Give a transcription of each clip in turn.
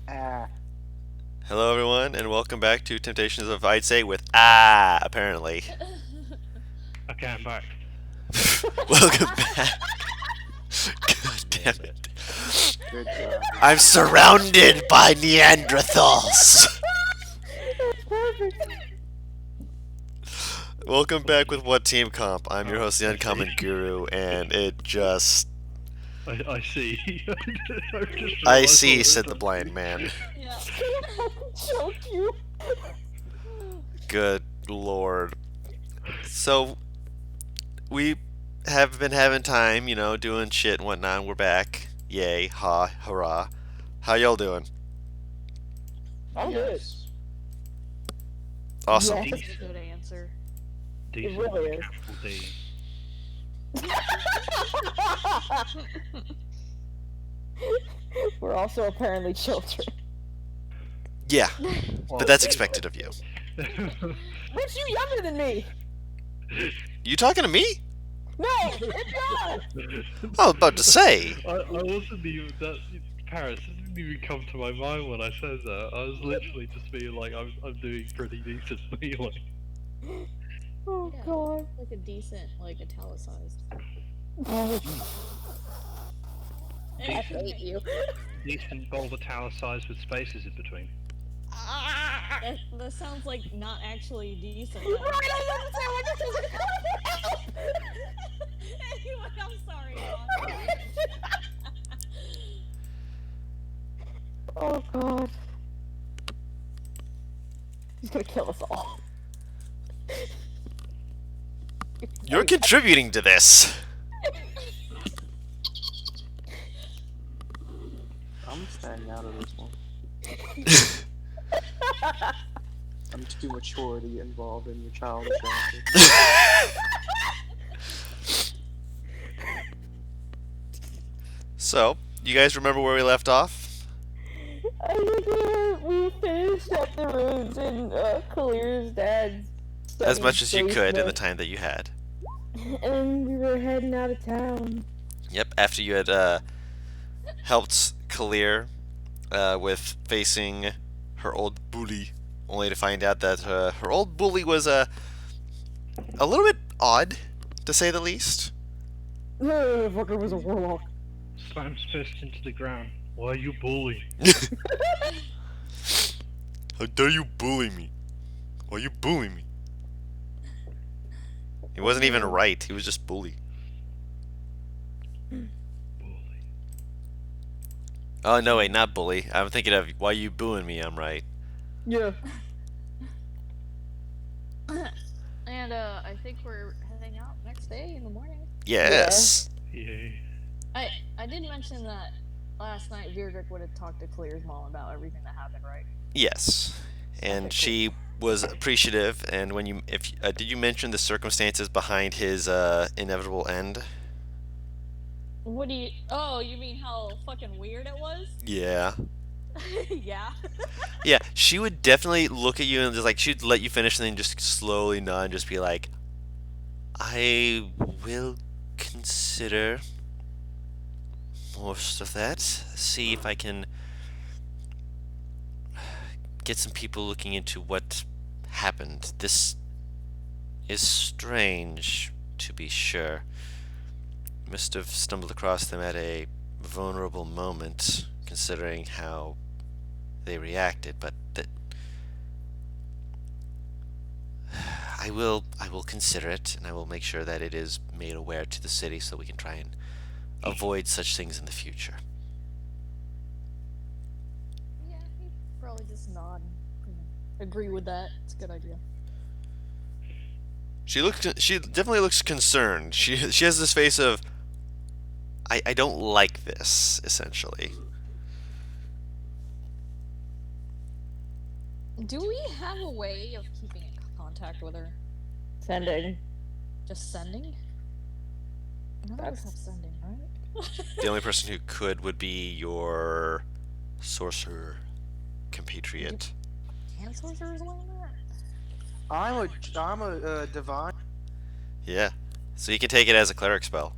Ah, Hello, everyone, and welcome back to Temptations of Ait'seh with apparently. Okay, I'm back. Welcome back. God damn it. good job, I'm Ricky. surrounded by Neanderthals. Perfect. Welcome back with What Team Comp. I'm your Oh, host, the I see. Uncommon Guru, and it just. I see. I've just I realised see, what said I've the done to blind you. man. Yeah. He's gonna fucking choke you. Good lord. So, we have been having time, doing shit and whatnot, and we're back. Yay, ha, hurrah. How y'all doing? I'm good. Yes. Awesome. Yes. That's a good answer. Decent really with a is. capital D. We're also apparently children. Yeah, Well, but that's expected of you. Bitch, you younger than me. You talking to me? No, it's not. I was about to say. I wasn't even that. Paris didn't even come to my mind when I said that. I was literally just being like, I'm doing pretty decently. Like, Oh Yeah. god. Like a decent, like italicized. I decent, hate you. decent bold italicized with spaces in between. That sounds like not actually decent. Right, I was about to say, what Anyway, I'm sorry. Oh god. He's gonna kill us all. You're contributing to this. I'm staying out of this one. I'm too mature to get involved in your childish antics. So, you guys remember where we left off? I think we finished up the rooms in Kalir's dad's As much as you could in the basement, time that you had. and we were heading out of town. Yep, after you had helped Kalir with facing her old bully, only to find out that her old bully was a little bit odd, to say the least. Fucker was a warlock. Slams fist into the ground. Why are you bullying? How dare you bully me? Why you bully me? He wasn't even right, he was just bully. Bully. Oh, no, wait, not bully. I'm thinking of why you booing me, I'm right. Yeah. And I think we're heading out next day in the morning. Yes. Yay. I did mention that last night Deirdre would have talked to Clear's mom about everything that happened, right? Yes. And she was appreciative, and when you, if did you mention the circumstances behind his inevitable end? What do you? Oh, you mean how fucking weird it was? Yeah. Yeah. Yeah, she would definitely look at you and just like she'd let you finish and then just slowly nod and just be like, I will consider most of that. See if I can get some people looking into what happened. This is strange, to be sure. Must have stumbled across them at a vulnerable moment, considering how they reacted, but I will consider it, and I will make sure that it is made aware to the city so we can try and avoid such things in the future. Yeah, he'd probably just nod and agree with that. It's a good idea. She definitely looks concerned. She has this face of I don't like this, essentially. Do we have a way of keeping in contact with her? Sending. Just sending? None of us have sending, right? The only person who could would be your sorcerer compatriot. Can sorcerers learn that? I'm a divine. Yeah. So he can take it as a cleric spell.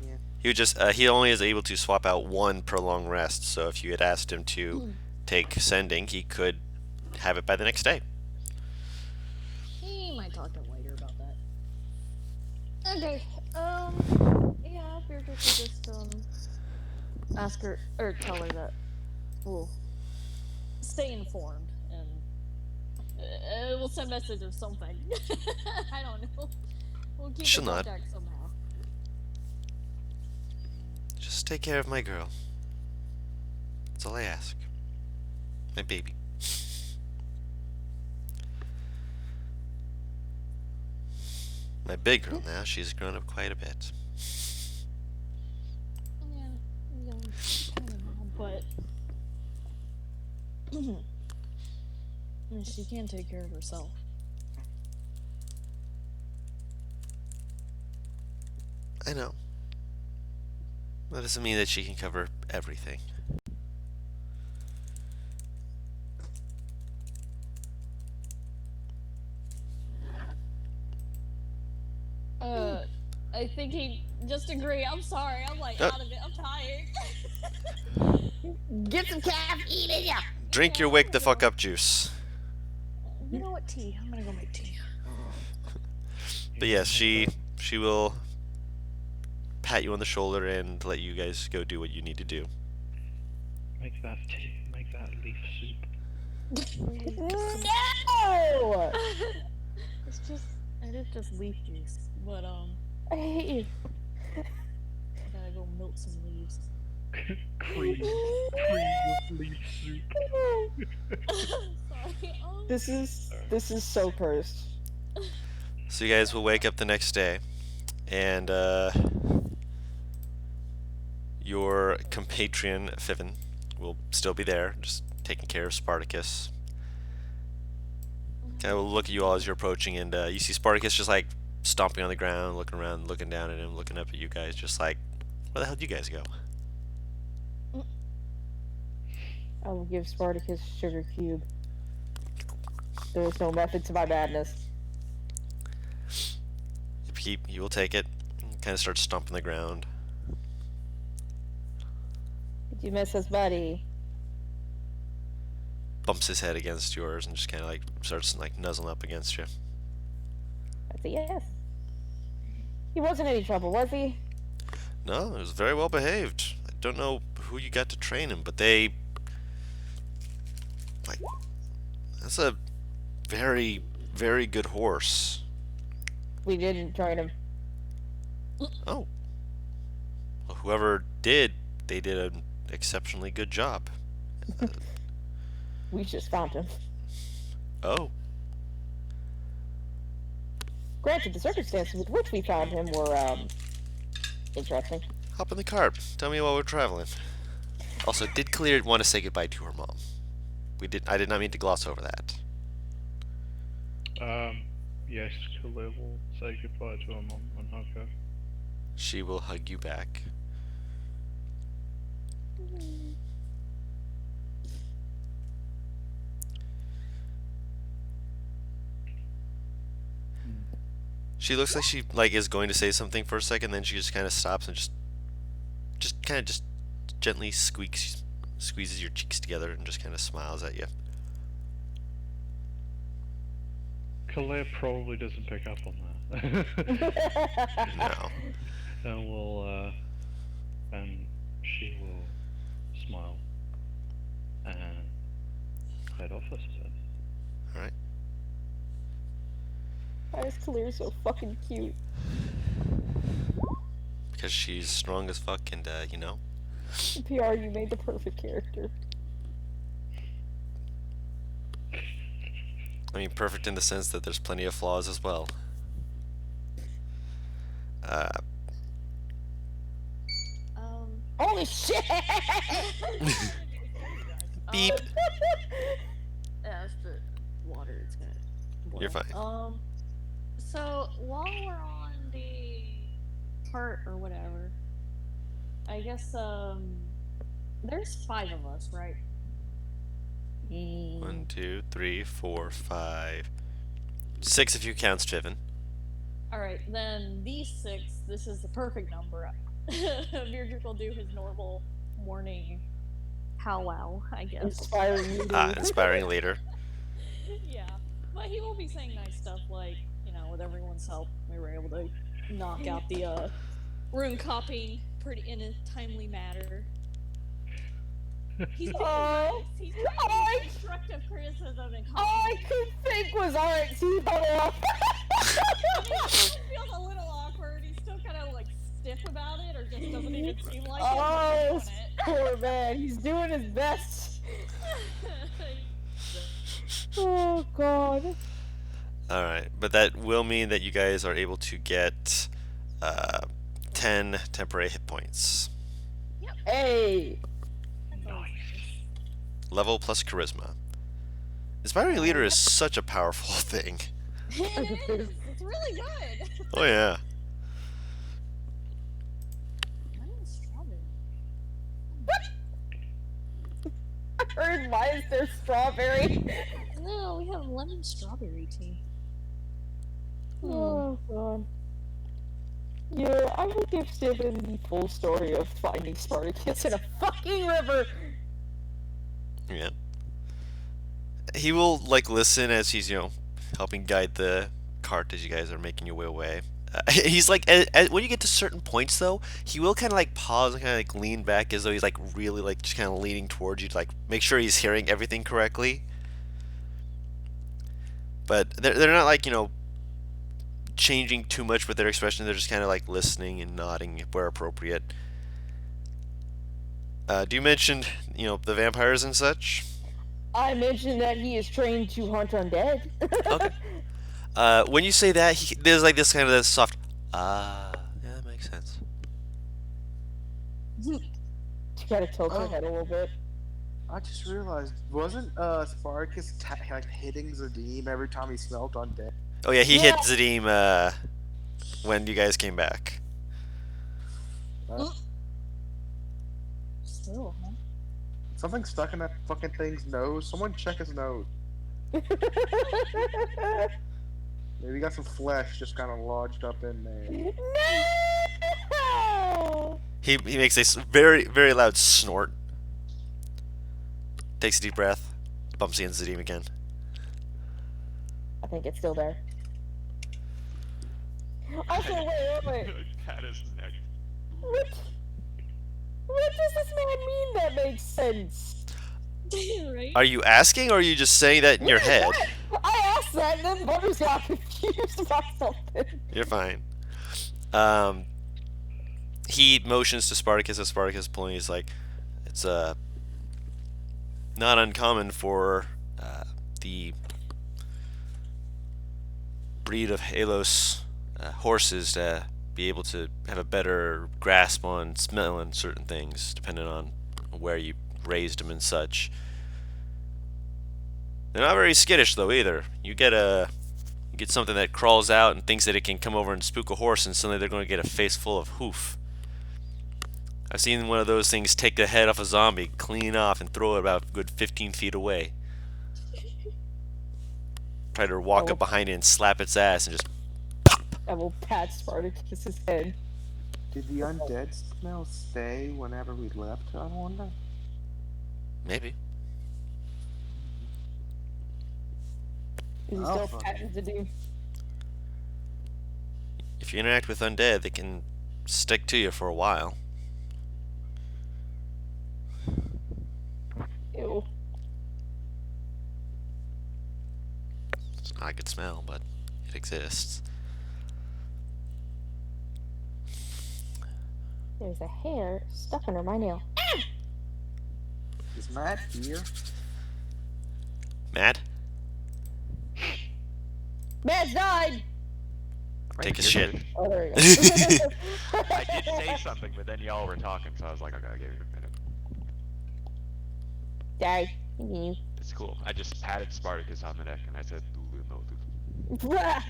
Yeah. He would just he only is able to swap out one per long rest. So if you had asked him to take sending, he could have it by the next day. He might talk to him later about that. Okay. Yeah, Bearded will just ask her or tell her that we'll stay informed and we'll send message or something. I don't know. We'll keep She'll in nod. contact somehow. Just take care of my girl. That's all I ask. My baby. My big girl now, she's grown up quite a bit. Yeah, I don't know, but she can take care of herself. I know. That doesn't mean that she can cover everything. I think he just agreed. I'm sorry. I'm like Oh. out of it. I'm tired. Get some caffeine in ya! Drink your wake the fuck up juice. You know what, tea? I'm gonna go make tea. But yes, she will pat you on the shoulder and let you guys go do what you need to do. Make that tea. Make that leaf soup. No! It is just leaf juice. But I hate you. I gotta go milk some leaves. cream with leaf soup. Sorry. This is so cursed. So you guys will wake up the next day, and your compatriot Fiven will still be there, just taking care of Spartacus. I will look at you all as you're approaching, and you see Spartacus just like stomping on the ground, looking around, looking down at him, looking up at you guys, just like, where the hell did you guys go? I will give Spartacus sugar cube. There is no method to my madness. He will take it, kind of starts stomping the ground. Did you miss us, buddy? Bumps his head against yours and just kind of like starts like nuzzling up against you. That's a yes. He wasn't any trouble, was he? No, it was very well behaved. I don't know who you got to train him, but they like that's a very, very good horse. We didn't train him. Oh. Well, whoever did, they did an exceptionally good job. We just found him. Oh. Granted, the circumstances with which we found him were, interesting. Hop in the car. Tell me while we're traveling. Also, did Clear want to say goodbye to her mom? I did not mean to gloss over that. Yes, Khalil will say goodbye to her mom and hug her. She will hug you back. She looks like she is going to say something for a second, then she just kind of stops and just gently squeezes your cheeks together and just kind of smiles at you. Khalil probably doesn't pick up on that. No. And she will smile and head off, I suppose. Alright. Why is Kalir so fucking cute? Because she's strong as fuck and, you know. PR, you made the perfect character. I mean, perfect in the sense that there's plenty of flaws as well. Holy shit! Beep. Yeah, it's the water. It's gonna boil. You're fine. So while we're on the cart or whatever, I guess there's 5 of us, right? 1, 2, 3, 4, 5, 6 if you count Striven. All right, then these 6. This is the perfect number. Beardrick will do his normal morning powwow, I guess. Inspiring leader. Inspiring leader. Yeah, but he will be saying nice stuff like, with everyone's help, we were able to knock out the rune copying pretty in a timely manner. He's being nice. He's trying to constructive criticism and All I could think was, alright, see, bubble. It feels a little awkward. He's still kind of like stiff about it, or just doesn't even seem like Oh, it. poor man. He's doing his best. Oh, God. Alright, but that will mean that you guys are able to get 10 temporary hit points. Hey. Nice. Level plus charisma. Inspiring leader is such a powerful thing. It is. It's really good. Oh yeah. Lemon strawberry. I heard, why is there strawberry? No, we have lemon strawberry tea. Oh, God. Yeah, I will give Steven the full story of finding Spartacus in a fucking river. Yeah. He will like listen as he's helping guide the cart as you guys are making your way away. He's like when you get to certain points though, he will kind of like pause and kind of like lean back as though he's like really like just kind of leaning towards you to like make sure he's hearing everything correctly. But they're not like changing too much with their expression. They're just kind of like listening and nodding where appropriate. Do you mention the vampires and such? I mentioned that he is trained to hunt undead. Okay. When you say that, there's like this kind of this soft, yeah, that makes sense. She kind of tilts her Oh. head a little bit. I just realized, wasn't Spartacus like hitting Zadim every time he smelled undead? Oh yeah, he hit Yeah. Zadim when you guys came back. Still, huh? Something stuck in that fucking thing's nose. Someone check his nose. Maybe he got some flesh just kind of lodged up in there. No! He makes a very very loud snort. Takes a deep breath. Bumps against Zadim again. I think it's still there. Also, wait. Pat his neck. What does this man mean that makes sense? Right? Are you asking, or are you just saying that in your head? I asked that, and then Butters got confused about something. You're fine. He motions to Spartacus as Spartacus pulling. He's like, it's not uncommon for the breed of Halos horses to be able to have a better grasp on smelling certain things, depending on where you raised them and such. They're not very skittish though either. You get something that crawls out and thinks that it can come over and spook a horse, and suddenly they're going to get a face full of hoof. I've seen one of those things take the head off a zombie, clean off, and throw it about a good 15 feet away. Try to walk up behind it and slap its ass and just I will pat Spartacus's head. Did the undead smell stay whenever we left, I wonder? maybe. Is he Oh, still fuck. patting Zadim? If you interact with undead, they can stick to you for a while. Ew. It's not a good smell, but it exists. There's a hair stuck under my nail. Is Matt here? Matt, Matt's died! take a shit. Oh, there you go. I did say something, but then y'all were talking, so I was like, okay, I'll give it a minute. Die. Continue. It's cool. I just patted Spartacus on the neck and I said, no, Bruh.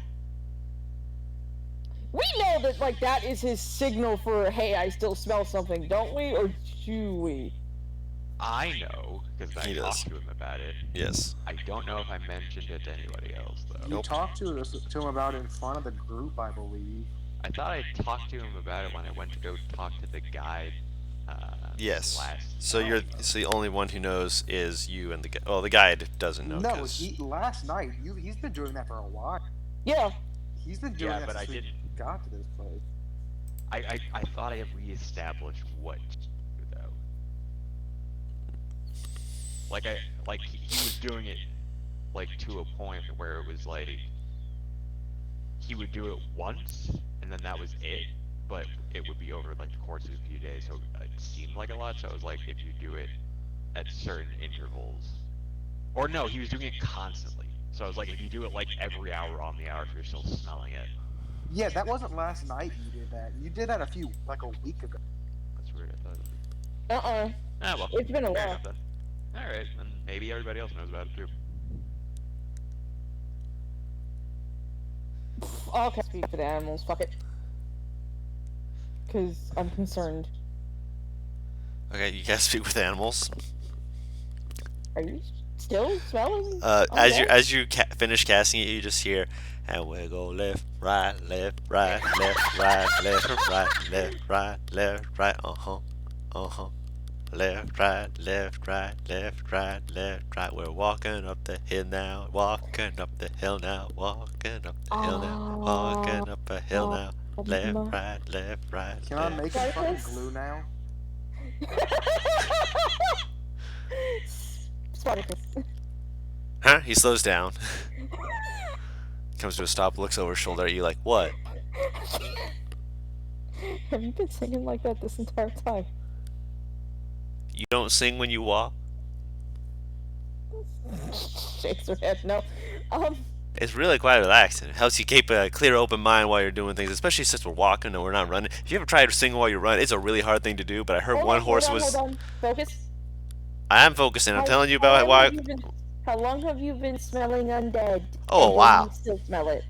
We know that, like, that is his signal for, hey, I still smell something, don't we? Or do we? I know, because I He does. talked to him about it. Yes. I don't know if I mentioned it to anybody else, though. You talked to him about it in front of the group, I believe. I thought I talked to him about it when I went to go talk to the guide Yes. Last So you're night. so the only one who knows is you and the guy. Well, the guide doesn't know. No, 'Cause- last night. He's been doing that for a while. Yeah. He's been doing Yeah, that but since I we didn't. got to this place. I thought I had reestablished what to do, though. Like he was doing it like to a point where it was like he would do it once and then that was it, but it would be over like the course of a few days, so it seemed like a lot. So I was like, if you do it at certain intervals, or no, he was doing it constantly. So I was like, if you do it like every hour on the hour, if you're still smelling it. Yeah, that wasn't last night you did that. You did that a week ago. That's weird. I thought it was... Ah, well. It's been a fair while. enough then. Alright, then maybe everybody else knows about it too. Okay, speak for the animals. Fuck it. Because I'm concerned. Okay, you guys speak with animals. Are you still smelling? As you finish casting it, you just hear, and we go left, right, left, right, left, right, left, right, left, right, left, right. Left, right, left, right, left, right, left, right. We're walking up the hill now, walking up the hill now, walking up the hill now, walking up a hill now. Left, right, left, right. Can I left. make him fucking glue now? Spartacus. Huh? He slows down. Comes to a stop, looks over his shoulder at you like, what? Have you been singing like that this entire time? You don't sing when you walk? Shakes her head. No. It's really quite relaxing. It helps you keep a clear, open mind while you're doing things, especially since we're walking and we're not running. If you ever tried to sing while you run, it's a really hard thing to do, but I heard Hold one on, horse hold on, was... Hold on. Focus. I am focusing. I'm How- telling you how about long why... have you been- How long have you been smelling undead? Oh, And wow. You still smell it.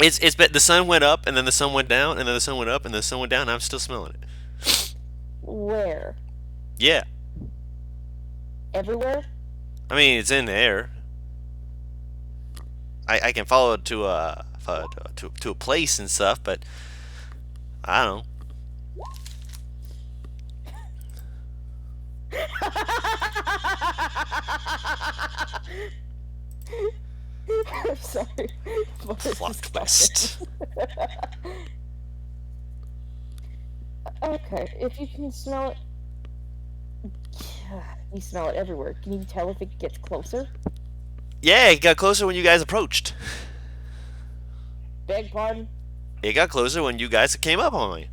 It's been, the sun went up, and then the sun went down, and then the sun went up, and then the sun went down, and I'm still smelling it. Where? Yeah. Everywhere? I mean, it's in the air. I can follow it to a place and stuff, but I don't I'm sorry. but it's Plot disgusting. twist. Okay, if you can smell it... You smell it everywhere. Can you tell if it gets closer? Yeah, it got closer when you guys approached. Beg pardon? It got closer when you guys came up on me.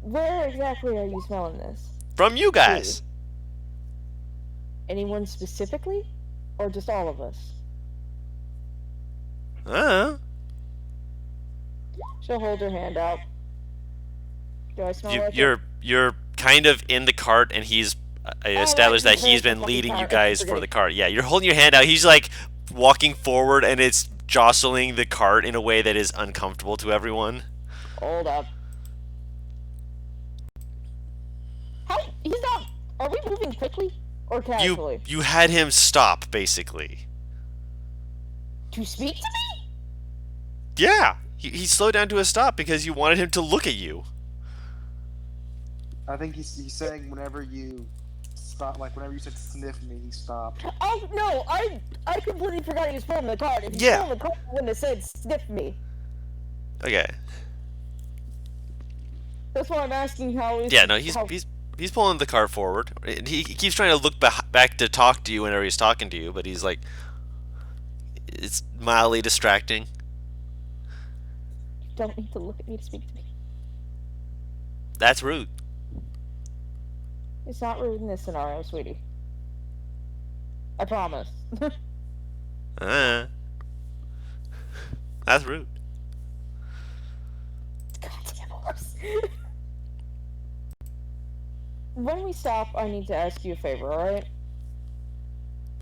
Where exactly are you smelling this? From you guys. Anyone specifically? Or just all of us? She'll hold her hand out. Do I smell like it? You're kind of in the cart, and he's established like that you he's hold been the leading fucking you cart. guys for Forget the it. cart. Yeah, you're holding your hand out. He's like walking forward, and it's jostling the cart in a way that is uncomfortable to everyone. Hold up. How? He's not... Are we moving quickly? Or casually? You had him stop, basically. To speak to me? Yeah, he slowed down to a stop because you wanted him to look at you. I think he's saying whenever you stop, like whenever you said sniff me, he stopped. Oh, no, I completely forgot he was pulling the card. If he Yeah. was pulling the card, he wouldn't have said sniff me. Okay. That's why I'm asking how is... Yeah, no, he's how- pulling the cart forward. He keeps trying to look back to talk to you whenever he's talking to you, but he's like, it's mildly distracting. You don't need to look at me to speak to me. That's rude. It's not rude in this scenario, sweetie. I promise. That's rude. Goddamn horse. When we stop, I need to ask you a favor, alright?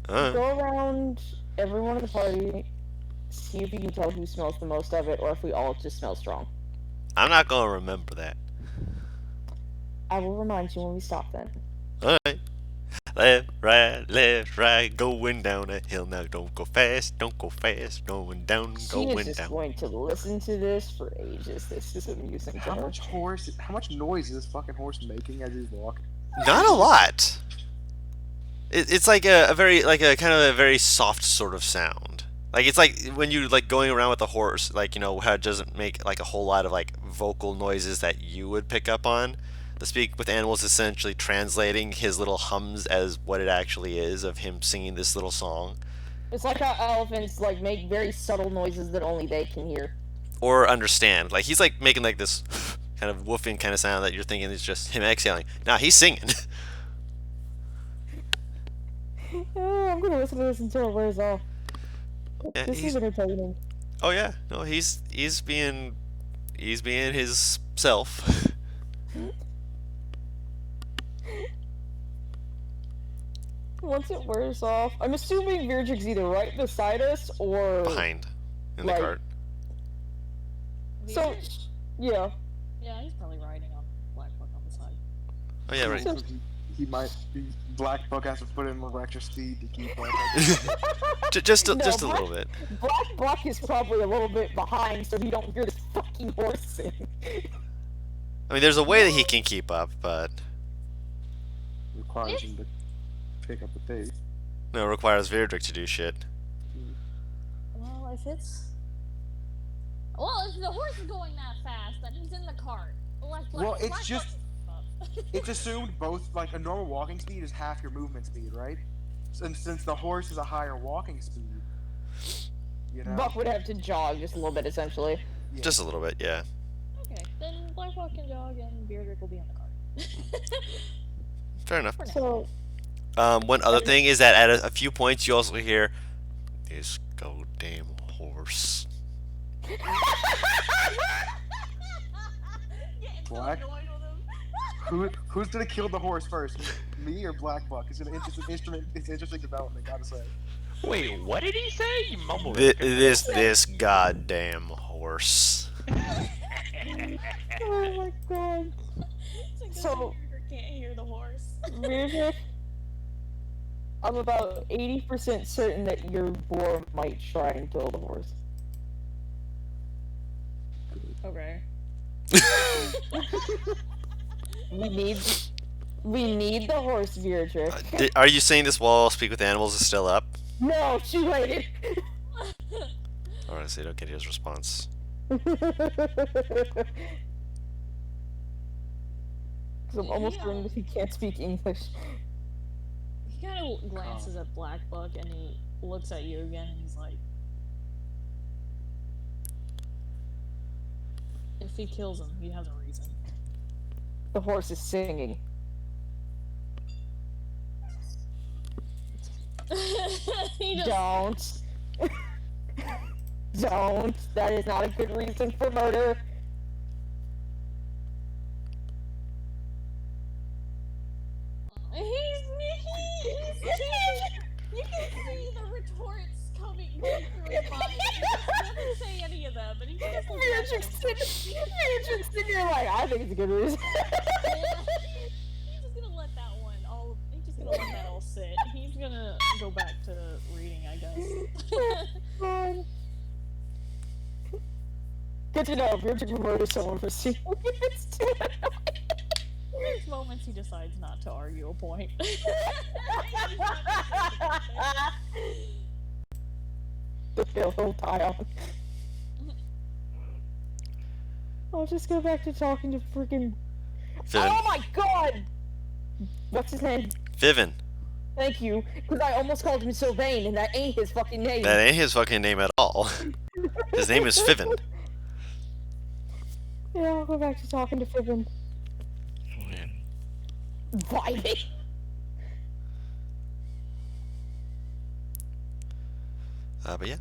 Go around everyone in the party, see if you can tell who smells the most of it, or if we all just smell strong. I'm not gonna remember that. I will remind you when we stop then. Alright. left, right, going down a hill. Now don't go fast, going down, She is going just down. going to listen to this for ages. This is amusing to How her. much noise is this fucking horse making as he's walking? Not a lot. It's like a very like a kind of a very soft sort of sound. Like it's like when you like going around with a horse, like you know how it doesn't make like a whole lot of like vocal noises that you would pick up on. The speak with animals is essentially translating his little hums as what it actually is of him singing this little song It's like how elephants like make very subtle noises that only they can hear. or understand. Like he's like making like this kind of woofing kind of sound that you're thinking is just him exhaling. Nah, he's singing. Oh, I'm gonna listen to this until it wears off. Yeah, This is entertaining. oh yeah, no, he's being his self. Once it wears off, I'm assuming Virgic's either right beside us or Behind in the Like- cart. So, yeah. Yeah, he's probably riding on Black Buck on the side. Oh yeah, right. So he might be. Black Buck has to put in more extra speed to keep up. just a No, little bit. Black Buck is probably a little bit behind, so you don't hear this fucking horse sing. I mean, there's a way that he can keep up, but Requires him to pick up the pace. no, it requires Virdrick to do shit. Well, if the horse is going that fast, then he's in the cart. Well, it's Black just- Buck- It's assumed both, like, a normal walking speed is half your movement speed, right? Since the horse is a higher walking speed, you know? Buck would have to jog just a little bit, essentially. Yeah. Just a little bit, yeah. Okay, then Black Buck can jog and Beardrick will be in the cart. Fair enough. For now. So, One other thing is that at a few points you also hear this goddamn horse. Black? Who's gonna kill the horse first? Me or Black Buck? It's an interesting development, gotta say. Wait, what did he say? You mumbled. This goddamn horse. oh my god. So- Beardrick can't hear the horse. Virgic, I'm about 80% certain that your boar might try and kill the horse. Okay. We need the horse, Virgic. Are you saying this while Speak with Animals is still up? No, she waited. Or so you don't get his response. Because I'm almost certain that he can't speak English. He kind of glances at Black Buck and he looks at you again and he's like, if he kills him, he has a reason. The horse is singing. He just, Don't. Don't. That is not a good reason for murder. you can see the retorts going through his mind. He doesn't say any of them, but he's just Virgic's sitting here like, I think it's a good reason. He's just gonna let that one all. He's just gonna let that all sit. He's gonna go back to reading, I guess. God. Good to know, Virgic will murder someone for seeing it's too There's moments he decides not to argue a point. The hill he'll die on. I'll just go back to talking to freaking. Vivin. Oh my god! What's his name? Vivin. Thank you, because I almost called him Sylvain, and that ain't his fucking name. That ain't his fucking name at all. His name is Fivin. Yeah, I'll go back to talking to Fibbin. Vibing. But yeah.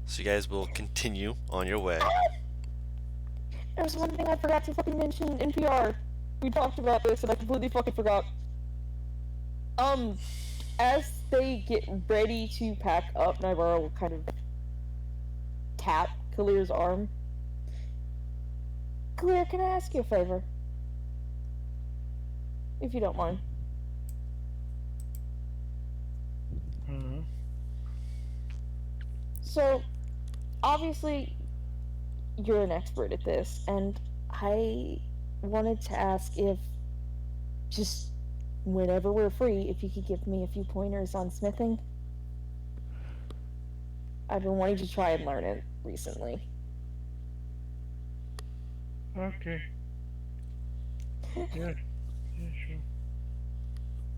So you guys will continue on your way. There's one thing I forgot to fucking mention in PR. We talked about this and I completely fucking forgot. As they get ready to pack up, Navarro will kind of tap Kalir's arm. Kalir, can I ask you a favor? If you don't mind. Uh-huh. So, obviously, you're an expert at this, and I wanted to ask if, just whenever we're free, if you could give me a few pointers on smithing. I've been wanting to try and learn it recently. Okay. Yeah. Yeah, sure.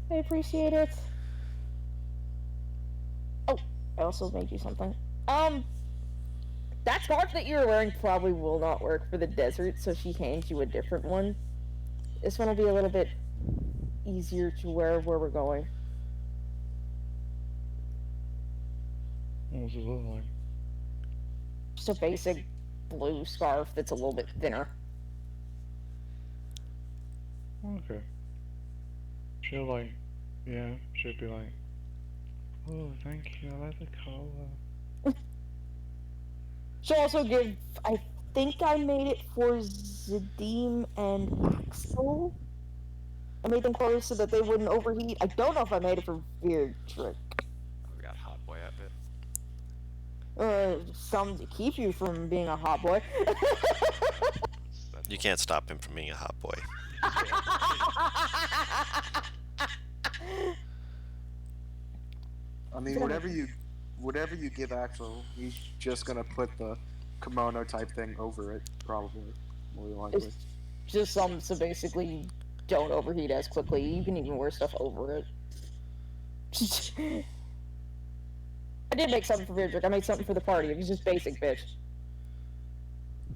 I appreciate it. Oh, I also made you something. That scarf that you're wearing probably will not work for the desert, so she hands you a different one. This one will be a little bit easier to wear where we're going. What does it look like? Just a basic blue scarf that's a little bit thinner. Okay. She'll like, yeah, she'll be like, oh, thank you, I like the color. She'll also give, I think I made it for Zadim and Axel. I made them close so that they wouldn't overheat. I don't know if I made it for Beardrick. We got hot boy outfit. Some to keep you from being a hot boy. You can't stop him from being a hot boy. I mean, whatever you give Axel, he's just gonna put the kimono type thing over it, probably, more than likely. It's just some, so basically don't overheat as quickly. You can even wear stuff over it. I did make something for Beardrick. I made something for the party. It was just basic, bitch.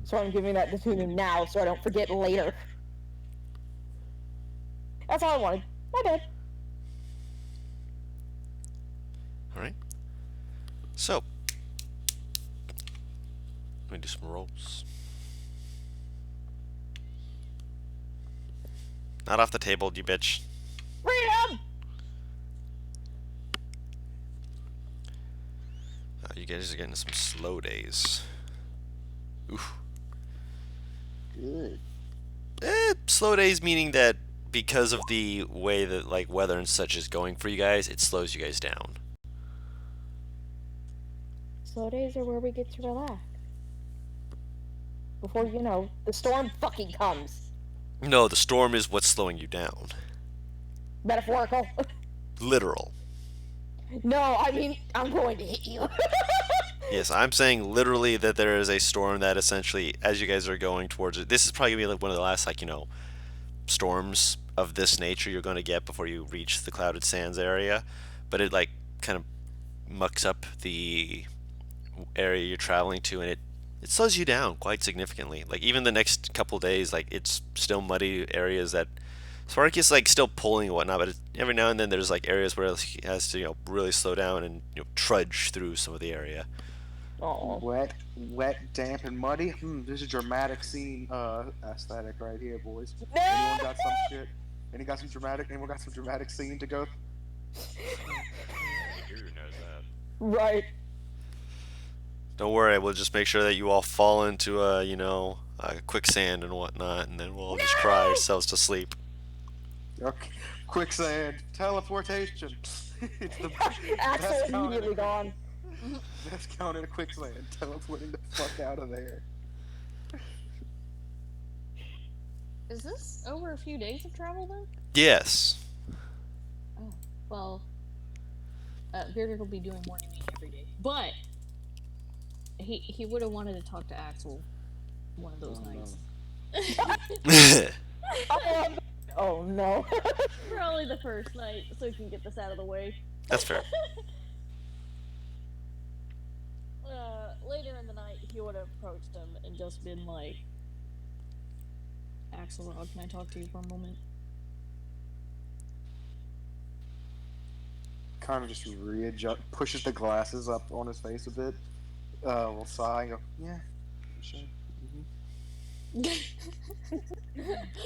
So I'm giving that to him now so I don't forget later. That's all I wanted. My bad. Alright. So, let me do some rolls. Not off the table, you bitch. Freedom! You guys are getting some slow days. Oof. Good. Slow days meaning that because of the way that like weather and such is going for you guys, it slows you guys down. Slow days are where we get to relax. Before you know, the storm fucking comes. No, the storm is what's slowing you down. Metaphorical. Literal. No, I mean, I'm going to hit you. Yes, I'm saying literally that there is a storm that essentially, as you guys are going towards it, this is probably gonna be like one of the last, like, you know, storms of this nature you're going to get before you reach the Clouded Sands area. But it, like, kind of mucks up the area you're traveling to, and it slows you down quite significantly. Like, even the next couple days, like, it's still muddy areas that Spartacus, like, still pulling and whatnot, but every now and then there's, like, areas where he has to, you know, really slow down and, you know, trudge through some of the area. Oh, Wet, damp, and muddy. This is a dramatic scene aesthetic right here, boys. No! Anyone got some shit? Anyone got some dramatic scene to go? Who knows that? right. Don't worry, we'll just make sure that you all fall into you know, quicksand and whatnot, and then we'll all just cry ourselves to sleep. Okay. Quicksand, teleportation. It's the Axel best counter. immediately gone. Best counter to quicksand, teleporting the fuck out of there. Is this over a few days of travel then? Yes. Oh, well, Bearded will be doing morning meeting every day, but he would have wanted to talk to Axel one of those nights. Oh no. Probably the first night, so he can get this out of the way. That's fair. Later in the night, he would have approached him and just been like, Axel, can I talk to you for a moment? Kind of just pushes the glasses up on his face a bit. Will sigh and go, yeah, sure. What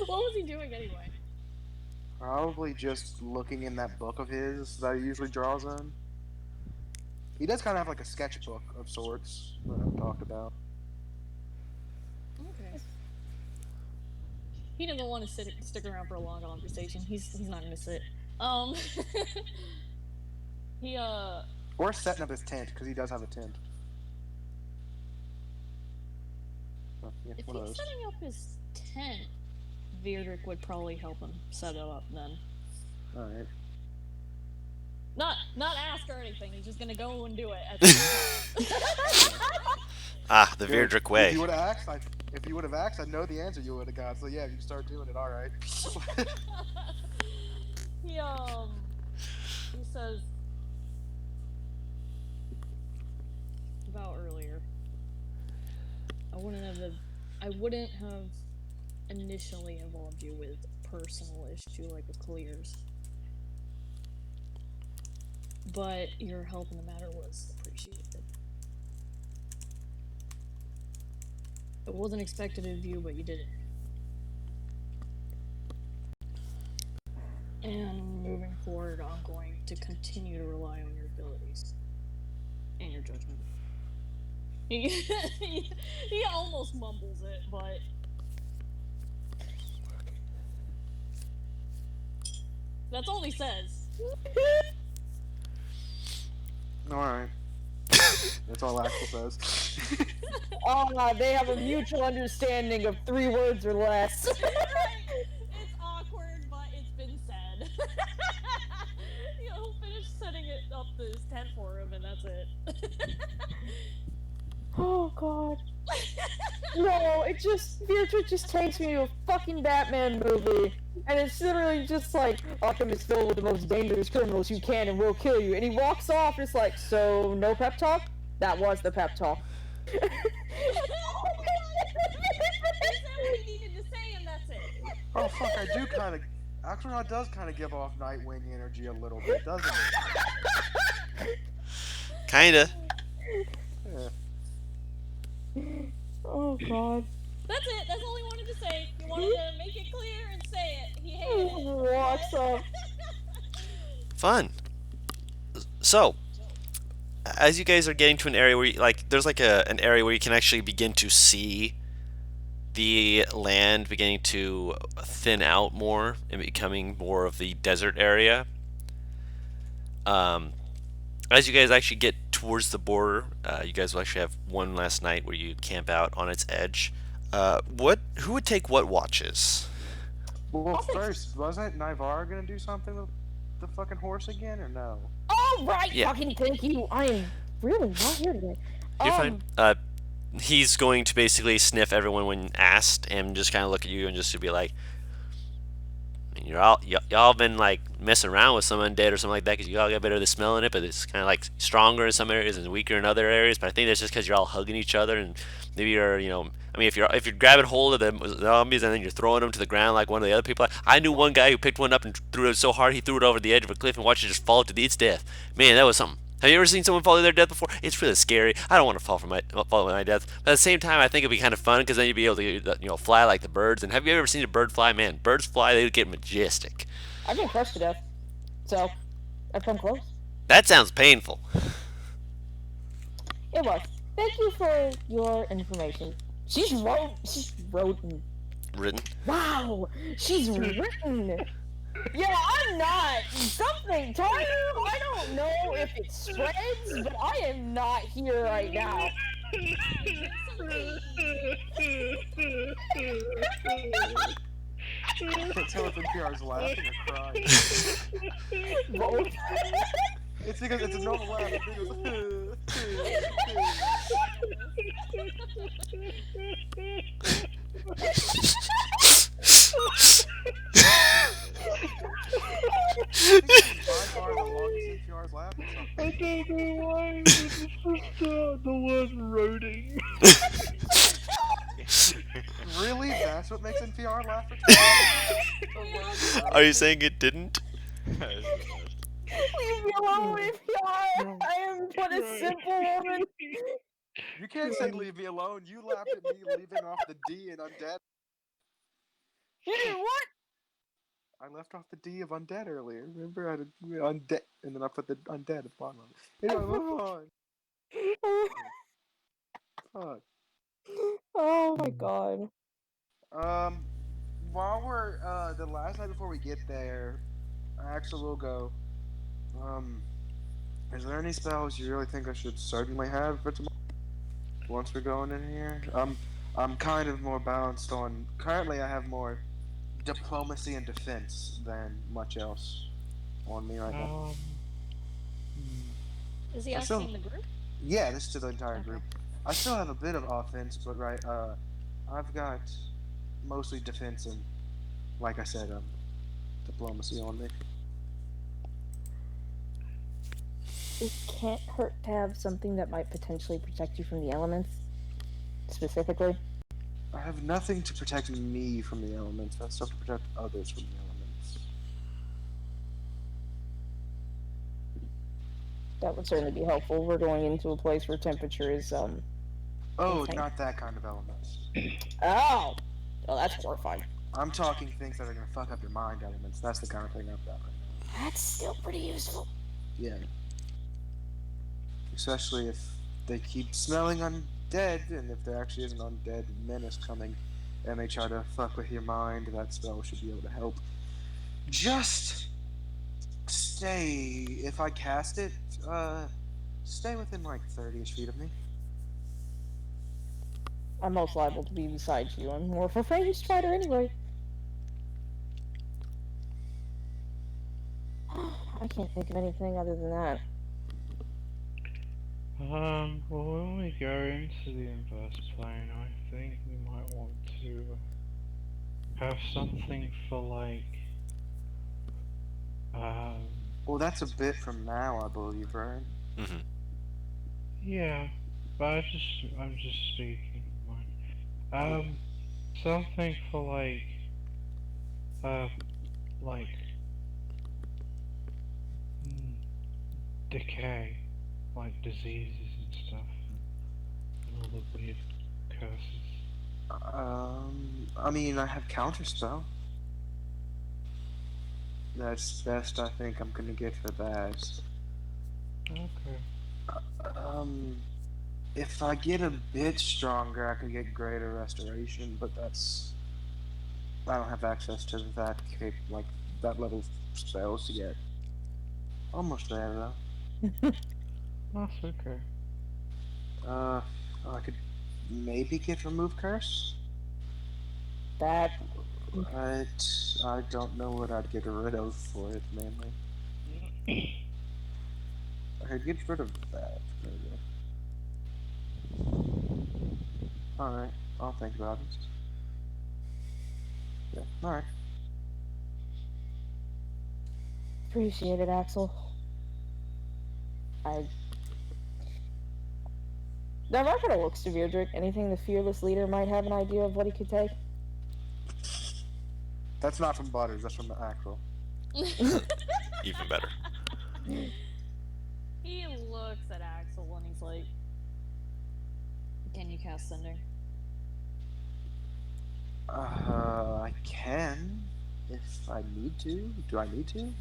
was he doing anyway? Probably just looking in that book of his that he usually draws in. He does kind of have like a sketchbook of sorts that I've talked about. Okay. He doesn't want to stick around for a long conversation. He's not gonna sit. He Or setting up his tent, because he does have a tent. So, yeah, if one of he's those. setting up his tent, Virdrick would probably help him set it up then. Alright. Not ask or anything. He's just gonna go and do it at the Ah, the Good. Virdrick If way. you would have asked, I know the answer you would have got. So yeah, you start doing it. All right. he he says about earlier. I wouldn't have initially involved you with a personal issue like with Clears. But your help in the matter was appreciated. It wasn't expected of you, but you did it. And moving forward, I'm going to continue to rely on your abilities and your judgment. He almost mumbles it, but that's all he says. All right. That's all Axel says. They have a mutual understanding of 3 words or less. Right? It's awkward, but it's been said. He'll finish setting it up his tent for him, and that's it. Oh god. No, Beatrice just takes me to a fucking Batman movie. And it's literally just like, Arkham is filled with the most dangerous criminals you can and will kill you. And he walks off and it's like, so no pep talk? That was the pep talk. He said what he needed to say, and that's it. Oh fuck! I do kind of. Axelrod does kind of give off Nightwing energy a little bit, doesn't it? Kinda. Yeah. Oh god. That's it. That's all he wanted to say. He wanted to make it clear and say it. He hated it. Walks off. Fun. So, as you guys are getting to an area where there's like an area where you can actually begin to see the land beginning to thin out more and becoming more of the desert area. As you guys actually get towards the border, you guys will actually have one last night where you camp out on its edge. Who would take what watches? Well, first, wasn't Naivar gonna do something with the fucking horse again, or no? Oh, right, Yeah. fucking thank you. I am really not here today. You're fine. He's going to basically sniff everyone when asked and just kind of look at you and just to be like, I mean, y'all been like messing around with some undead or something like that because you all got better at the smelling it, but it's kind of like stronger in some areas and weaker in other areas. But I think that's just because you're all hugging each other and maybe you're, I mean, if you're grabbing hold of the zombies and then you're throwing them to the ground like one of the other people. I knew one guy who picked one up and threw it so hard he threw it over the edge of a cliff and watched it just fall to its death. Man, that was something. Have you ever seen someone fall to their death before? It's really scary. I don't want to fall to my death. But at the same time, I think it'd be kind of fun because then you'd be able to fly like the birds. And have you ever seen a bird fly? Man, birds fly. They get majestic. I've been crushed to death. So, I've come close. That sounds painful. It was. Thank you for your information. She's wrote. Written. Wow, she's written. Yeah, I'm not. Something, Taru, I don't know if it spreads, but I am not here right now. I can't tell if NPR's laughing or crying. Both. It's because it's a normal laugh. By far the longest NPR's laugh or something. I don't know why, but it's just the word roding. Really? That's what makes NPR laugh for Are you saying it didn't? Leave me alone, NPR. I am but a simple woman. You can't say leave me alone. You laughed at me leaving off the D in undead. You did what? I left off the D of undead earlier. Remember, I did undead, and then I put the undead at the bottom of it. Anyway, move on. Fuck. Oh my god. While we're the last night before we get there, Axel will go. Is there any spells you really think I should certainly have for tomorrow? Once we're going in here, I'm kind of more balanced on. Currently, I have more diplomacy and defense than much else on me right now. Is he I still, asking the group? yeah, this is to the entire Okay. group. I still have a bit of offense, but I've got mostly defense and, like I said, diplomacy on me. It can't hurt to have something that might potentially protect you from the elements, specifically. I have nothing to protect me from the elements. I still have to protect others from the elements. That would certainly be helpful. We're going into a place where temperature is, Oh, insane. not that kind of elements. Oh! Oh, that's horrifying. I'm talking things that are gonna fuck up your mind elements. That's the kind of thing I've got right now. That's still pretty useful. Yeah. Especially if they keep smelling undead, and if there actually is an undead menace coming, and they try to fuck with your mind, that spell should be able to help. Just stay, if I cast it, stay within like 30-ish feet of me. I'm most liable to be beside you. I'm more of a ranged fighter anyway. I can't think of anything other than that. Well, when we go into the inverse plane, I think we might want to have something for like, Well, that's a bit from now, I believe, right? Mm-hmm. yeah, but I'm just speaking mine. Something for like, decay, like diseases and stuff, and all the weird curses. I mean, I have counterspell. That's best I think I'm gonna get for that. Okay. If I get a bit stronger, I could get greater restoration, but that's... I don't have access to that, like, that level of spells to get. Almost there, though. That's okay. I could maybe get Remove Curse, That. but I don't know what I'd get rid of for it, mainly. I could get rid of that, maybe. Alright, I'll think about it. Yeah, alright. Appreciate it, Axel. Now, I'm not gonna look severe, Drake. Anything the fearless leader might have an idea of what he could take? That's not from Butters, that's from the Axel. Even better. He looks at Axel and he's like, "Can you cast Thunder?" I can, if I need to. Do I need to?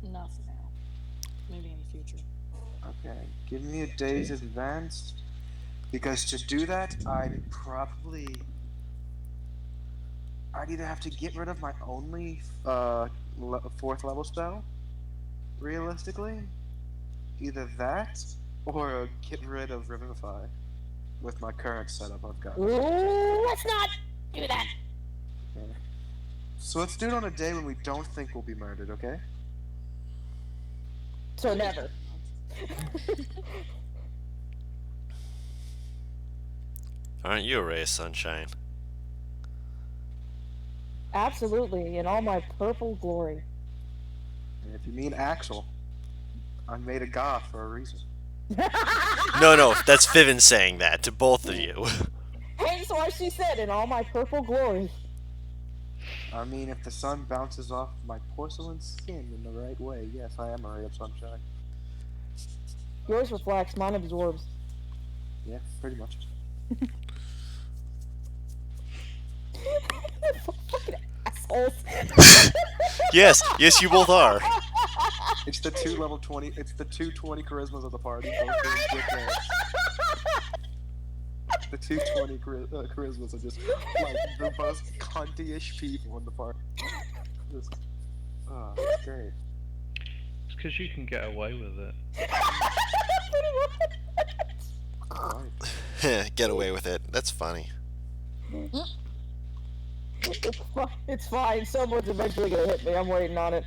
Not for now. Maybe in the future. Okay, give me a day's advanced. Because to do that, I'd either have to get rid of my only fourth level spell, realistically. Either that, or get rid of Revivify with my current setup I've got. Ooh, let's not do that. Okay. So let's do it on a day when we don't think we'll be murdered, okay? So never. Aren't you a ray of sunshine? Absolutely, in all my purple glory. And if you mean Axel, I made a goth for a reason. No, that's Vivian saying that to both of you. Hence why she said, in all my purple glory. I mean, if the sun bounces off my porcelain skin in the right way, yes, I am a ray of sunshine. Yours reflects, mine absorbs. Yeah, pretty much. Fucking assholes. Yes, you both are. It's the two 20 charismas of the party. Both being dickheads. The two 20 charismas are just like the most cunty-ish people in the party. Just, oh, it's great. because you can get away with it. Right. Get away with it. That's funny. It's fine. Someone's eventually gonna hit me. I'm waiting on it.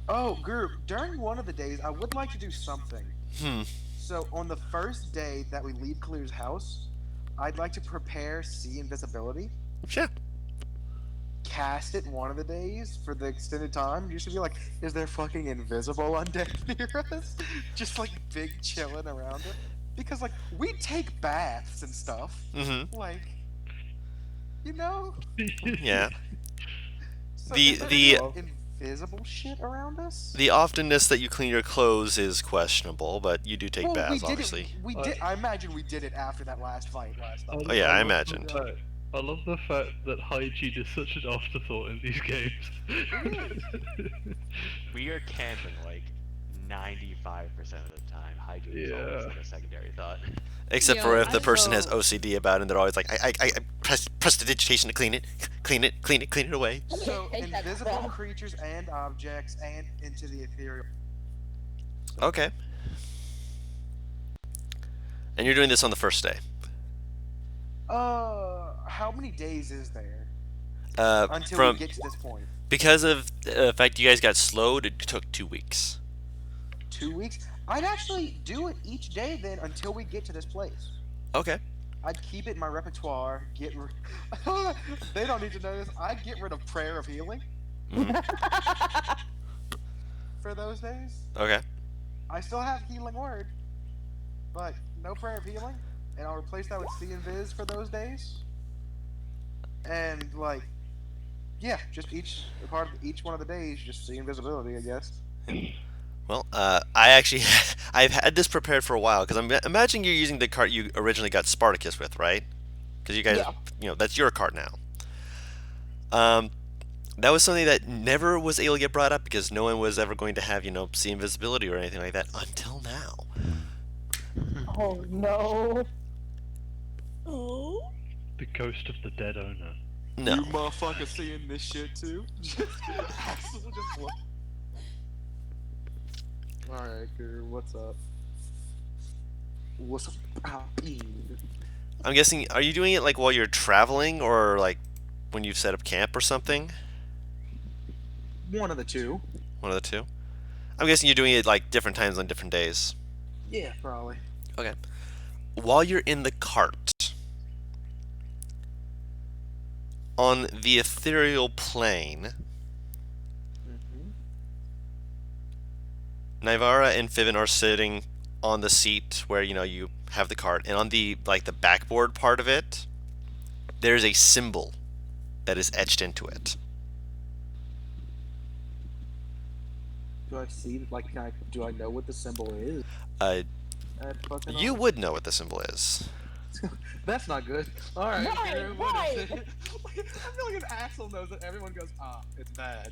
Oh, group, during one of the days, I would like to do something. Hmm. So, on the first day that we leave Clear's house, I'd like to prepare see invisibility, Sure. cast it one of the days for the extended time. You should be like, is there fucking invisible undead near us? Just like big chilling around it. Because, like, we take baths and stuff. Mm-hmm. Like, you know? Yeah. So, The- is there the- any invisible shit around us? The oftenness that you clean your clothes is questionable, but you do take Well, baths, we did obviously. it. We did. I imagine we did it after that last fight last I, night. Oh, yeah, I love imagined. the fact- I love the fact that hygiene is such an afterthought in these games. We are camping like 95% of the time. Hygiene is always Yeah. like a secondary thought. Except for Yo, if the I person has saw- OCD about it, and they're always like, I press the digitation to clean it, clean it away. So Take that invisible crap. creatures and objects and into the ethereal. Okay. And you're doing this on the first day. How many days is there until From we get to this point? because of the fact you guys got slowed, it took 2 weeks. 2 weeks? I'd actually do it each day then until we get to this place. Okay. I'd keep it in my repertoire. They don't need to know this. I'd get rid of prayer of healing for those days. Okay. I still have healing word, but no prayer of healing, and I'll replace that with see invis for those days. And like, yeah, just each part of each one of the days, just see invisibility, I guess. Well, I actually I've had this prepared for a while because I'm imagining you're using the cart you originally got Spartacus with, right? Because you guys, Yeah. that's your cart now. That was something that never was able to get brought up because no one was ever going to have, see invisibility or anything like that until now. Oh no. Oh. The ghost of the dead owner. No. You motherfucker seeing this shit too? Alright, girl, what's up? What's up? I'm guessing, are you doing it like while you're traveling or like when you've set up camp or something? One of the two. One of the two? I'm guessing you're doing it like different times on different days. Yeah, probably. Okay. While you're in the cart, on the ethereal plane, Nivara and Fiven are sitting on the seat where you have the cart, and on the backboard part of it, there's a symbol that is etched into it. Do I see, do I know what the symbol is? You would know what the symbol is. That's not good. Alright, Right, girl, what is right. it? I feel like an Axel knows it. Everyone goes, it's bad.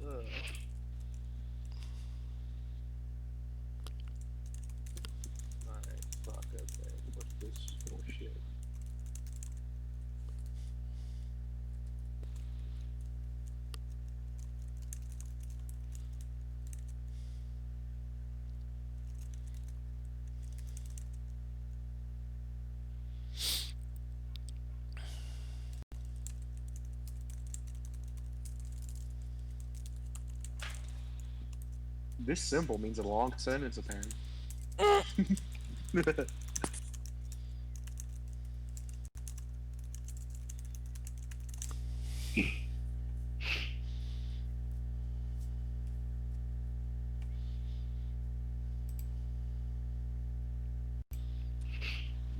Ugh. Alright, fuck, okay. What's this bullshit? This symbol means a long sentence, apparently.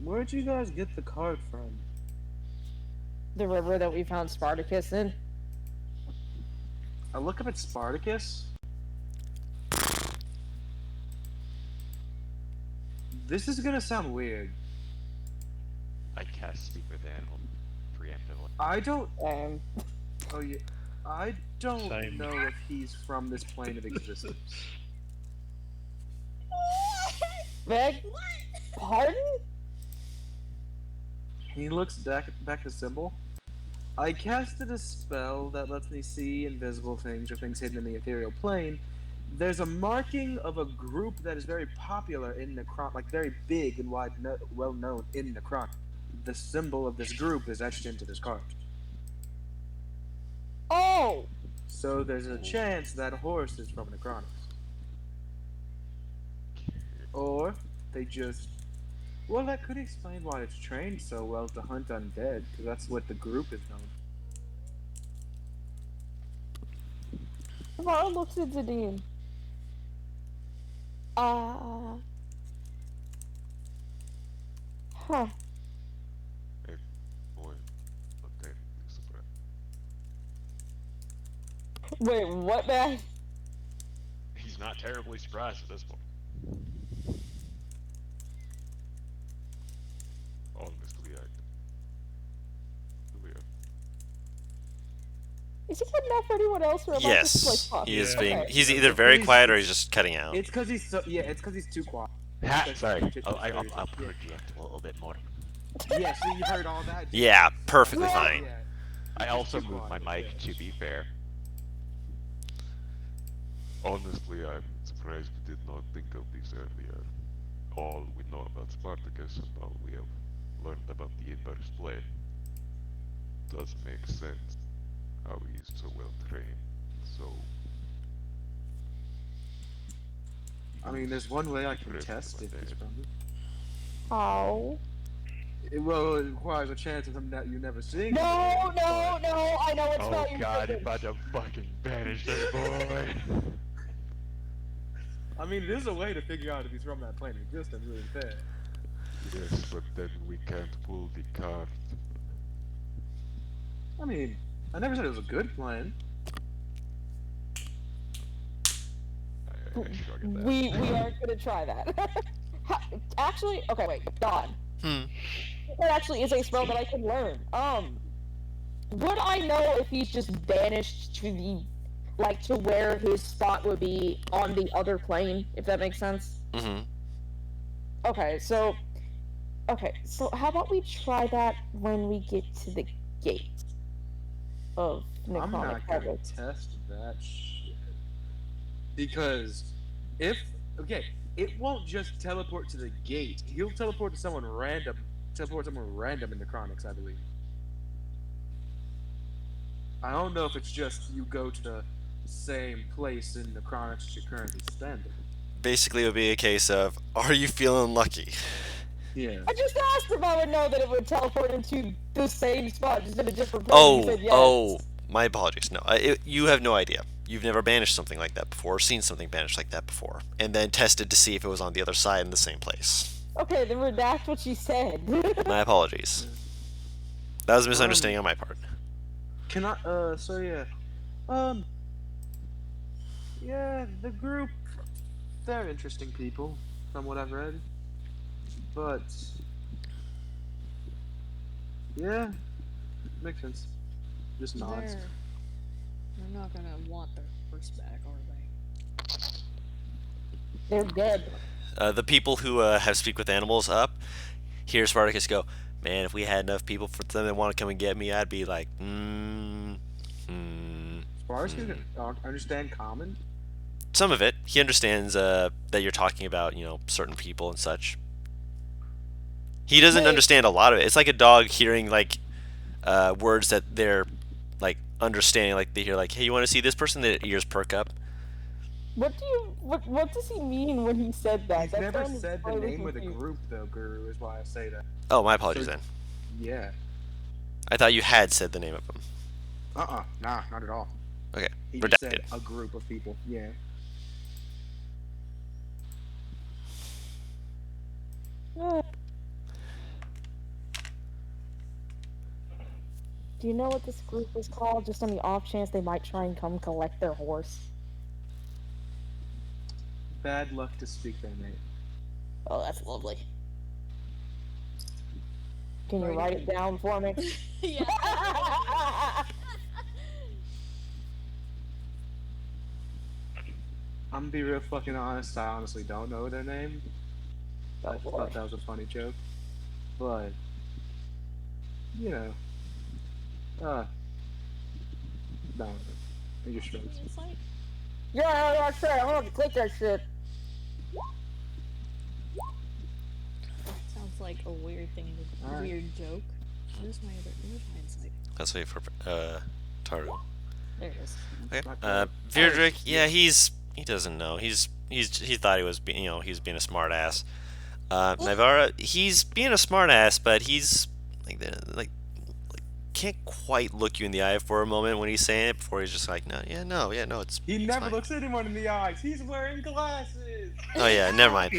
Where'd you guys get the card from? The river that we found Spartacus in. I look up at Spartacus. This is gonna sound weird. I cast Speak with Animal preemptively. I don't. Um, Oh yeah. I don't Same. know if he's from this plane of existence. Meg? Pardon? He looks back at the symbol. I casted a spell that lets me see invisible things or things hidden in the ethereal plane. There's a marking of a group that is very popular in Necron, like very big and well known in Necron. The symbol of this group is etched into this card. Oh! So there's a chance that horse is from Necronix. Or they just. Well, that could explain why it's trained so well to hunt undead, because that's what the group is known. Tomorrow looks at Zadine. Huh. Boy, not terribly surprised. Wait, what, man? He's not terribly surprised at this point. Honestly, Is he cutting out for anyone else, or am I just like Yes, fuck? he is Yeah. being. Okay. He's either very quiet or he's just cutting out. It's because he's so. Yeah, it's because he's too quiet. Sorry. Just I'll yeah. project a little bit more. Yeah, so you heard all that. Yeah, perfectly Yeah. fine. Yeah. I also Too moved my quiet, mic, to be fair. Honestly, I'm surprised we did not think of this earlier. All we know about Spartacus and all we have learned about the inverse play does make sense. How he is so well trained. So. I mean, there's one way I can Drift test my if he's dad. from it. Oh. Well, it requires a chance of him that you never seeing. No, him, no, no! I know it's Oh not your god, you're business. about to fucking banish that boy! I mean, there's a way to figure out if he's from that plane of existence, really fair. Yes, but then we can't pull the card. I mean, I never said it was a good plan. I shrug at that. We aren't gonna try that. Actually, okay, wait, Don. There actually is a spell that I can learn. Would I know if he's just banished to the, like, to where his spot would be on the other plane, if that makes sense? Mm-hmm. Okay, so how about we try that when we get to the gate of I'm Necronic not gonna Habits? test that shit. Because it won't just teleport to the gate. He'll teleport to someone random. Teleport someone random in Necronix, I believe. I don't know if it's just you go to the same place in Necronix you're currently standing. Basically, it would be a case of, are you feeling lucky? Yeah. I just asked if I would know that it would teleport into the same spot, just in a different place. and he said yes. My apologies. No, you have no idea. You've never banished something like that before, or seen something banished like that before, and then tested to see if it was on the other side in the same place. Okay, then redact what she said. My apologies. That was a misunderstanding on my part. Can I, so yeah. Yeah, the group, they're interesting people, from what I've read. But, yeah, makes sense. Just nods. They're not gonna want their horse back, are they? They're dead. The people who have speak with animals up, hear Spartacus go, man, if we had enough people for them that want to come and get me, I'd be like, Sparks can understand common. Some of it. He understands that you're talking about, certain people and such. He doesn't Wait. understand a lot of it. It's like a dog hearing, like, words that they're, like, understanding. Like, they hear, like, hey, you want to see this person? Their ears perk up. What does he mean when he said that? He's That never sounded said the slightly name of the confused. group, though, Guru, is why I say that. Oh, my apologies So- then. Yeah. I thought you had said the name of them. Nah, not at all. Okay, He just said redacted. a group of people, yeah. Do you know what this group is called? Just on the off chance they might try and come collect their horse. Bad luck to speak their name. Oh, that's lovely. Can you Write write it. it down for me? Yeah. I'm gonna be real fucking honest, I honestly don't know their name. I boy. thought that was a funny joke. But, you know. Uh, no. You just shrugged. Insight? Yeah, that's right. I'm gonna click that shit. Sounds like a weird thing, Alright. weird joke. Where's my insight? Let's wait for Taru. There it is. Okay. Not quite. Virdrick, yeah, he doesn't know. He thought he was he was being a smart ass. Nivara, he's being a smart ass, but he's like can't quite look you in the eye for a moment when he's saying it before he's just like, no, it's. He it's never fine. looks anyone in the eyes. He's wearing glasses. Oh yeah, never mind.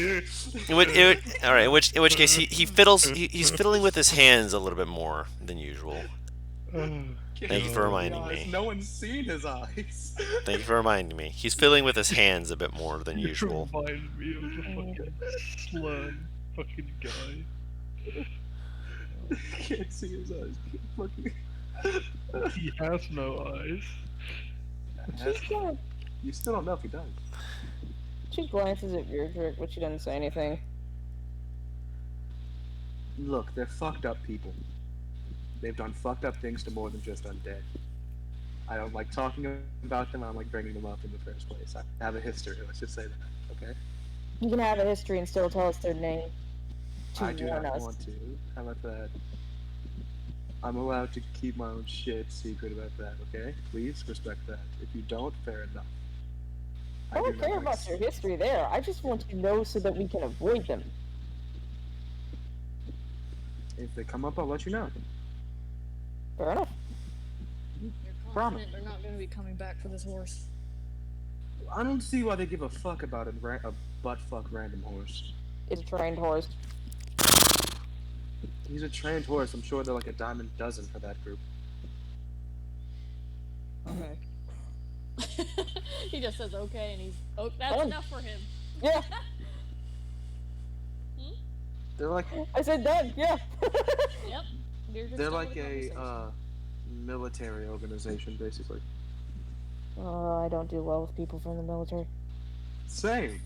All right. In which case he fiddles. He's fiddling with his hands a little bit more than usual. Thank you for reminding me. No one's seen his eyes. Thank you for reminding me. He's fiddling with his hands a bit more than You usual. remind me of the fucking slurm fucking guy. Can't see his eyes. Fucking. He has no eyes. You still don't know if he does. She glances at Virdrick, but she doesn't say anything. Look, they're fucked up people. They've done fucked up things to more than just undead. I don't like talking about them. I don't like bringing them up in the first place. I have a history. Let's just say that. Okay. You can have a history and still tell us their name. I do warn not us. want to. How about that? I'm allowed to keep my own shit secret about that, okay? Please respect that. If you don't, fair enough. I don't do care not about like- your history there. I just want to know so that we can avoid them. If they come up, I'll let you know. Fair enough. You're Promise. confident they're not going to be coming back for this horse. I don't see why they give a fuck about a butt-fuck random horse. It's a trained horse. He's a trained horse. I'm sure they're like a dime a dozen for that group. Okay. He just says okay, and he's that's Oh. enough for him. Yeah, They're like I said done. Yeah. Yep. You're just they're done like with the a conversation. military organization, basically. I don't do well with people from the military. Same.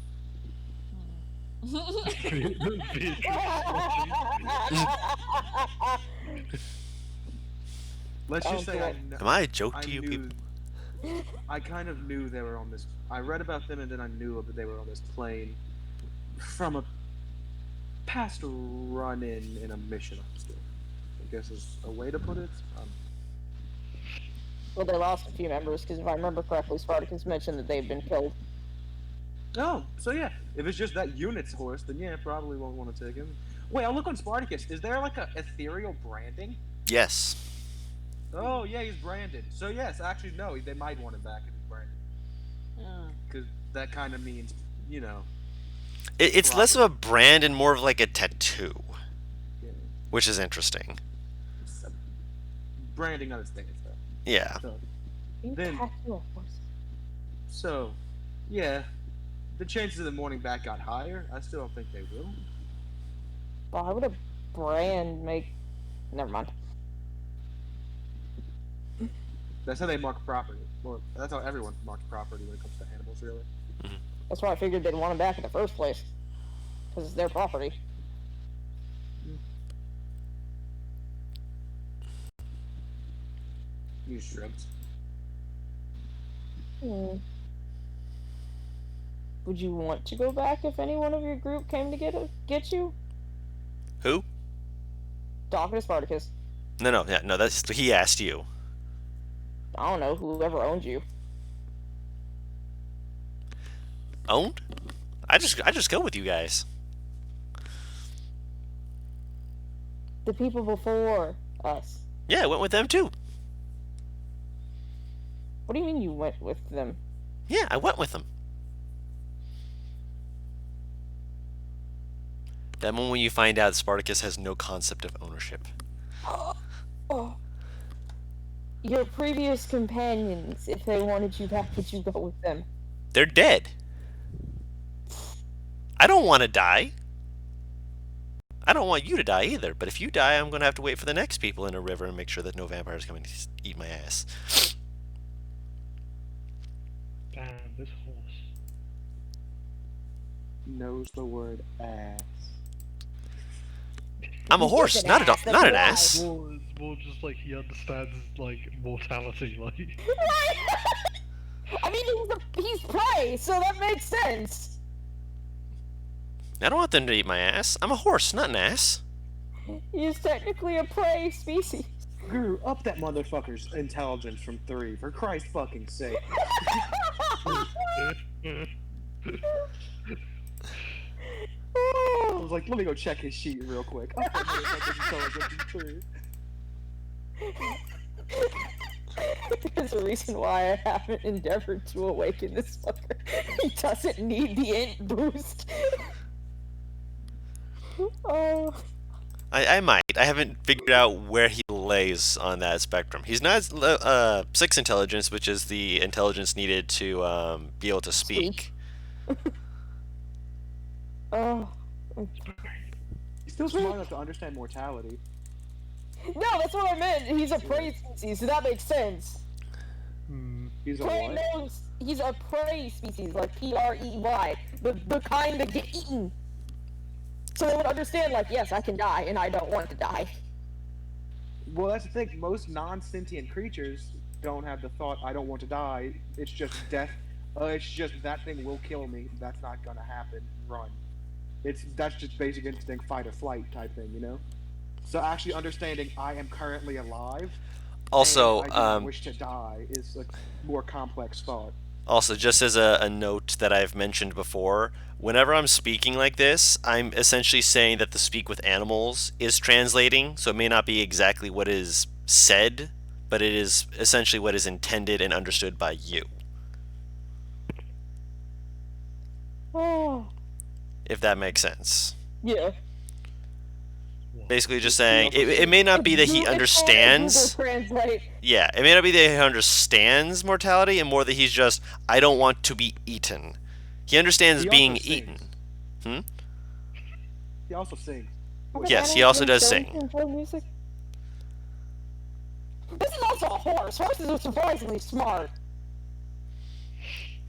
Let's Oh, just say I, cool. kn- Am I a joke I to you knew. people? I kind of knew they were on this. I read about them and then I knew that they were on this plane from a past run-in in a mission I was doing. I guess is a way to put it. Well, they lost a few members because if I remember correctly, Spartacus mentioned that they've been killed. Oh, so yeah, if it's just that unit's horse, then yeah, probably won't want to take him. Wait, I'll look on Spartacus. Is there like a ethereal branding? Yes. Oh yeah, he's branded. So yes, actually no, they might want him back if he's branded, Ah. because that kind of means, you know, It's less of a brand and more of like a tattoo, yeah, which is interesting. it's branding understands though. Yeah. So, You Then- tattoo a horse. so, yeah, the chances of them wanting back got higher. I still don't think they will. Why would a brand make? Never mind. That's how they mark property. Or that's how everyone marks property when it comes to animals, really. That's why I figured they'd want him back in the first place. Because it's their property. You shrugged. Would you want to go back if any one of your group came to get you? Who? Talking to Spartacus. No. That's he asked you. I don't know, whoever owned you. Owned? I just go with you guys. The people before us. Yeah, I went with them too. What do you mean you went with them? Yeah, I went with them. That moment when you find out Spartacus has no concept of ownership. Oh. Your previous companions, if they wanted you back, would you go with them? They're dead. I don't want to die. I don't want you to die either, but if you die, I'm going to have to wait for the next people in a river and make sure that no vampires come and eat my ass. Damn, this horse. Knows the word ass. I'm a He is horse, an not a dog, ass, that's not an why. ass. It's more just like he understands like mortality, like. I mean, he's prey, so that makes sense. I don't want them to eat my ass. I'm a horse, not an ass. He's technically a prey species. Grew up that motherfucker's intelligence from 3, for Christ fucking sake. I was like, let me go check his sheet real quick. Up that motherfucker's intelligence from 3. There's a reason why I haven't endeavored to awaken this fucker. He doesn't need the int boost. Oh. I might. I haven't figured out where he lays on that spectrum. He's not 6 intelligence, which is the intelligence needed to be able to speak. Oh. He's still smart enough to understand mortality. No, that's what I meant. He's a prey species, so that makes sense. He's a Prey what? knows he's a prey species, like Prey, the kind that get eaten. So they would understand, like, yes, I can die, and I don't want to die. Well, that's the thing. Most non-sentient creatures don't have the thought, I don't want to die. It's just death. It's just that thing will kill me. That's not gonna happen. Run. That's just basic instinct, fight or flight type thing, you know? So actually understanding I am currently alive, Also, and I do not wish to die is a more complex thought. Also, just as a note that I've mentioned before, whenever I'm speaking like this, I'm essentially saying that the speak with animals is translating, so it may not be exactly what is said, but it is essentially what is intended and understood by you. Oh. If that makes sense. Yeah. Basically just saying, it may not be that he understands. Yeah, it may not be that he understands mortality, and more that he's just, I don't want to be eaten. He understands being eaten. He also sings. Yes, he also does sing. Music? This is also a horse. Horses are surprisingly smart.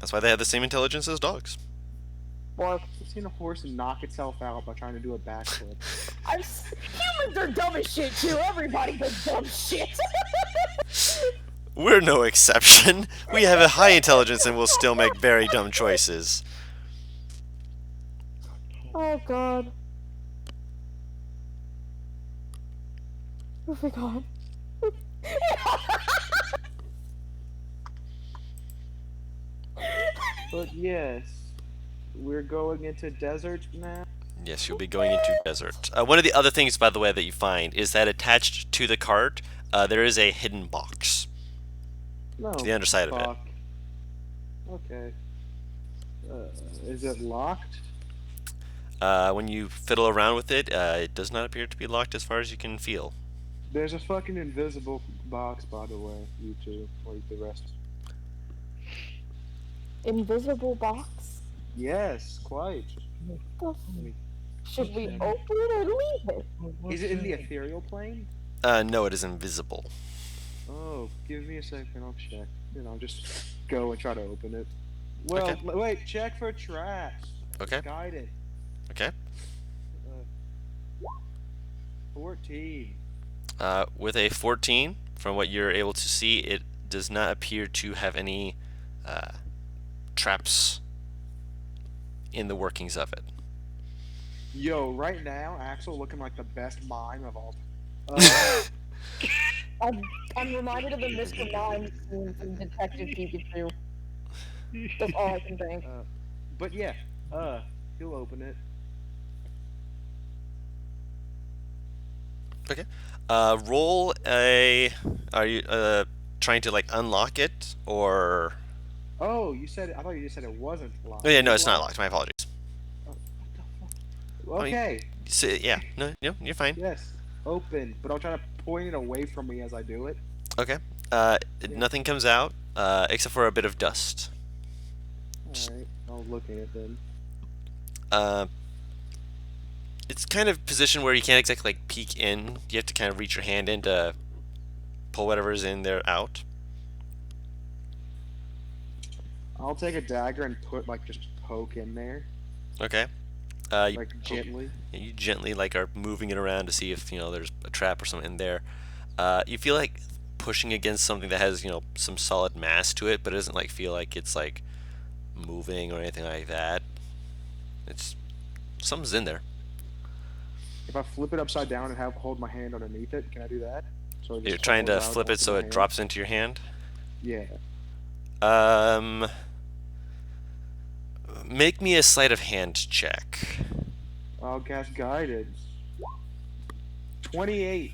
That's why they have the same intelligence as dogs. Or I've seen a horse knock itself out by trying to do a backflip. humans are dumb as shit too. Everybody does dumb shit. We're no exception. We have a high intelligence and will still make very dumb choices. Oh god. Oh my god. But yes, we're going into desert now. Yes, you'll be going into desert. One of the other things, by the way, that you find is that attached to the cart, there is a hidden box. No. To the underside fuck. of it. Okay. Is it locked? When you fiddle around with it, it does not appear to be locked as far as you can feel. There's a fucking invisible box, by the way. You two, or the rest. Invisible box? Yes, quite. Should we open it or leave it? Is it in the ethereal plane? No, it is invisible. Oh, give me a second, I'll check. Just go and try to open it. Well, Okay. wait, check for traps. Okay. Guided. Okay. 14. With a 14, from what you're able to see, it does not appear to have any traps in the workings of it. Yo, right now, Axel looking like the best mime of all time. I'm reminded of the Mr. Mime scene from Detective Pikachu. That's all I can think. But yeah, he'll open it. Okay. Roll a. Are you trying to like unlock it or? Oh, you said. I thought you just said it wasn't locked. Oh yeah, no, it's not locked. My apologies. Oh, what the fuck? Okay. So, yeah, no, you're fine. Yes, open. But I'll try to point it away from me as I do it. Okay. Nothing comes out except for a bit of dust. All right, I'll look at it then. It's kind of positioned where you can't exactly like peek in. You have to kind of reach your hand in to pull whatever's in there out. I'll take a dagger and put just poke in there. Okay. You, Like gently. you gently like are moving it around to see if there's a trap or something in there. You feel like pushing against something that has some solid mass to it, but it doesn't like feel like it's like moving or anything like that. It's something's in there. If I flip it upside down and hold my hand underneath it, can I do that? So it You're just trying hovers to out flip it onto so my it hand? drops into your hand. Yeah. Make me a sleight of hand check. I'll cast guidance. 28.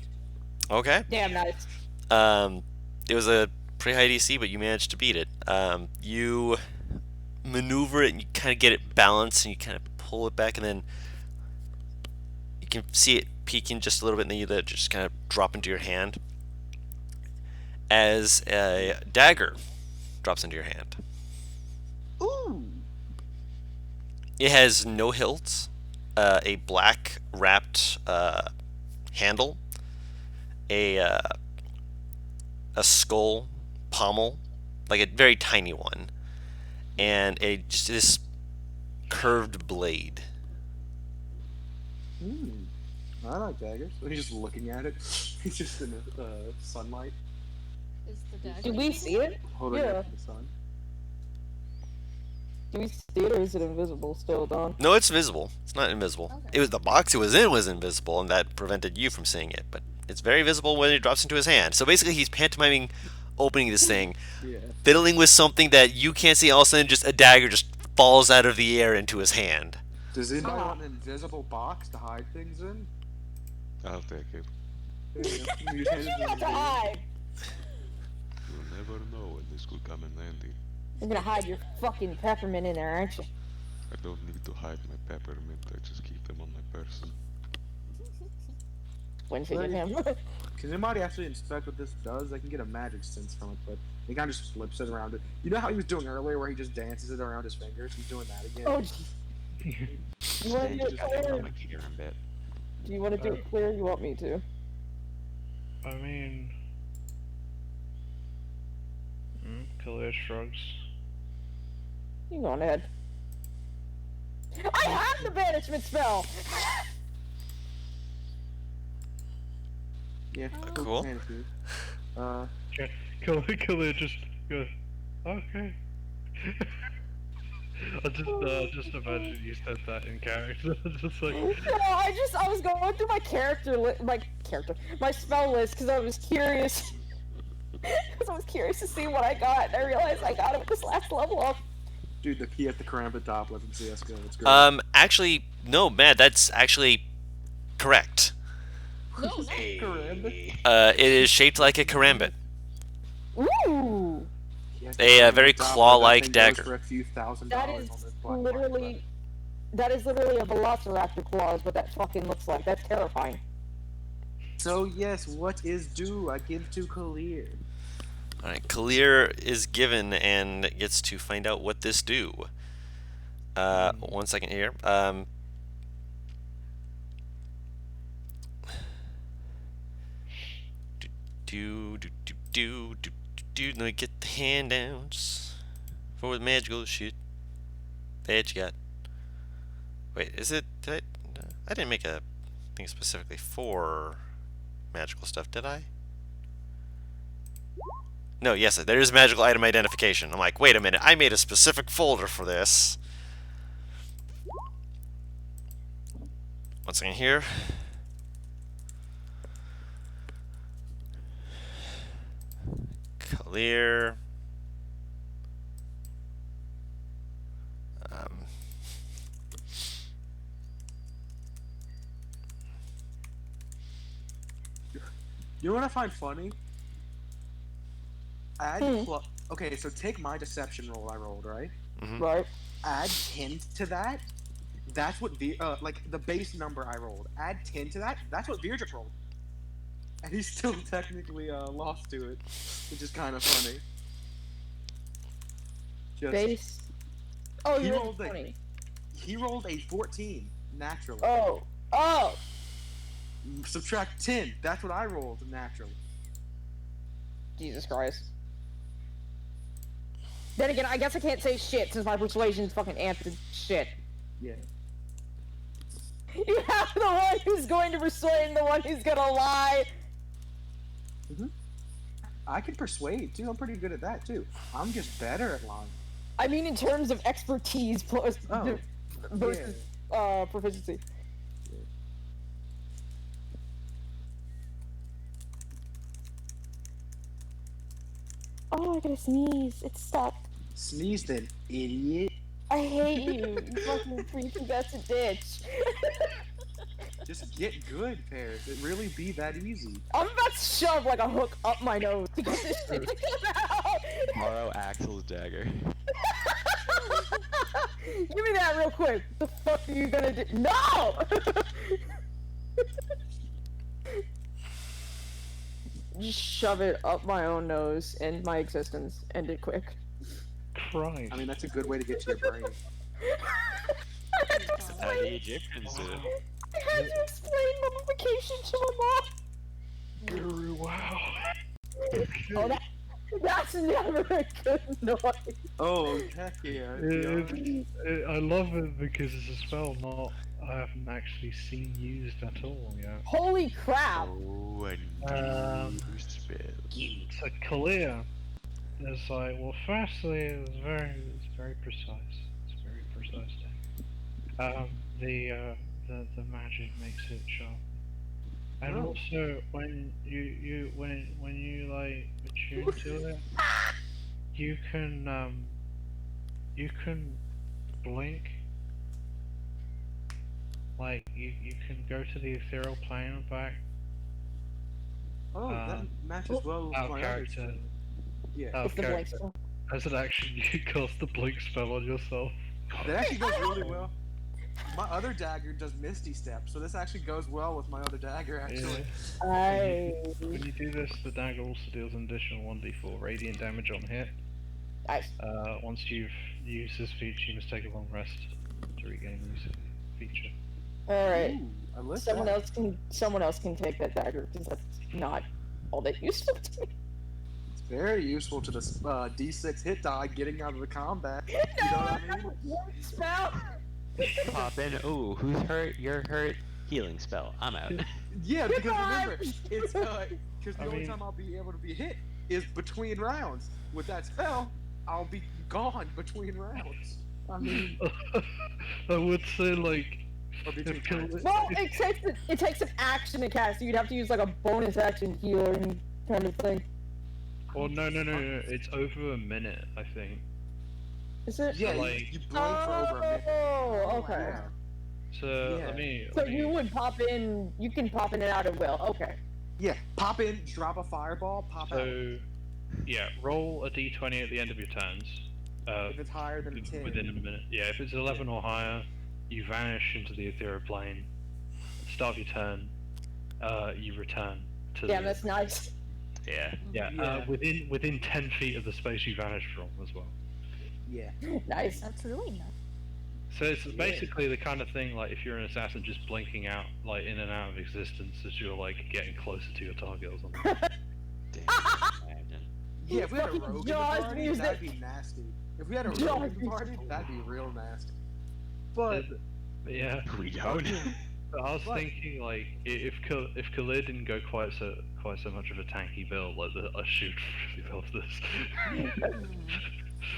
Okay. Damn nice. It was a pretty high DC, but you managed to beat it. You maneuver it and you kind of get it balanced and you kind of pull it back, and then you can see it peeking just a little bit, and then you let it just kind of drop into your hand as a dagger drops into your hand. Ooh. It has no hilts, a black wrapped handle, a skull pommel, like a very tiny one, and just this curved blade. I like daggers. He's just looking at it. He's just in the sunlight, Is the dagger? Do we see it? holding Yeah. it to the sun. Do we see it, or is it invisible still, Don? No, it's visible. It's not invisible. Okay. It was the box it was in was invisible, and that prevented you from seeing it. But it's very visible when it drops into his hand. So basically, he's pantomiming opening this thing, Yeah. fiddling with something that you can't see. All of a sudden, just a dagger just falls out of the air into his hand. Does anybody want an invisible box to hide things in? I'll take it. There you go. You You just hand it to got to me. hide. You'll never know when this could come in handy. You're gonna hide your fucking peppermint in there, aren't you? I don't need to hide my peppermint, I just keep them on my person. When you get him. Can anybody actually inspect what this does? I can get a magic sense from it, but he kind of just flips it around it. You know how he was doing earlier where he just dances it around his fingers? He's doing that again. Oh, jeez. You wanna do it Just clear? become a Gambit. Do you wanna do it clear? Or you want me to? I mean, Kalia shrugs. You go on ahead. I have the banishment spell! Yeah. Cool. Hand it to you. Kalia just goes, okay. I just imagine you said that in character. Just like, No, I was going through my spell list because I was curious. Because I was curious to see what I got, and I realized I got it with this last level up. Dude, the key at the karambit top lets him see us go. It's great. Actually, no, Matt, that's actually correct. No, Karambit? It is shaped like a karambit. Ooh! He has A, the very karambit top, claw-like that thing goes dagger. For a few $1,000 That on is this black literally... That is literally a velociraptor claw is what that fucking looks like. That's terrifying. market. So yes, what is due? I give to Kalir. Alright, Kalir is given and gets to find out what this do. 1 second here. Let me get the handouts for the magical shit that you got. Wait, is it? I didn't make a thing specifically for magical stuff, did I? No, yes, there is magical item identification. I'm like, wait a minute, I made a specific folder for this. 1 second here. Clear. You know what I find funny? Add Hmm. Okay, so take my deception roll I rolled, right? Right? Add 10 to that. That's what like the base number I rolled. Add 10 to that. That's what Virdrick rolled. And he's still technically lost to it, which is kind of funny. Just, Base. Oh, He you rolled rolled a- 20. He rolled a 14 naturally. Oh. Oh! Subtract 10. That's what I rolled naturally. Jesus Christ. Then again, I guess I can't say shit since my persuasion's fucking amped to shit. Yeah. You have the one who's going to persuade and the one who's gonna lie. I can persuade too. I'm pretty good at that too. I'm just better at lying. I mean, in terms of expertise plus Oh, versus proficiency. Oh, I gotta sneeze. It stopped. Sneeze then, idiot. I hate you, you fucking prepubescent bitch. Just get good, Paris. It really be that easy. I'm about to shove like a hook up my nose to get this shit to come out. Borrow Axel's dagger. Give me that real quick. The fuck are you gonna do? No! Just shove it up my own nose and my existence. End it quick. Christ. I mean, that's a good way to get to your brain. How the Egyptians did it. I had to explain mummification to my mom. Guru, wow. Oh, that's never a good noise. Oh, heck yeah. I love it because it's a spell I haven't actually seen used at all yet. Holy crap! Oh, a new spell. So clear. It's like, well, firstly, it's very precise. It's a very precise thing. The magic makes it sharp. And Oh. also, when you like attune to it, you can blink. Like you can go to the ethereal plane and back. Oh, that matches well with Out my character. other Yeah. Out It's the blank character. spell. As an action, you cast the blink spell on yourself. That actually goes really well. My other dagger does Misty Step, so this actually goes well with my other dagger, actually. When you do this, the dagger also deals an additional 1d4 radiant damage on hit. Nice. Once you've used this feature, you must take a long rest to regain use of the feature. Alright. Ooh, I like Someone that. else can take that dagger because that's not all that useful to me. It's very useful to the D6 hit die getting out of the combat. You know what I mean? Spout. Pop in. Ooh, who's hurt? You're hurt. Healing spell. I'm out. Yeah, because Goodbye. remember, it's because the only time I'll be able to be hit is between rounds. With that spell, I'll be gone between rounds. I mean, I would say like or between if turns. Well, it takes an action to cast. So you'd have to use like a bonus action healing kind of thing. Oh no, it's over a minute, I think. Is it? Yeah, like- you blink for over a minute. Oh, okay. Yeah. So Yeah. let me. So you would pop in. You can pop in and out at will. Okay. Yeah, pop in, drop a fireball, pop out. So yeah, roll a d20 at the end of your turns. If it's higher than a 10. Within a minute. Yeah, if it's 11 or higher, you vanish into the ethereal plane. Start of your turn. You return to Damn, the. that's nice. Yeah. Yeah. Yeah. Within 10 feet of the space you vanished from as well. Yeah. Nice. That's really nice. So it's basically the kind of thing like if you're an assassin just blinking out like in and out of existence as you're like getting closer to your target or something. Damn. Imagine. Yeah, if we had a Fucking rogue in the Jaws party, music. that'd be nasty. If we had a Jaws rogue in the music. party, that'd be real nasty. But But yeah. We don't. But I was What? thinking like if Khalid didn't go quite so much of a tanky build, like I should really love this.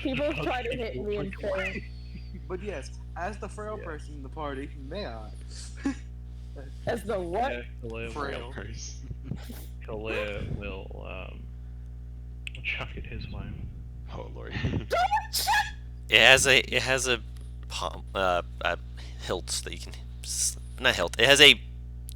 People try to hit me and fail. But yes, as the frail Yeah. person in the party, may I? As the what? Yeah, Khalid Frail. will chuck it his way. Oh lord. It has a hilt that you can not hilt. It has a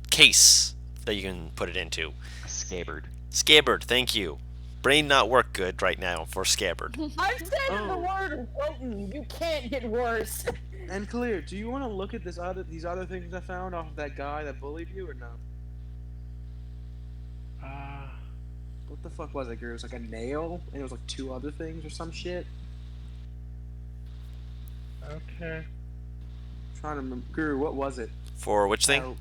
case that you can put it into. Scabbard. Scabbard, thank you. Brain not work good right now for scabbard. I said the Oh. word potent. You can't get worse. And Clear, do you want to look at these other things I found off of that guy that bullied you, or no? What the fuck was it, Guru? It was like a nail, and it was like two other things or some shit. Okay. I'm trying to remember. Guru, what was it? For which thing? Help.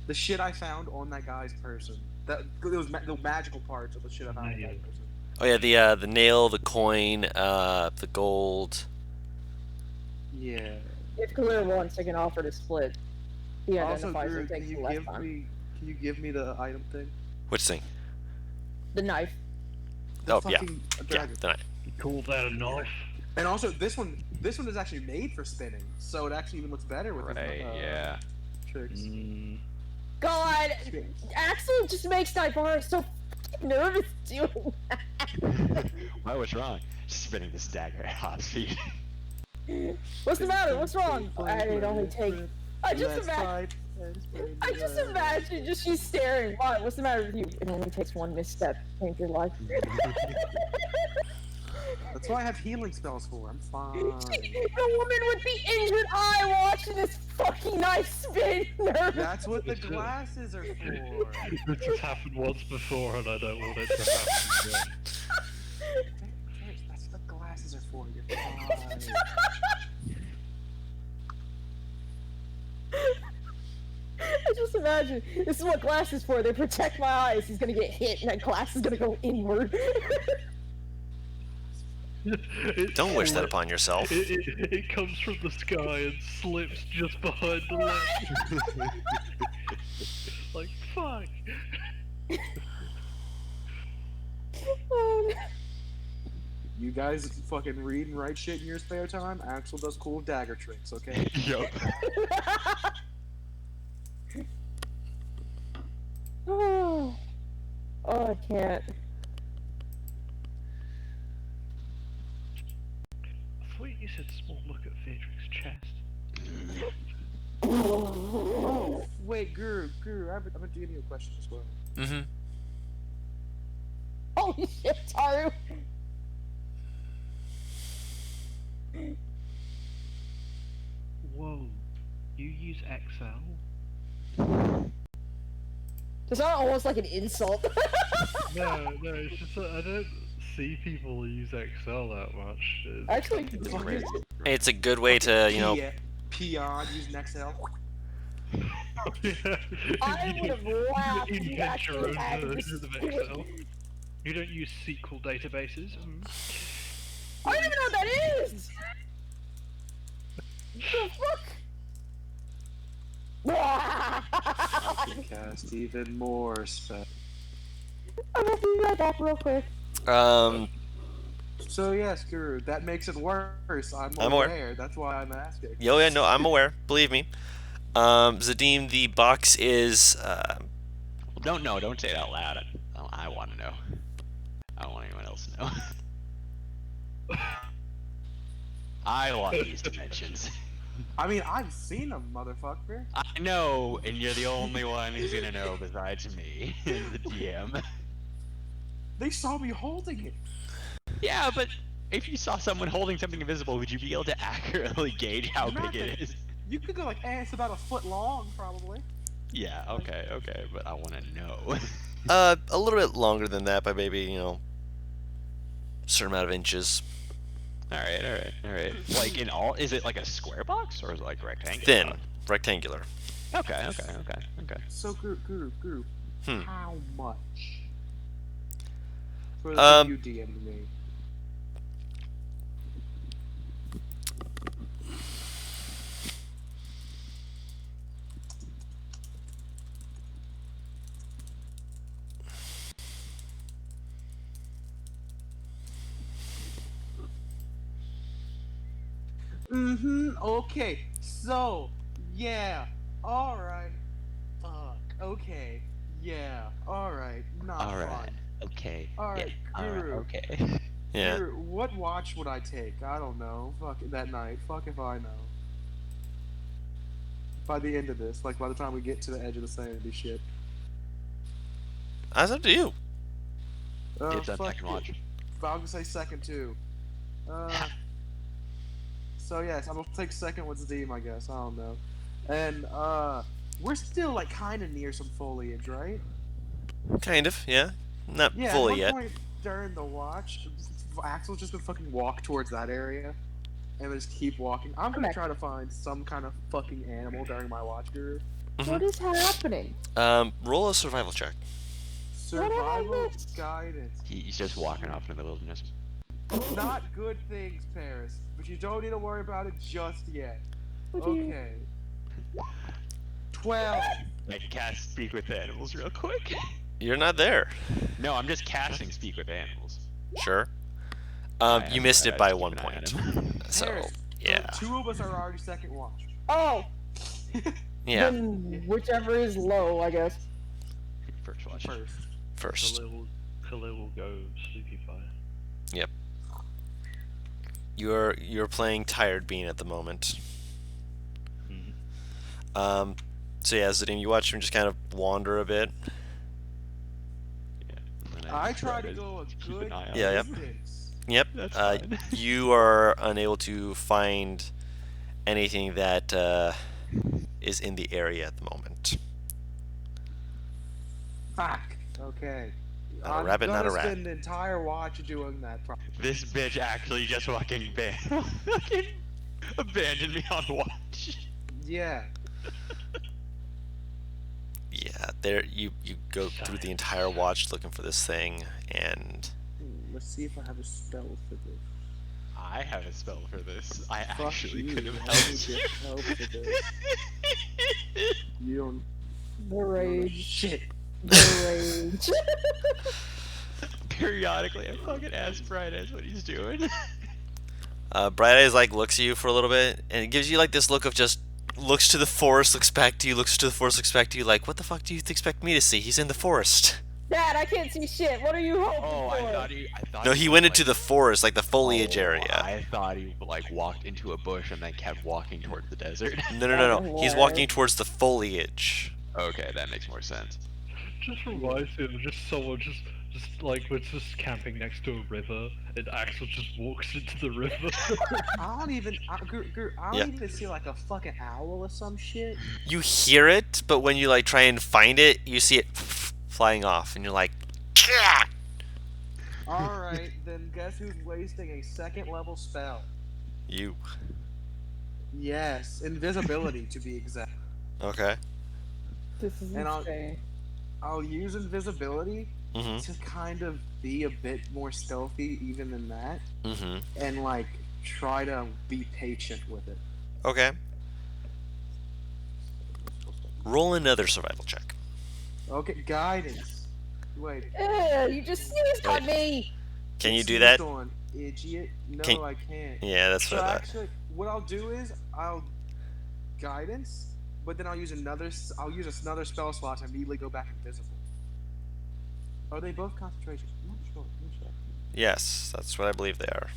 The shit I found on that guy's person. Those the magical parts of the shit I found on that Nail. person. Oh yeah, the nail, the coin, the gold. Yeah. If Khalil wants, I can offer to split. He Also, identifies Guru, and takes the left on. can you give me the item thing? Which thing? The knife. The Oh, yeah. fucking Yeah, dragon. the knife. You call that a knife? And also, this one is actually made for spinning, so it actually even looks better with Right, his yeah. tricks. God, Axel just makes Naivara so fucking nervous doing that. Why, what's wrong? Spinning this dagger at hot speed. What's the matter? What's wrong? It only take. I just imagine just she's staring. Why? What's the matter with you? It only takes one misstep to change your life. That's what I have healing spells for. I'm fine. The woman with the injured eye watching this fucking knife spin. Nervous. That's what the glasses are for. This has happened once before, and I don't want it to happen again. That's what the glasses are for. You're fine. I just imagine this is what glass is for. They protect my eyes. He's gonna get hit, and that glass is gonna go inward. Don't wish that upon yourself. It comes from the sky and slips just behind the lens. Like, fuck. You guys fucking read and write shit in your spare time. Axel does cool dagger tricks, okay? Yup. Oh, I can't. I thought you said small look at Phaedric's chest. Oh, wait, Guru, I'm gonna give you a question as well. Mm-hmm. Holy shit, Taru! Whoa. You use Excel? Does that almost like an insult? No, it's just that I don't see people use Excel that much. Actually, It's a good way to, you know, Peon using Excel. I would have laughed if you invent your actually own had version of this. Excel. You don't use SQL databases? I don't even know what that is! The I fuck? can cast even more spell. I'm gonna be right back real quick. So yes, Guru, that makes it worse. I'm aware. aware. That's why I'm asking. yeah, no, I'm aware. Believe me. Zadim, the box is, Well, don't say it out loud. I want to know. I don't want anyone else to know. I want these dimensions. I mean, I've seen them, motherfucker. I know, and you're the only one who's gonna know besides me, the DM. They saw me holding it. Yeah, but if you saw someone holding something invisible, would you be able to accurately gauge how Not big it that- is? You could go like, it's about a foot long, probably. Yeah, okay, but I want to know. a little bit longer than that by maybe, you know, a certain amount of inches. Alright. Like in all, is it like a square box or is it like rectangular? Thin, rectangular. Okay. So, Guru, Hmm. how much? For the thing you DM'd me. Okay. So, yeah. Alright. Fuck. Okay. Yeah. Alright. Not fun. Okay. Alright, Guru. Okay. Yeah. Guru, what watch would I take? I don't know. Fuck it, that night. Fuck if I know. By the end of this, like by the time we get to the edge of the sandy shit. That's up to you. It's a fuck second it. watch. I'm gonna say second too. So yes, I'm gonna take second with Steam, I guess. I don't know. And we're still like kind of near some foliage, right? Kind of, yeah. Not Yeah. fully at one yet. point during the watch, Axel's just gonna fucking walk towards that area, and just keep walking. I'm gonna Okay. try to find some kind of fucking animal during my watch, Guru. What is happening? Roll a survival check. Survival missed? guidance. He's just walking off into the wilderness. Not good things, Paris, but you don't need to worry about it just yet. What do you- Okay. 12. I can cast Speak with Animals real quick. You're not there. No, I'm just casting Speak with Animals. Sure. I You asked missed Brad it Eyes by to keep 1 an eye on point. him. So Paris, yeah, 2 of us are already second watch. Oh, yeah. then whichever is low, I guess. First watch. First. First, Khalil will go Sleepy Fire. you're playing Tired Bean at the moment. Mhm. So yeah, Zadim, you watch him just kind of wander a bit. Yeah. And then I asked try Brad to Eyes go a keep good an eye on Yeah, him. yep. distance. Yep. That's fine. You are unable to find anything that is in the area at the moment. Fuck. Okay. Not a I'm rabbit, not gonna a rat. spend the entire watch doing that. This bitch actually just fucking fucking abandoned me on watch. Yeah. Yeah, there you go through the entire watch looking for this thing, and Let's see if I have a spell for this. I have a spell for this. I Fuck actually you. could have I helped need you. your help for this. You don't. The you don't know rage. shit. The rage. Periodically, I fucking ask Brian Eyes what he's doing. Bright Eyes like looks at you for a little bit, and it gives you like this look of just looks to the forest, looks back to you, looks to the forest, looks back to you, like what the fuck do you expect me to see? He's in the forest. Dad, I can't see shit. What are you hoping Oh, for? I thought No, he went into the forest, like the foliage Oh, area. I thought he like walked into a bush and then kept walking towards the desert. No. He's walking towards the foliage. Okay, that makes more sense. Just reminds me of just someone just like we're just camping next to a river and Axel just walks into the river. I don't even. I Yeah. don't even see like a fucking owl or some shit. You hear it, but when you like try and find it, you see it flying off, and you're like, "Gah!" Alright, then guess who's wasting a second level spell? You. Yes, invisibility to be exact. Okay. This is And insane. I'll use invisibility Mm-hmm. to kind of be a bit more stealthy even than that, Mm-hmm. and like try to be patient with it. Okay. Roll another survival check. Okay, guidance. Wait. You just sneezed on me! Can you do sneezed that? On, idiot. No, Can- I can't. Yeah, that's So what I thought. actually, what I'll do is I'll guidance, but then I'll use another spell slot to immediately go back invisible. Are they both concentration? I'm not sure. Let me check. Yes, that's what I believe they are.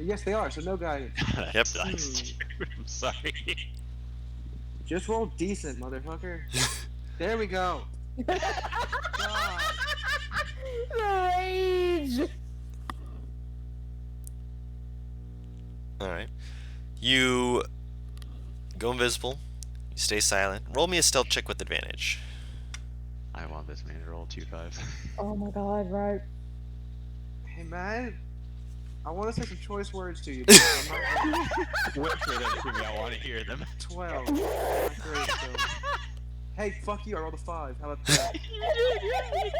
Yes, they are. So no guidance. That Yep. sucks, dude. I'm sorry. Just roll decent, motherfucker. There we go. God. The rage! Alright. You go invisible. You stay silent. Roll me a stealth check with advantage. I want this man to roll 2 5s. Oh my god, right. Hey man, I want to say some choice words to you. But I'm not Wait for them to me. I want to hear them. 12. Not great, so. Hey, fuck you! I rolled a 5. How about that? You did, yeah, you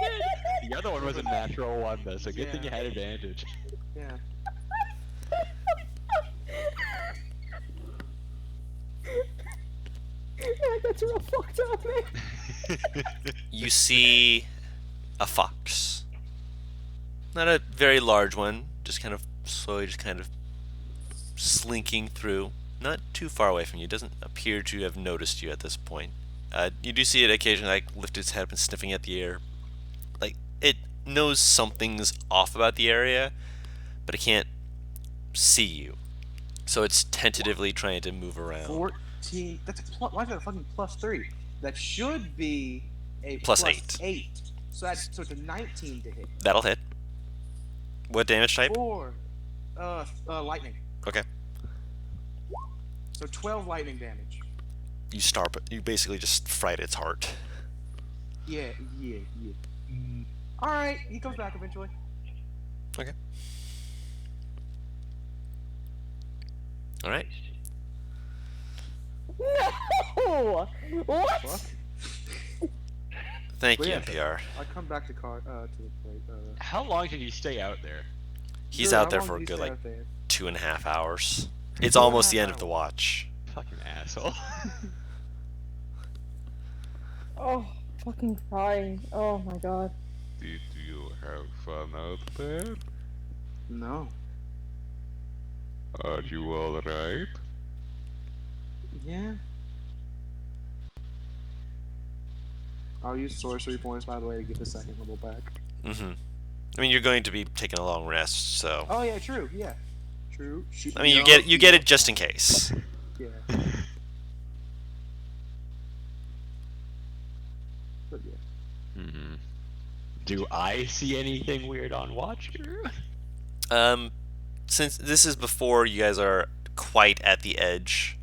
did. The other one was a natural 1 though, so good thing you Yeah. had advantage. Yeah. That's real fucked up, man. You see a fox. Not a very large one, just kind of slowly, just kind of slinking through. Not too far away from you. Doesn't appear to have noticed you at this point. You do see it occasionally like lift its head up and sniffing at the air. Like it knows something's off about the area, but it can't see you. So it's tentatively trying to move around. 14. That's a plus. Why is that a fucking +3? That should be a Plus +8. eight. So it's a 19 to hit. That'll hit. What damage type? 4. Lightning. Okay. So 12 lightning damage. You basically just fried its heart. Yeah. Alright, he comes back eventually. Okay. All right. No! What? Fuck. Thank Well, you, yeah. NPR. I come back to the plate. How long did you stay out there? He's Sure, out how there long for a did he good stay like out there? 2.5 hours. It's 2.5 almost the end of the hours. watch. Fucking asshole. Oh, fucking crying. Oh my god. Did you have fun out there? No. Are you alright? Yeah. I'll use sorcery points, by the way, to get the second level back. Mm-hmm. I mean, you're going to be taking a long rest, so. Oh yeah, true. Yeah, true. I mean, you get it just in case. Yeah. But yeah. Hmm. Do I see anything weird on watch here? Since this is before you guys are quite at the edge,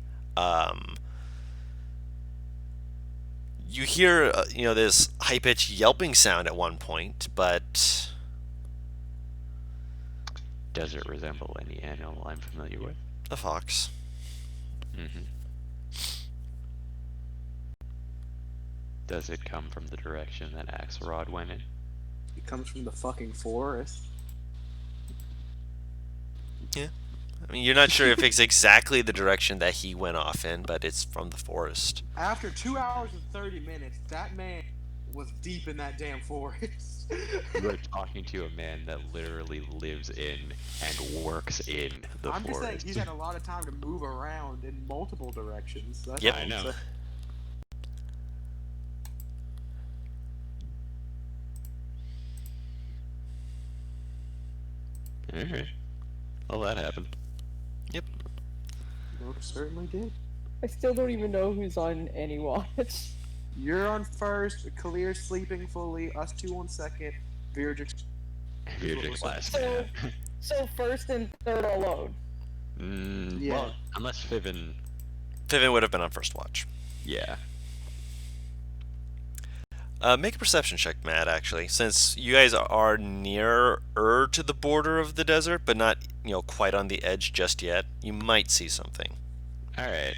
you hear this high-pitched yelping sound at one point, but Does it resemble any animal I'm familiar with? a fox. Mm-hmm. Does it come from the direction that Axelrod went in? It comes from the fucking forest. I mean, you're not sure if it's exactly the direction that he went off in, but it's from the forest. After 2 hours and 30 minutes, that man was deep in that damn forest. We're talking to a man that literally lives in and works in the I'm just saying, forest. he's had a lot of time to move around in multiple directions. That's Yep. all I I'm know. saying. Alright. Well, that happened. Yep. Most certainly did. I still don't even know who's on any watch. You're on first, Kalir's sleeping fully, us two on second, Virgix. You're just last. So, so first and third alone. Yeah. Well, unless Fiven. Vivian would have been on first watch. Yeah. Make a perception check, Matt, actually. Since you guys are nearer to the border of the desert, but not, quite on the edge just yet, you might see something. Alright.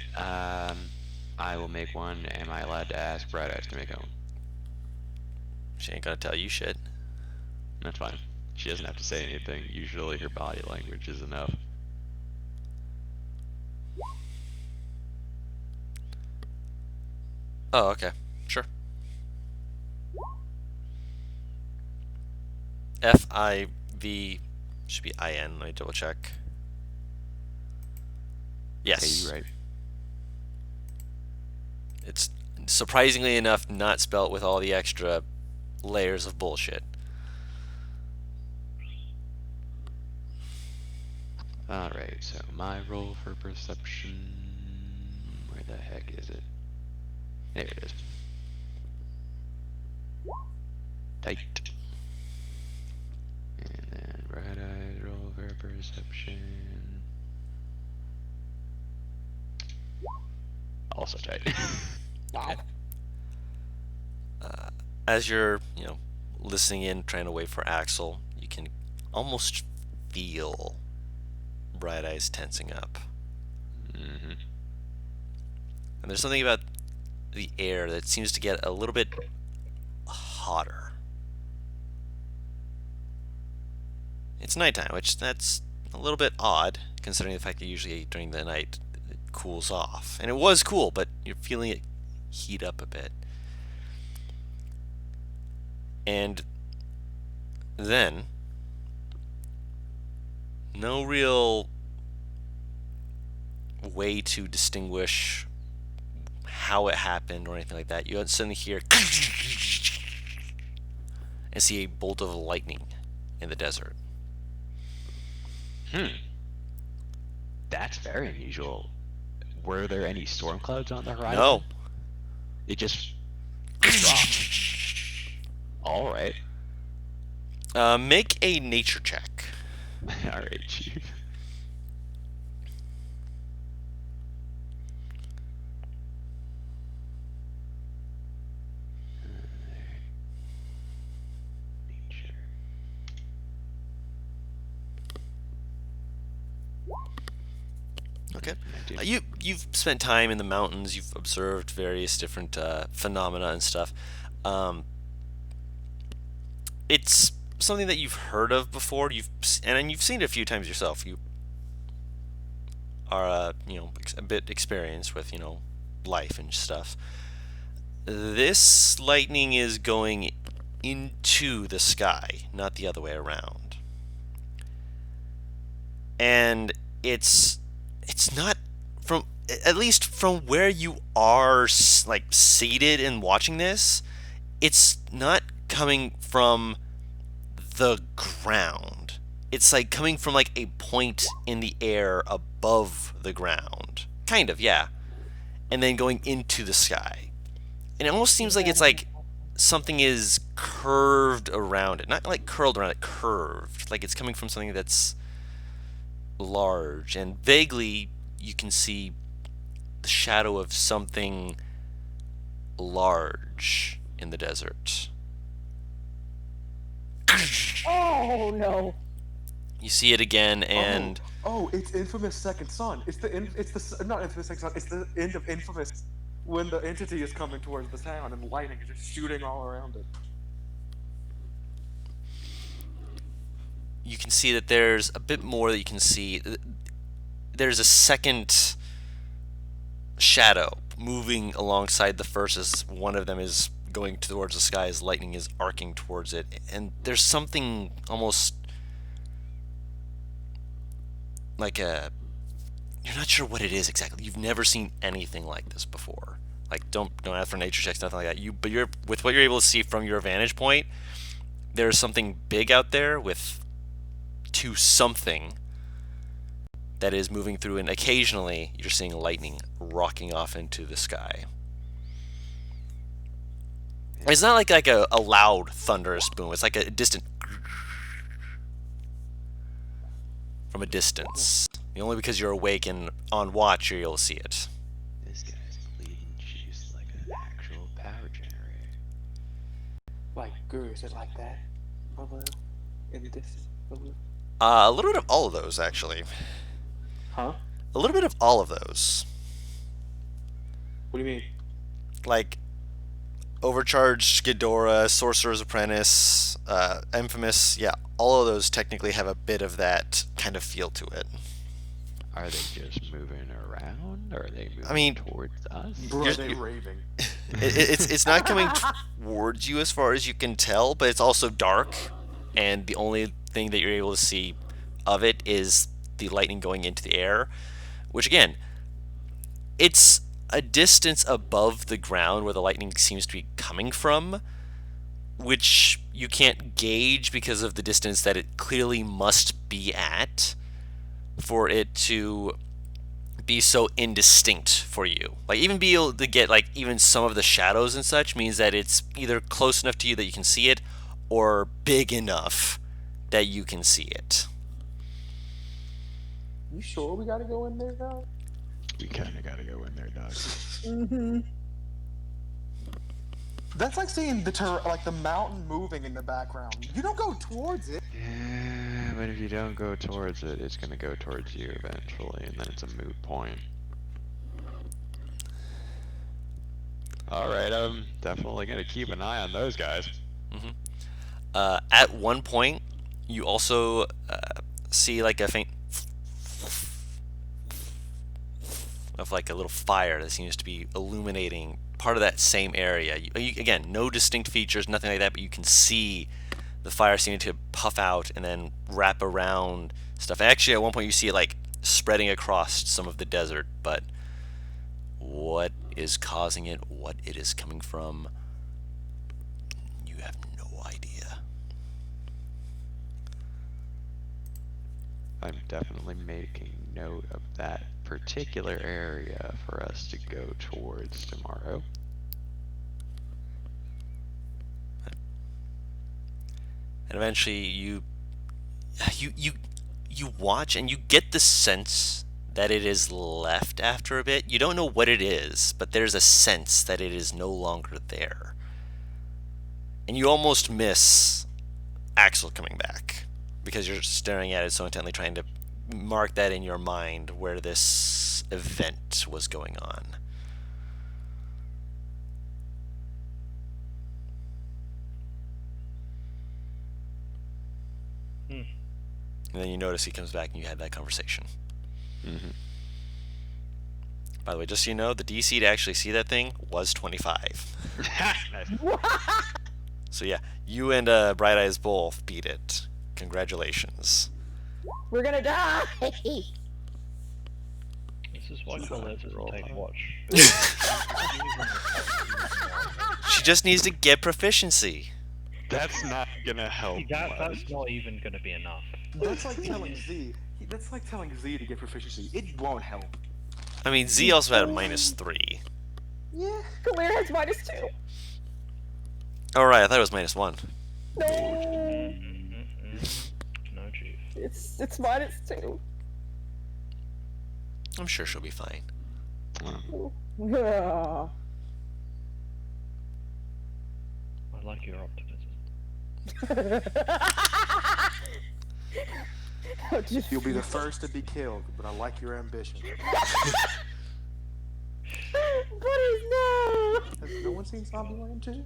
I will make one. Am I allowed to ask Bright Eyes to make one? She ain't gonna tell you shit. That's fine. She doesn't have to say anything. Usually her body language is enough. Oh, okay. Sure. FIV should be IN. Let me double check. Yes. Okay, you're right. It's surprisingly enough not spelt with all the extra layers of bullshit. Alright, so my roll for perception. Where the heck is it? There it is. Tight. And then Bright Eyes roll for perception. Also tight. Wow. As you're, listening in, trying to wait for Axel, you can almost feel Bright Eyes tensing up. Mm-hmm. And there's something about the air that seems to get a little bit hotter. It's nighttime, which that's a little bit odd, considering the fact that usually during the night it cools off. And it was cool, but you're feeling it heat up a bit. And then, no real way to distinguish how it happened or anything like that. You suddenly hear and see a bolt of lightning in the desert. That's very unusual. Were there any storm clouds on the horizon? No. It just dropped. Alright. Make a nature check. Alright, chief. Nature. Okay. 19. You've spent time in the mountains. You've observed various different phenomena and stuff. It's something that you've heard of before. You've seen it a few times yourself. You are a bit experienced with life and stuff. This lightning is going into the sky, not the other way around. And it's not from, at least from where you are like seated and watching this, it's not coming from the ground. It's like coming from like a point in the air above the ground. Kind of, yeah. And then going into the sky. And it almost seems like it's like something is curved around it. Not like curled around it, curved. Like it's coming from something that's large. And vaguely, you can see the shadow of something large in the desert. Oh no! You see it again, and Oh, it's Infamous Second Son. Not Infamous Second Son. It's the end of Infamous when the entity is coming towards the town and lightning is just shooting all around it. you can see that there's a bit more that you can see. There's a second shadow moving alongside the first as one of them is going towards the sky as lightning is arcing towards it. And there's something almost like a, you're not sure what it is exactly. You've never seen anything like this before. Like don't ask for nature checks, nothing like that. But you're, with what you're able to see from your vantage point, there's something big out there with to something that is moving through, and occasionally you're seeing lightning rocking off into the sky. It's not like a loud thunderous boom. It's like a distant, from a distance. Only because you're awake and on watch you're able to see it. This guy's bleeding juice like an actual power generator. Like, Guru, is it like that? Hello? In the distance? Hello? A little bit of all of those, actually. Huh? A little bit of all of those. What do you mean? Like Overcharged, Ghidorah, Sorcerer's Apprentice, Infamous, yeah, all of those technically have a bit of that kind of feel to it. Are they just moving around? Or are they moving I mean, towards us? Bro, are they raving? It's not coming towards you as far as you can tell, but it's also dark, and the only thing that you're able to see of it is the lightning going into the air, which again, it's a distance above the ground where the lightning seems to be coming from, which you can't gauge because of the distance that it clearly must be at for it to be so indistinct for you. Like even be able to get like even some of the shadows and such means that it's either close enough to you that you can see it or big enough that you can see it. You sure we gotta go in there now? We kinda gotta go in there, dog. Mm-hmm. That's like seeing the mountain moving in the background. You don't go towards it. Yeah, but if you don't go towards it, it's gonna go towards you eventually, and then it's a moot point. Alright, I'm definitely gonna keep an eye on those guys. At one point, you also see like a faint of like a little fire that seems to be illuminating part of that same area. Again, no distinct features, nothing like that, but you can see the fire seeming to puff out and then wrap around stuff. Actually, at one point you see it like spreading across some of the desert, but what is causing it, what it is coming from, you have no idea. I'm definitely making note of that particular area for us to go towards tomorrow. And eventually you watch and you get the sense that it is left after a bit. You don't know what it is, but there's a sense that it is no longer there. And you almost miss Axel coming back because you're staring at it so intently, trying to mark that in your mind where this event was going on. And then you notice he comes back and you had that conversation. Mm-hmm. By the way, just so you know, the DC to actually see that thing was 25. Nice. So yeah, you and Bright Eyes both beat it. Congratulations. We're gonna die! This is why Colette doesn't take watch. She just needs to get proficiency. That's not gonna help. That's much. not even gonna be enough. That's like telling Z. That's like telling Z to get proficiency. It won't help. I mean, Z also had a -3. Yeah. Kalira has -2. Oh right, I thought it was -1. No! No, chief. It's -2. I'm sure she'll be fine. Ah. I like your optimism. How just You'll be the first to be killed, but I like your ambition. Buddies, no! Has no one seen Zombieland 2?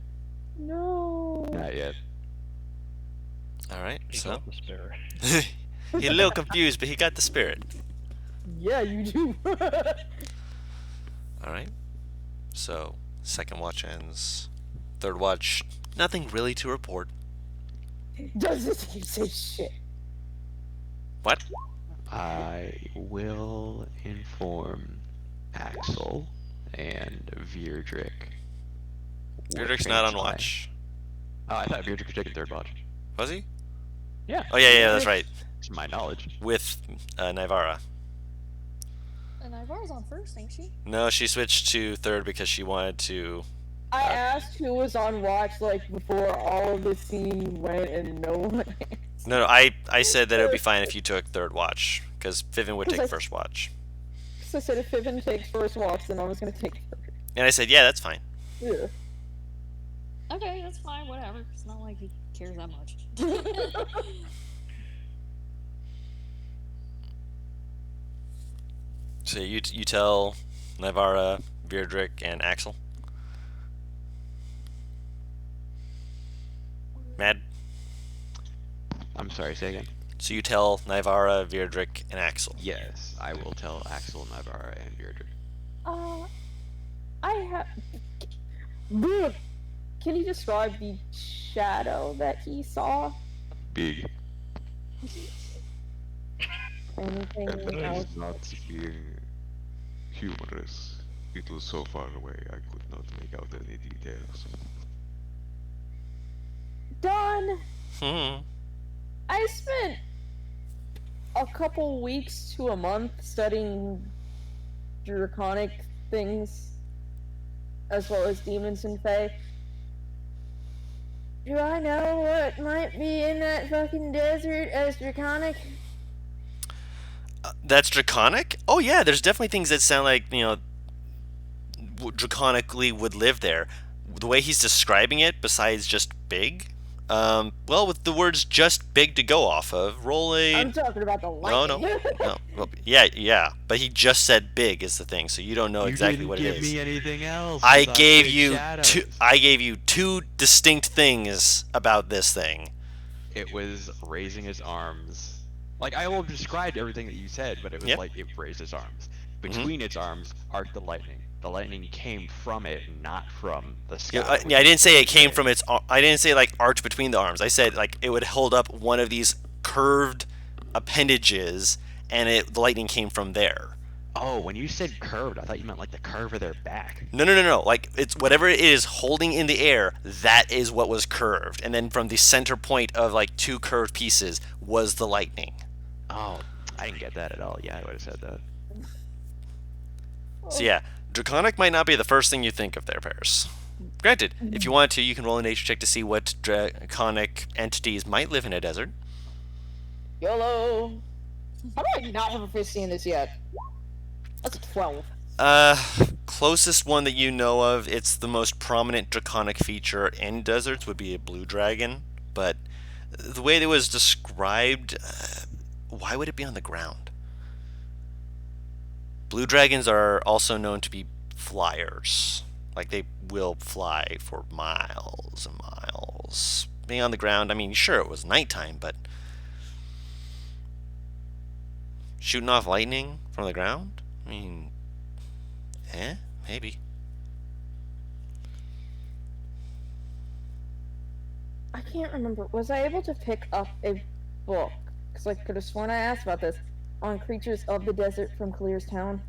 No. Not yet. All right, He so got the spirit. he's a little confused, but he got the spirit. Yeah, you do. All right. So second watch ends. Third watch, nothing really to report. Does this keep say shit? What? I will inform Axel and Vierdrick. Beardrick's not on watch. Oh, I thought Vierdrick was taking third watch. Was he? Yeah. Oh yeah, that's right. To my knowledge. With Nivara. And Ivara's on first, ain't she? No, she switched to third because she wanted to. I asked who was on watch like before all of the scene went, and no one. No, I said that it would be fine if you took third watch because Vivian would take first watch. So I said if Vivian takes first watch, then I was gonna take third. And I said, yeah, that's fine. Yeah. Okay, that's fine, whatever. It's not like he cares that much. So you tell Nivara, Beardrick, and Axel. Mad. I'm sorry, say again. So you tell Nivara, Beardrick, and Axel. Yes, I will tell Axel, Nivara, and Vierdrick. I have. Look, can you describe the shadow that he saw? Big. Anything And that else? is not being humorous. It was so far away I could not make out any details. Done. Hmm. I spent a couple weeks to a month studying draconic things, as well as demons and fae. Do I know what might be in that fucking desert as draconic? That's draconic? Oh yeah, there's definitely things that sound like, draconically would live there. The way he's describing it, besides just big, well, with the words just big to go off of, roll a... I'm talking about the No, lightning. no. Well, yeah, but he just said big is the thing, so you don't know exactly what it is. You didn't give me anything else. I besides gave big you shadows. I gave you two distinct things about this thing. It was raising his arms. Like, I will describe everything that you said, but it was Yep. like it raised its arms. Between its arms arced the lightning. The lightning came from it, not from the sky. Yeah, I didn't say it came from its. I didn't say like arch between the arms. I said like it would hold up one of these curved appendages, and the lightning came from there. Oh, when you said curved, I thought you meant like the curve of their back. No. Like it's whatever it is holding in the air. That is what was curved, and then from the center point of like two curved pieces was the lightning. Oh, I didn't get that at all. Yeah, I would have said that. So yeah, draconic might not be the first thing you think of there, Paris. Granted, if you want to, you can roll a nature check to see what draconic entities might live in a desert. YOLO. How do I not have a proficiency in this yet? That's a 12. Closest one that you know of, it's the most prominent draconic feature in deserts would be a blue dragon, but the way it was described, why would it be on the ground? Blue dragons are also known to be flyers. Like they will fly for miles and miles. Being on the ground, I mean, sure, it was nighttime, but shooting off lightning from the ground? I mean, Maybe. I can't remember. Was I able to pick up a book? Because I could have sworn I asked about this. On creatures of the desert from Clear's Town.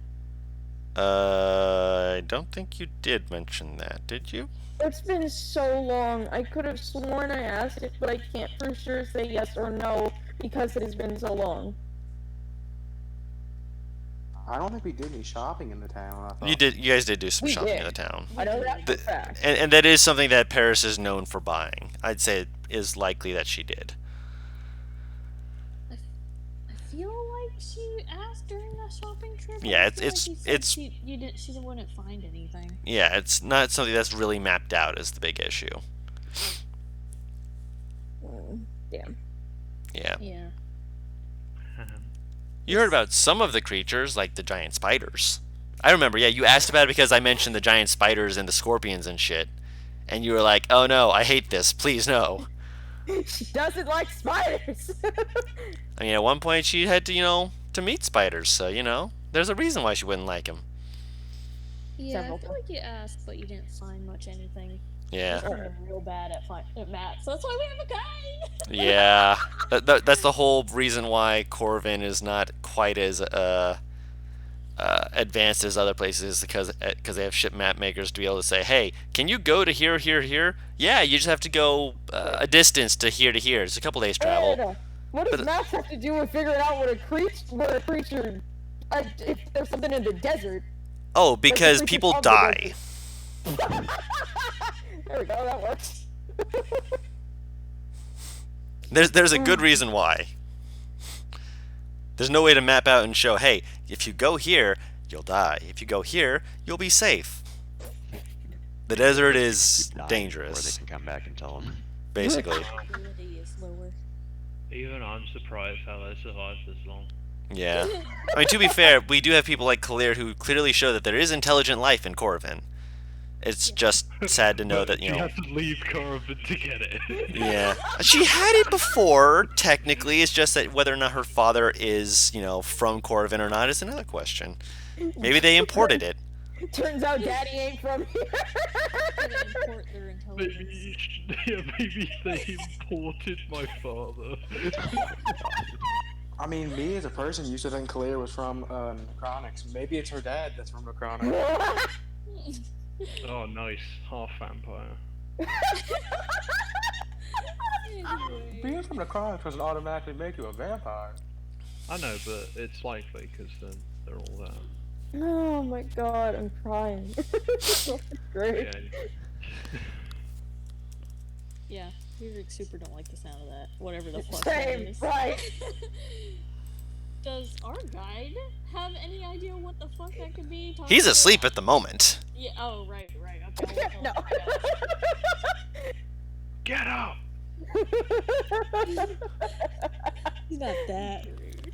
I don't think you did mention that, did you? It's been so long. I could have sworn I asked it, but I can't for sure say yes or no because it has been so long. I don't think we did any shopping in the town. I thought. You did. You guys did do some We shopping did. in the town. I know that for The- a fact. And that is something that Paris is known for buying. I'd say it is likely that she did. I feel like she asked during the shopping trip. but Yeah, I it's- feel like it's- you said it's- she wouldn't find anything. Yeah, it's not something that's really mapped out as the big issue. Damn. Yeah. Yeah. You heard about some of the creatures, like the giant spiders. I remember, yeah, you asked about it because I mentioned the giant spiders and the scorpions and shit. And you were like, oh no, I hate this, please no. She doesn't like spiders. I mean, at one point she had to, to meet spiders, so, there's a reason why she wouldn't like them. Yeah, Several I feel like you asked, but you didn't find much anything. Yeah. I'm real bad at math, so that's why we have a guide. Yeah. That's the whole reason why Corvin is not quite as advanced as other places, because they have ship map makers to be able to say, hey, can you go to here, here, here? Yeah, you just have to go a distance to here. It's a couple days travel. And, what does But- math have to do with figuring out what a creature, if there's something in the desert? Oh, because creatures people of the die. There we go, that works. There's a good reason why. There's no way to map out and show, hey, if you go here, you'll die. If you go here, you'll be safe. The desert is Keep dying dangerous, Before they can come back and tell them. basically. Ability is lower. Even I'm surprised how they survived this long. Yeah. I mean, to be fair, we do have people like Kalir who clearly show that there is intelligent life in Corvin. It's just sad to know But that, she had to leave Corvin to get it. Yeah. She had it before, technically. It's just that whether or not her father is, from Corvin or not is another question. Maybe they imported it. Turns out Daddy ain't from here. They import their intelligence. Maybe they imported my father. I mean, me as a person used to think Kalia was from Necronics. Maybe it's her dad that's from Necronics. Oh, nice. Half vampire. Anyway. Being from Necronics doesn't automatically make you a vampire. I know, but it's likely because they're all there. Oh my god, I'm crying. Great. Yeah. Yeah, we super don't like the sound of that. Whatever the fuck that Same, is. right. Does our guide have any idea what the fuck that could be? Talking He's about- asleep at the moment. Yeah, oh, right. Okay, I'll No. tell him. Get up! He's not that rude.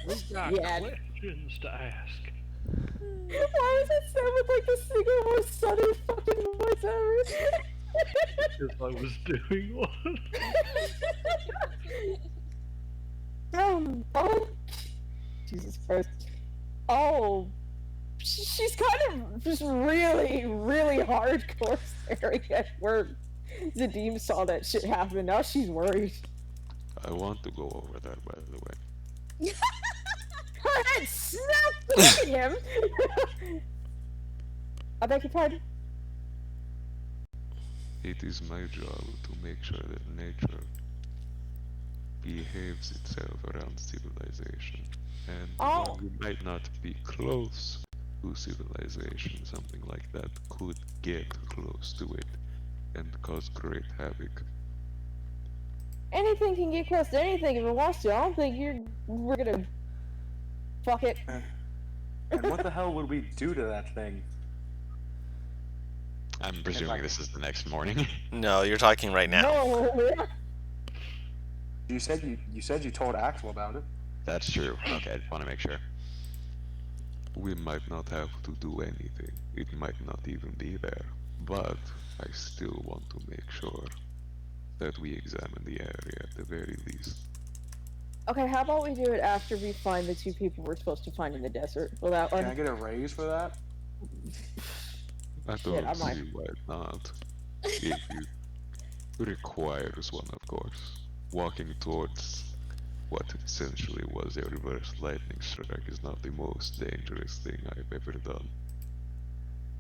We've got Yeah. questions to ask. Why was it sound with like the single most southern fucking voice ever? Because I was doing one. Oh, Jesus Christ. Oh, she's kind of just really, really hardcore staring at where Zadim saw that shit happen. Now she's worried. I want to go over there, by the way. Her head snapped to look at him. I beg your pardon? It is my job to make sure that nature behaves itself around civilization. And Oh. while we might not be close to civilization, something like that could get close to it and cause great havoc. Anything can get close to anything if it wants to. I don't think we're gonna fuck it. And what the hell would we do to that thing? I'm presuming this is the next morning. No, you're talking right now. No. You said you told Axel about it. That's true. Okay, I just want to make sure. We might not have to do anything. It might not even be there. But I still want to make sure that we examine the area at the very least. Okay, how about we do it after we find the two people we're supposed to find in the desert? Will that Can I work? get a raise for that? I Shit, I don't might. see why not. If it requires one, of course. Walking towards what essentially was a reverse lightning strike is not the most dangerous thing I've ever done.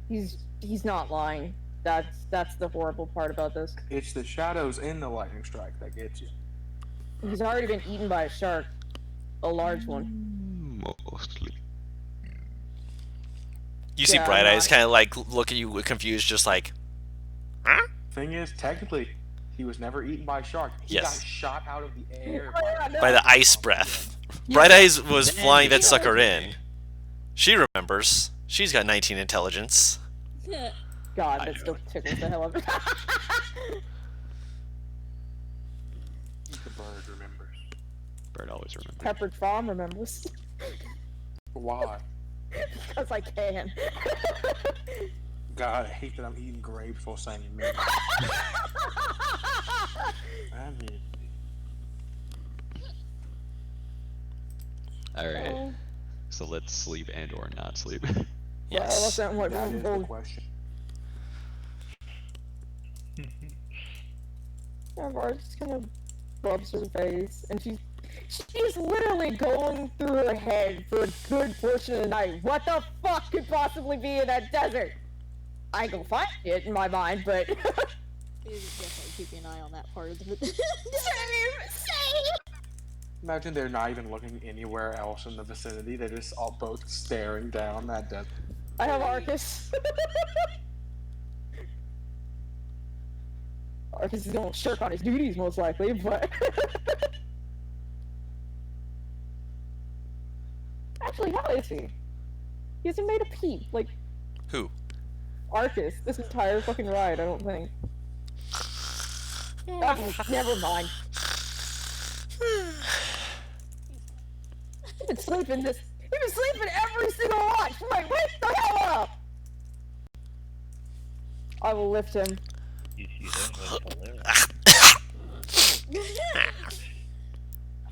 He's not lying. That's the horrible part about this. It's the shadows in the lightning strike that gets you. He's already been eaten by a shark, a large one. Mostly. You see Yeah, Bright Eyes not- kind of like look at you confused, just like, huh? Thing is, technically, he was never eaten by a shark. He Yes. got shot out of the air Oh, yeah, no. By the ice breath. Yeah. Bright Eyes was Then flying that he- sucker in. She remembers. She's got 19 intelligence. God, I that know. still tickles the hell out of me. The bird remembers. Bird always remembers. Peppered Farm remembers. Why? Because I can. God, I hate that I'm eating grapes while saying me. I mean, Alright, Oh, so let's sleep and or not sleep. well, Yes. wasn't what that is the oh, question. Marge just kind of rubs her face, and she's literally going through her head for a good portion of the night. What the fuck could possibly be in that desert? I ain't gonna find it in my mind, but You just definitely keeping an eye on that part of the. same. Imagine they're not even looking anywhere else in the vicinity. They're just all both staring down that desert. I have Arcus. Arcus is gonna shirk on his duties most likely, but actually, how is he? He hasn't made a peep. Like Who? Arcus, this entire fucking ride. I don't think. Never mind. He's been sleeping this. He's been sleeping every single watch. Like, wake the hell up! I will lift him. You don't want to live.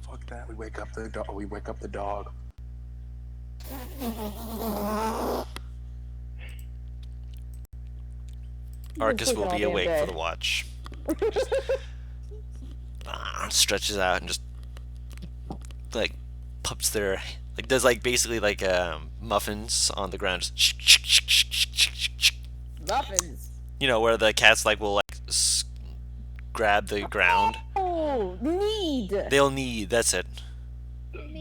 Fuck that. We wake up the dog. We wake up the dog. Arcus will sleeping be all awake damn for day. the watch. Stretches out and just like pups their like does like basically like muffins on the ground. Just Muffins. you know where the cats like will like grab the ground. Oh, need. They'll need. That's it.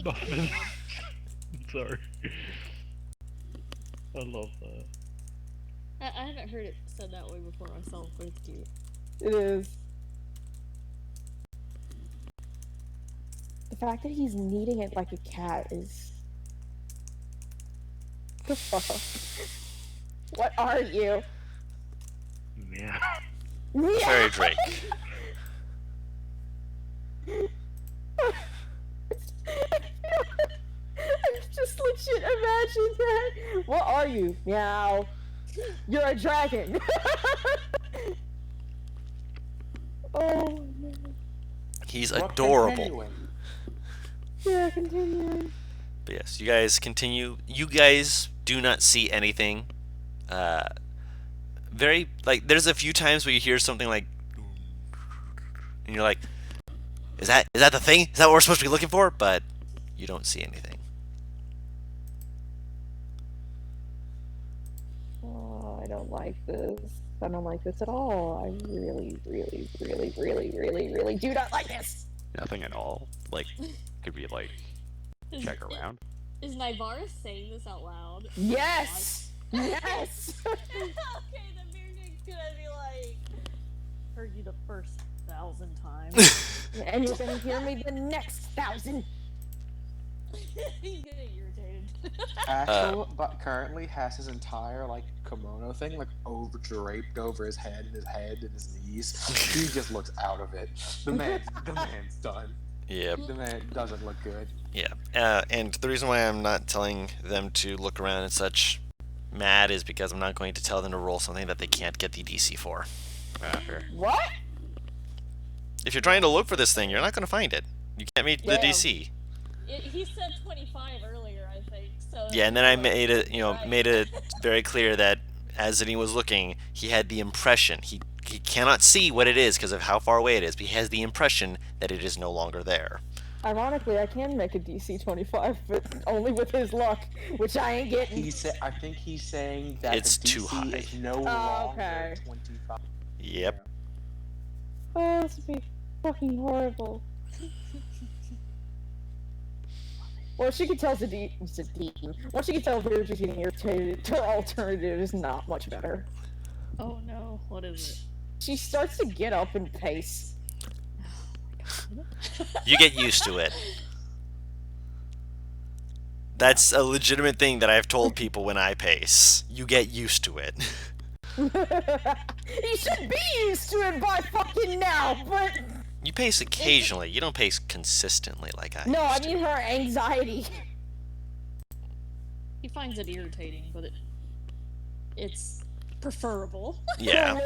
Muffin. Sorry. I love that. I haven't heard it said that way before myself, but it's cute. It is. The fact that he's kneading it like a cat is. The fuck? What are you? Yeah. Fairy Drake. I just legit imagine that. What are you? Meow. You're a dragon. Oh man. He's We're adorable. continuing. Yeah, continuing. But yes, you guys continue. You guys do not see anything. Very like there's a few times where you hear something like, and you're like, is that the thing? Is that what we're supposed to be looking for? But you don't see anything. Oh, I don't like this. I don't like this at all. I really, really, really, really, really, really do not like this. Nothing at all. Like, could be like, check around. Is Nivara saying this out loud? Yes. Yes. Okay, the music's gonna be like. Heard you the first 1,000 times. And you're gonna hear me the next 1,000. He's getting irritated. Axel, but currently has his entire like kimono thing like over draped over his head and his knees. He just looks out of it. The man's done. Yeah, The man doesn't look good. yeah. And the reason why I'm not telling them to look around and such mad is because I'm not going to tell them to roll something that they can't get the DC for. Fair. What? If you're trying to look for this thing, you're not going to find it. You can't meet the Damn. DC. he said 25 earlier, I think. So Yeah, and then I like, made it, right. made it very clear that as he was looking, he had the impression he cannot see what it is because of how far away it is, but he has the impression that it is no longer there. Ironically, I can make a DC 25, but only with his luck, which I ain't getting. I think he's saying that It's the too DC high. is no Oh, longer okay. 25. Yep. Yeah. Oh, this would be fucking horrible. Well, she could tell Zadine. Once she could tell Virgil's getting irritated, her alternative is not much better. Oh no, what is it? She starts to get up and pace. You get used to it. That's a legitimate thing that I've told people when I pace. You get used to it. You should be used to it by fucking now, but You pace occasionally. You don't pace consistently like I no, I used to. mean her anxiety. He finds it irritating, but it's preferable. Yeah.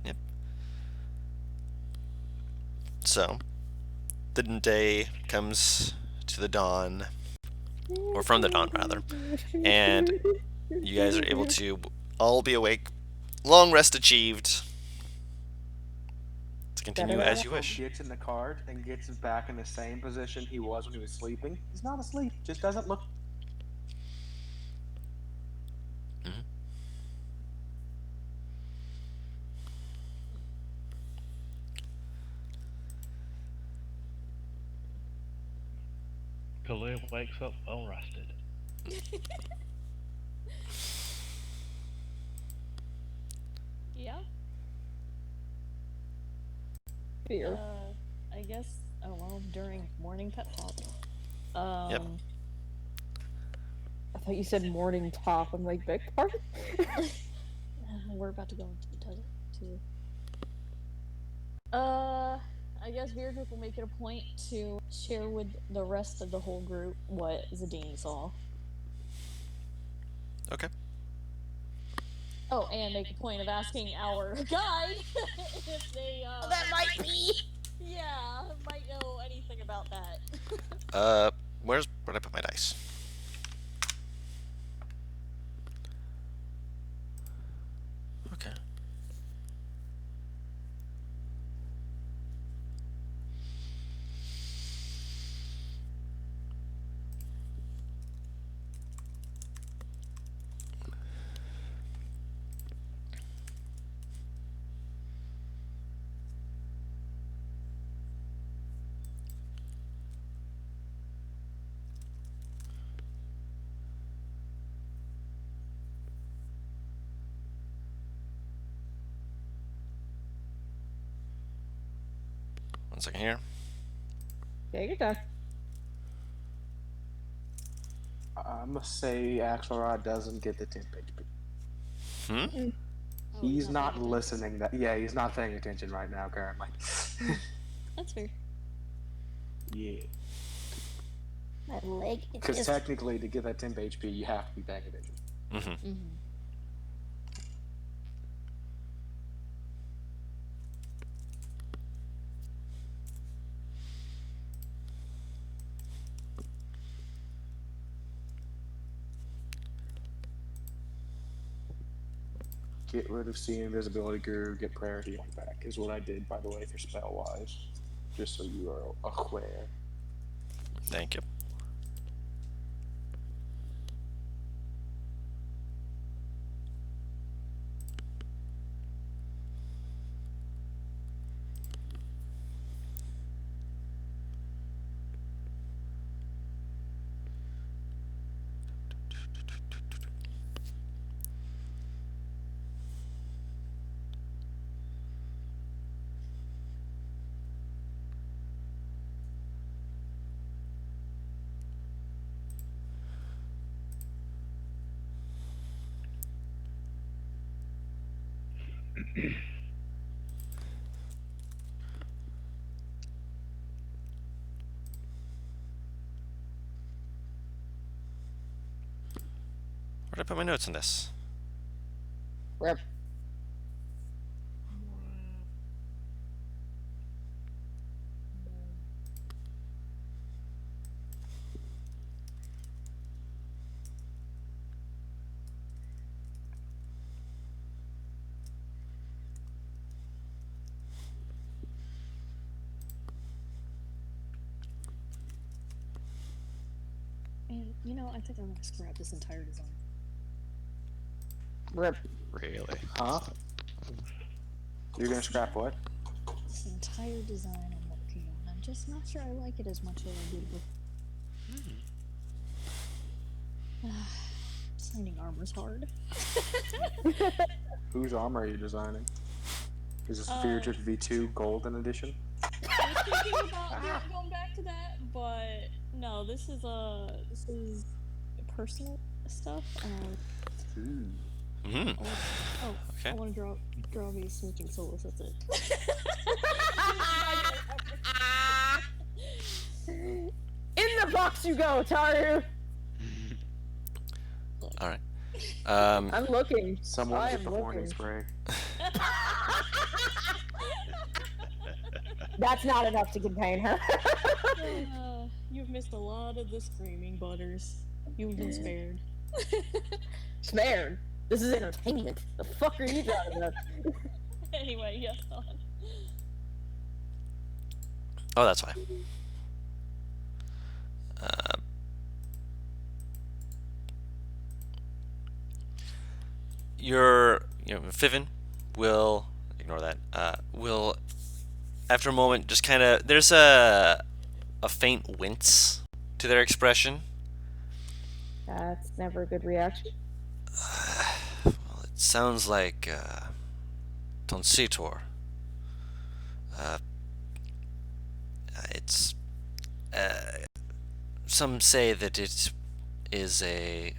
Yep. So, the day comes to the dawn, or from the dawn rather, and you guys are able to all be awake. Long rest achieved. To continue as you wish. Gets in the cart and gets back in the same position he was when he was sleeping. He's not asleep, just doesn't look. Khalil wakes up well rested. Yeah. Fear. I guess. Oh well, during morning pet talk. Yep. I thought you said morning top. I'm like, beg pardon? We're about to go into the desert too. I guess Beardrick will make it a point to share with the rest of the whole group what Zadine saw. Okay. Oh, and make a point of asking our guide if they That might be. yeah, might know anything about that. Where'd I put my dice? Okay. One second here. Take your time. I must say, Axelrod doesn't get the 10 page. Hmm? Oh, He's not paying attention. listening. He's not paying attention right now currently. That's fair. Yeah. My leg is Because just... technically, to get that 10 HP, you have to be paying attention. Mm-hmm. Mm-hmm. Get rid of Seeing Invisibility Guru, get Prayer Healing back, is what I did, by the way, for spell-wise. Just so you are aware. Thank you. Where'd I put my notes on this? Rip. You know, I think I'm gonna scrap this entire design. Rip. Really? Huh? You're gonna scrap what? This entire design I'm working on. I'm just not sure I like it as much as I did before. Designing armor's hard. Whose armor are you designing? Is this Feartech V2 Golden Edition? I was thinking about going back to that, but no, this is personal stuff. Ooh. Hmm. Oh, Okay. I want to draw me switching souls. That's it. In the box you go, Taru. All right. I'm looking. Someone I get am the horny looking. spray. That's not enough to contain her. You've missed a lot of the screaming, Butters. You've been spared. Spared. This is entertainment. The fuck are you talking about? Anyway, yes, Don. Oh, that's fine. Fiven will ignore that. Will after a moment just kind of there's a faint wince to their expression. That's never a good reaction. Well, it sounds like Tonsitor. It's some say that it is a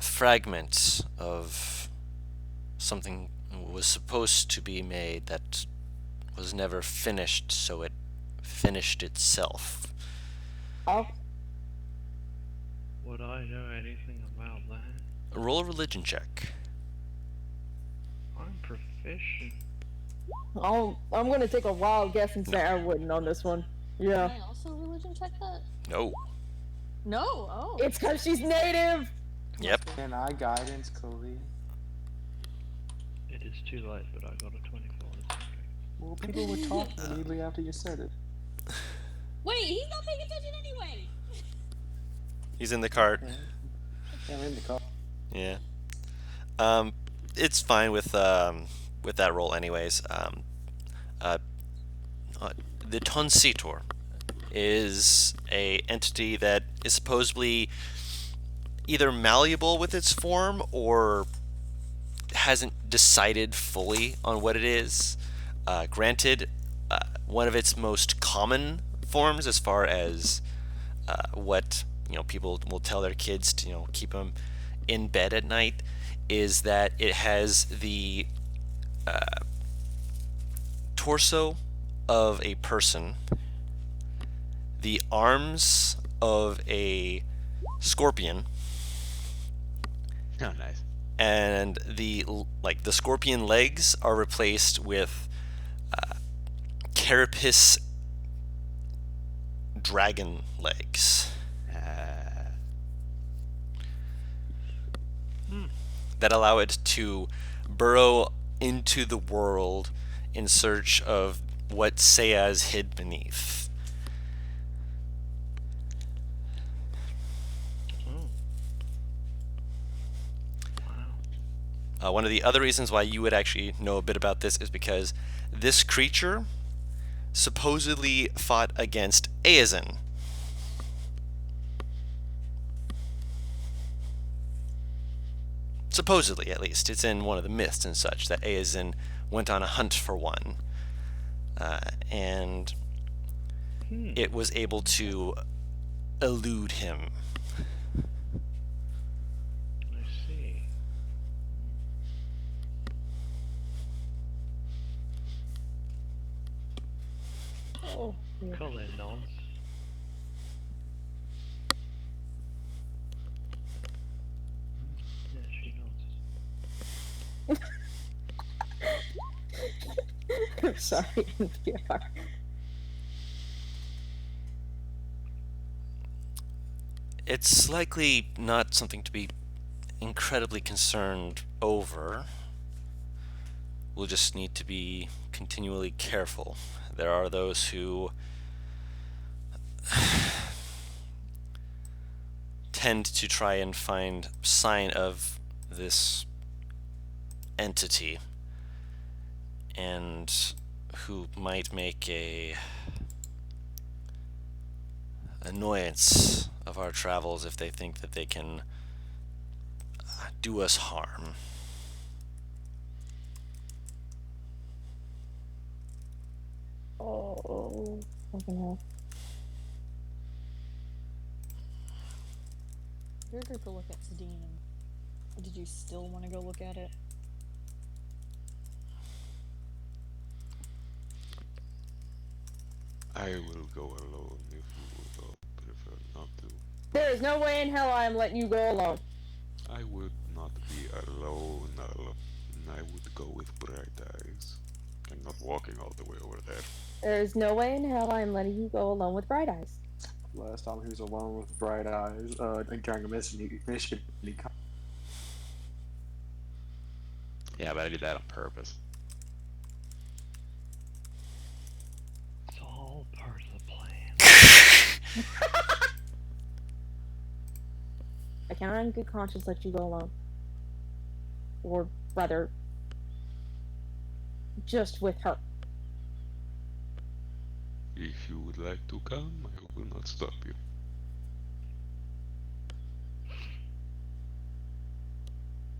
fragment of something was supposed to be made that was never finished, so it finished itself. Oh, Would I know anything about that? Roll a religion check. I'm proficient. I'm gonna take a wild guess and say I wouldn't on this one. Yeah. Can I also religion check that? No. No. Oh. It's because she's native. Yep. Can I guidance Colleen? It is too late, but I got a 24. It's okay. Well, people were talking immediately after you said it. Wait, he's not paying attention anyway. He's in the cart. Yeah, I'm in the car. Yeah. It's fine with that roll anyways. The Tonsitor is a entity that is supposedly either malleable with its form or hasn't decided fully on what it is. Granted, one of its most common forms, as far as what people will tell their kids to keep them in bed at night, is that it has the torso of a person, the arms of a scorpion, Oh, nice. and the scorpion legs are replaced with carapace dragon legs that allow it to burrow into the world in search of what Seiya's hid beneath. One of the other reasons why you would actually know a bit about this is because this creature supposedly fought against Ait'seh. Supposedly, at least. It's in one of the myths and such that Ait'seh went on a hunt for one. And it was able to elude him. I see. Oh, yeah. Colin nods. Yeah, she nods. I'm sorry, NPR. It's likely not something to be incredibly concerned over. We'll just need to be continually careful. There are those who intend to try and find sign of this entity, and who might make a annoyance of our travels if they think that they can do us harm. Oh, fucking hell. Your group will look at Sadine. Did you still want to go look at it? I will go alone if you would all prefer not to. There is no way in hell I am letting you go alone. I would not be alone. I would go with Bright Eyes. I'm not walking all the way over there. There is no way in hell I am letting you go alone with Bright Eyes. Last time he was alone with Bright Eyes, during a mission, he Yeah, but I did that on purpose. It's all part of the plan. I cannot in good conscience let you go alone. Or rather, just with her. If you would like to come, I will not stop you.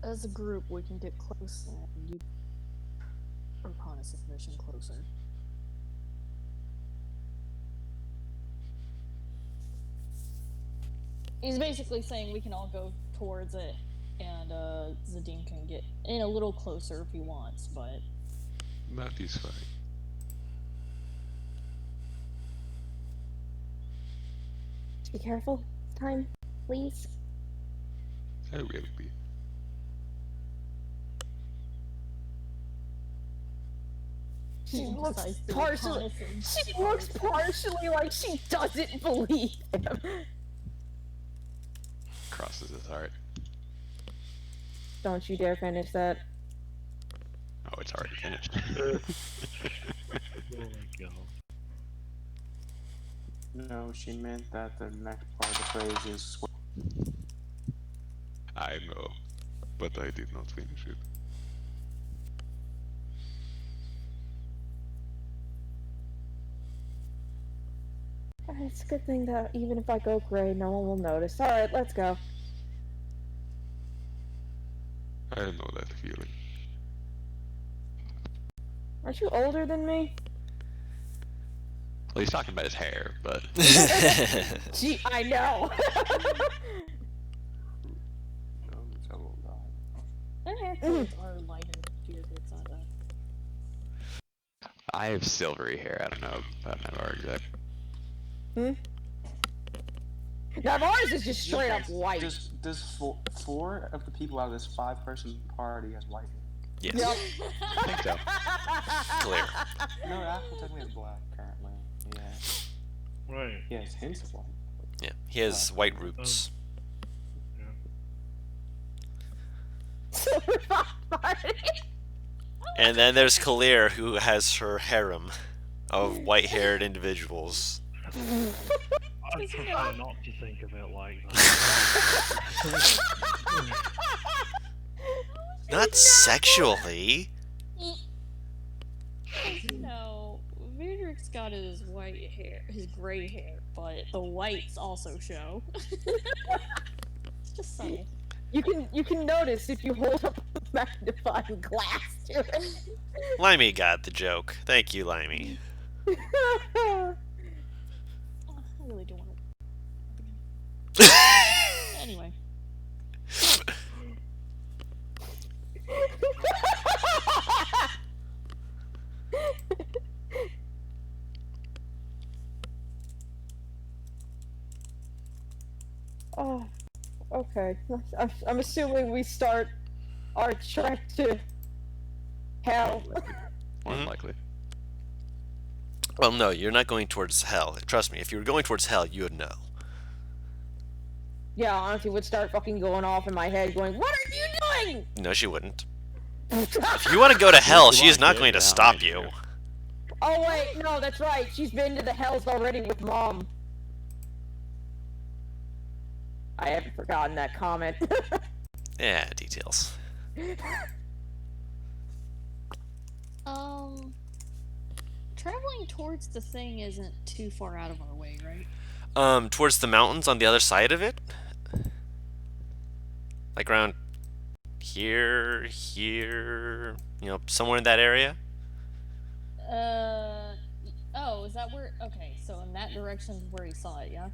As a group, we can get close and you reconnaissance mission closer. He's basically saying we can all go towards it, and Zadine can get in a little closer if he wants, but That is fine. Be careful this time, please. I will be. She he looks decides to partially. reconnaissance. She looks partially like she doesn't believe him. Crosses his heart. Don't you dare finish that. Oh, it's already finished. Oh my god. No, she meant that the next part of the phrase is. I know, but I did not finish it. It's a good thing that even if I go gray, no one will notice. Alright, let's go. I know that feeling. Aren't you older than me? Well, he's talking about his hair, but Gee, I know. Their hair colors are lighter than yours, it's not that. I have silvery hair. I don't know about Navarre exactly. Now ours is just straight up white. Does four of the people out of this 5-person party has white hair? Yes. Yep. I think so. Clear. No, Apple technically has black currently. Yeah. Right. He has hints of white. Yeah. He has white roots. And then there's Kalir, who has her harem of white-haired individuals. I prefer not to think of it like that. Not sexually. No, Vidric's got his white hair, his gray hair, but the whites also show. It's just subtle. You can notice if you hold up a magnifying glass to it. Limey got the joke. Thank you, Limey. Oh, I really don't want to. Anyway. Oh, okay. I'm assuming we start our trek to hell. More than Mhm. likely. Well, no, you're not going towards hell. Trust me, if you were going towards hell, you would know. Yeah, honestly, would start fucking going off in my head, going, "What are you doing?" No, she wouldn't. If you want to go to hell, she is not going to stop you. Oh wait, no, that's right. She's been to the hells already with Mom. I haven't forgotten that comment. Yeah, details. Traveling towards the thing isn't too far out of our way, right? Towards the mountains on the other side of it, like around here, somewhere in that area. Oh, is that where? Okay, so in that direction is where he saw it, yeah?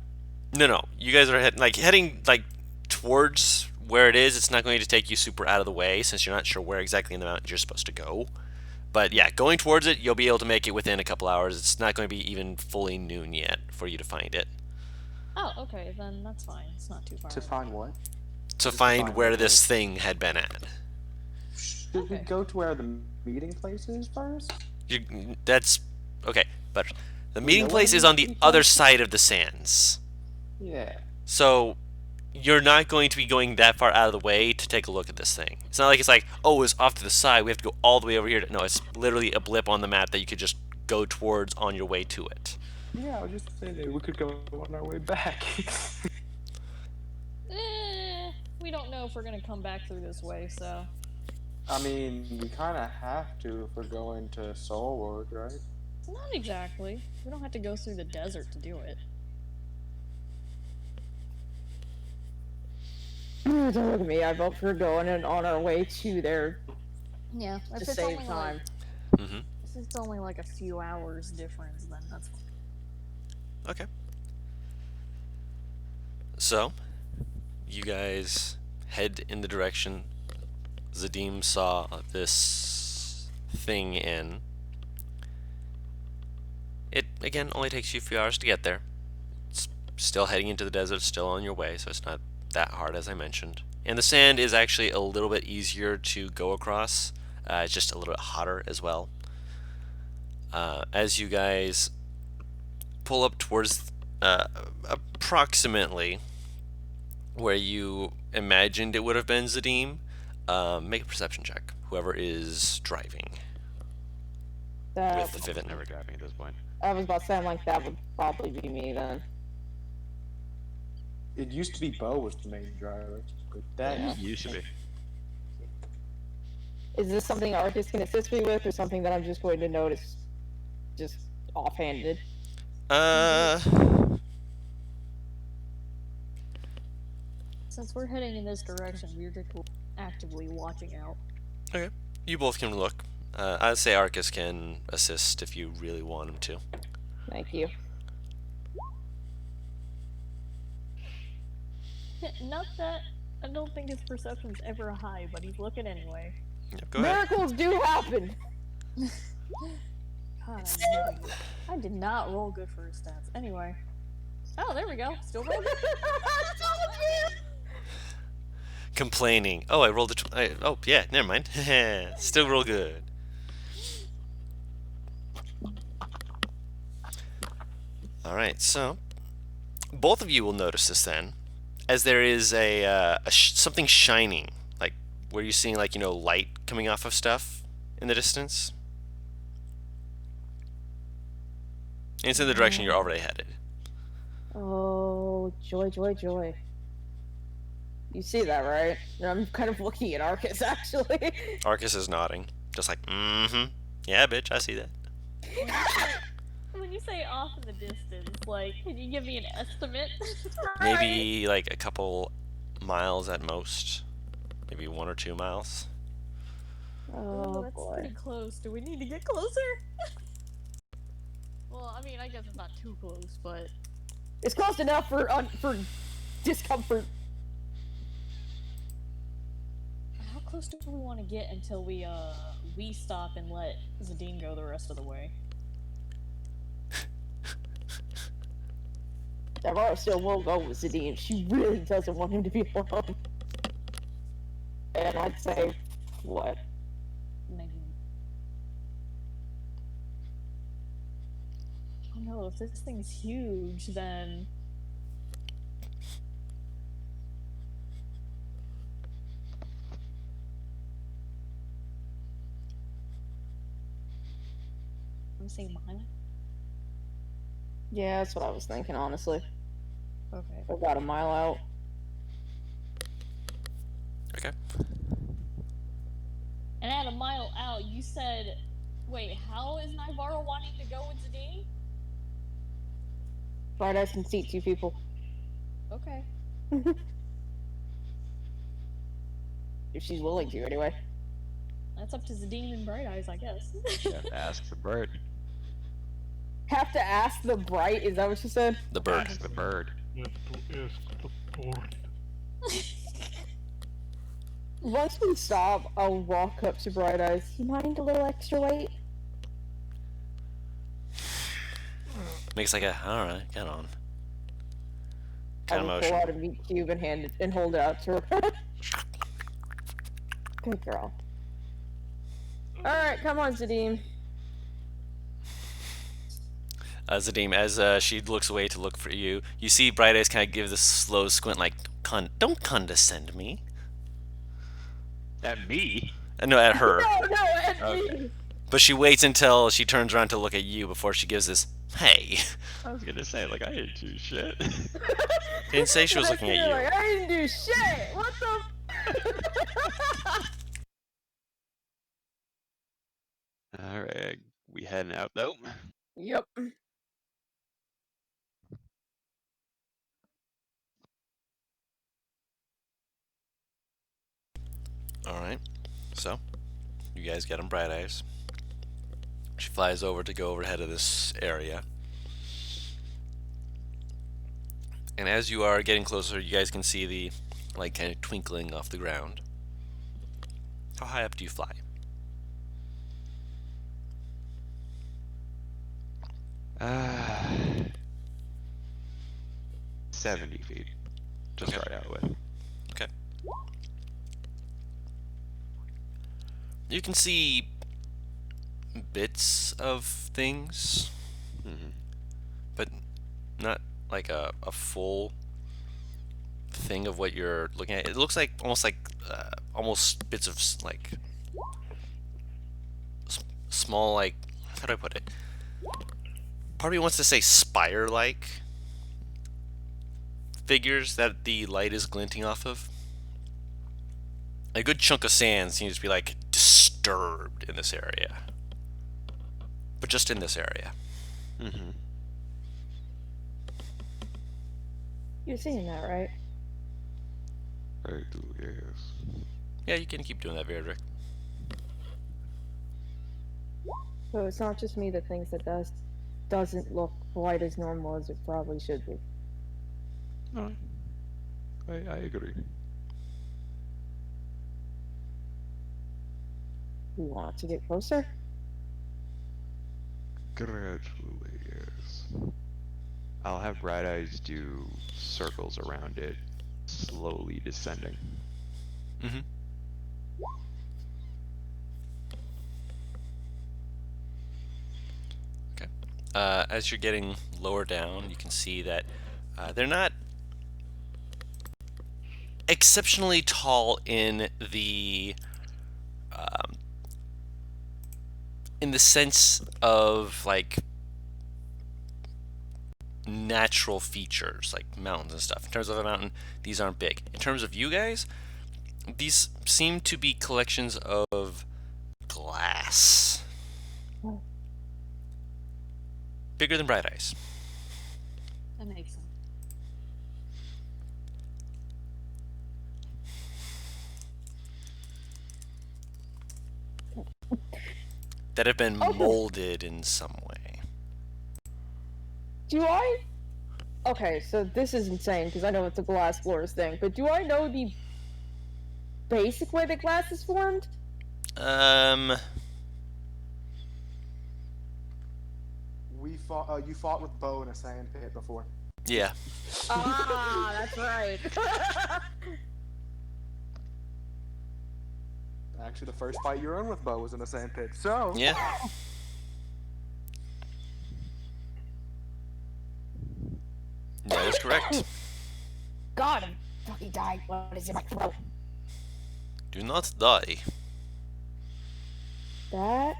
No, you guys are heading towards where it is. It's not going to take you super out of the way since you're not sure where exactly in the mountains you're supposed to go. But yeah, going towards it, you'll be able to make it within a couple hours. It's not going to be even fully noon yet for you to find it. Oh, okay, then that's fine. It's not too far. To find what? To Just find find where what this place? thing had been at. Should we Okay. go to where the meeting place is first? That's okay, but the We meeting know where place the is on the meeting other place is? side of the sands. Yeah. So you're not going to be going that far out of the way to take a look at this thing. It's not like it's like, oh, it's off to the side. We have to go all the way over here. No, it's literally a blip on the map that you could just go towards on your way to it. Yeah, I was just saying that we could go on our way back. We don't know if we're gonna come back through this way, so. I mean, we kind of have to if we're going to Soulward, right? Not exactly. We don't have to go through the desert to do it. Don't look at me. I vote for going and on our way to there Yeah, if to it's save only time. Mm-hmm. if it's only like a few hours difference, then that's fine. Okay. So, you guys head in the direction Zadim saw this thing in. It, again, only takes you a few hours to get there. It's still heading into the desert, still on your way, so it's not that hard as I mentioned. And the sand is actually a little bit easier to go across. It's just a little bit hotter as well. As you guys pull up towards approximately where you imagined it would have been Zadim, make a perception check. Whoever is driving That, with Vivint. Never driving at this point. I was about to say, I'm like, that would probably be me then. It used to be Bo was the main driver, but that Yeah. Used to be. Is this something Arcus can assist me with, or something that I'm just going to notice just offhanded? Since we're heading in this direction, we're just actively watching out. Okay. You both can look. I'd say Arcus can assist if you really want him to. Thank you. Not that I don't think his perception's ever high, but he's looking anyway. Yep, go ahead. Miracles do happen! God, I did not roll good for his stats. Anyway. Oh, there we go. Still rolling. Complaining. Oh, I rolled oh, yeah, never mind. Still real good. Alright, so both of you will notice this then, as there is something shining, like where you're seeing light coming off of stuff in the distance. And it's in the direction you're already headed. Oh, joy, joy, joy. You see that, right? I'm kind of looking at Arcus, actually. Arcus is nodding, just like, mm-hmm. Yeah, bitch, I see that. When you say off in the distance, like, can you give me an estimate? Maybe like a couple miles at most. Maybe 1 or 2 miles. Oh, that's boy. pretty close. Do we need to get closer? Well, I mean, I guess it's not too close, but It's close enough for discomfort. how close do we want to get until we stop and let Zadim go the rest of the way? Davara still will go with Zadim. She really doesn't want him to be alone. And I'd say, what? Maybe. I don't know, if this thing's huge, then I'm saying mile. Yeah, that's what I was thinking, honestly. Okay. About a mile out. Okay. And at a mile out, you said, wait, how is Naivaro wanting to go with Zadine? Bright Eyes can seat 2 people. Okay. If she's willing to, anyway. That's up to Zadine and Bright Eyes, I guess. You have to ask the bird. Have to ask the Bright, is that what she said? The bird. Ask the bird. You have to ask the board. Once we stop, I'll walk up to Bright Eyes. You mind a little extra weight? Makes like a, alright, get on. I Kind of will motion. pull out a meat cube and hand it and hold it out to her. Good girl. Alright, come on, Zadine. Zadim, as she looks away to look for you, you see Bright Eyes kind of give this slow squint, like, don't condescend me. At me? No, at her. No, at Okay. me! But she waits until she turns around to look at you before she gives this, hey. I was gonna say, like, I didn't do shit. Didn't say she was looking at you. Like, I didn't do shit! What the? Alright, we heading out though. Yep. Alright, so, you guys get on Bright Eyes. She flies over to go overhead of this area. And as you are getting closer, you guys can see the light kind of twinkling off the ground. How high up do you fly? Uh, 70 feet to Okay. start out with. Okay. You can see bits of things, Mhm. but not like a full thing of what you're looking at. It looks like almost bits of like small, like, how do I put it? Part of me wants to say spire-like figures that the light is glinting off of. A good chunk of sand seems to be like disturbed in this area, but just in this area. Mhm. You're seeing that, right? I do, yes. Yeah, you can keep doing that, Verdrick. So it's not just me that thinks that doesn't look quite as normal as it probably should be. No, I agree. You want to get closer? Gradually, yes. I'll have Bright Eyes do circles around it, slowly descending. Mm-hmm. Okay. As you're getting lower down, you can see that they're not exceptionally tall in the sense of like natural features like mountains and stuff. In terms of a mountain, these aren't big. In terms of you guys, these seem to be collections of glass. Oh. Bigger than Bright Eyes. That makes sense. That have been Okay. molded in some way. Do I? Okay, so this is insane because I know it's a glass floors thing, but do I know the basic way that glass is formed? You fought with Bo in a sand pit before. Yeah. Ah, that's right. Actually, the first fight you were in with Bo was in a sand pit. So Yeah. That is correct. God, I'm fucking dying. What is in my throat? Do not die. That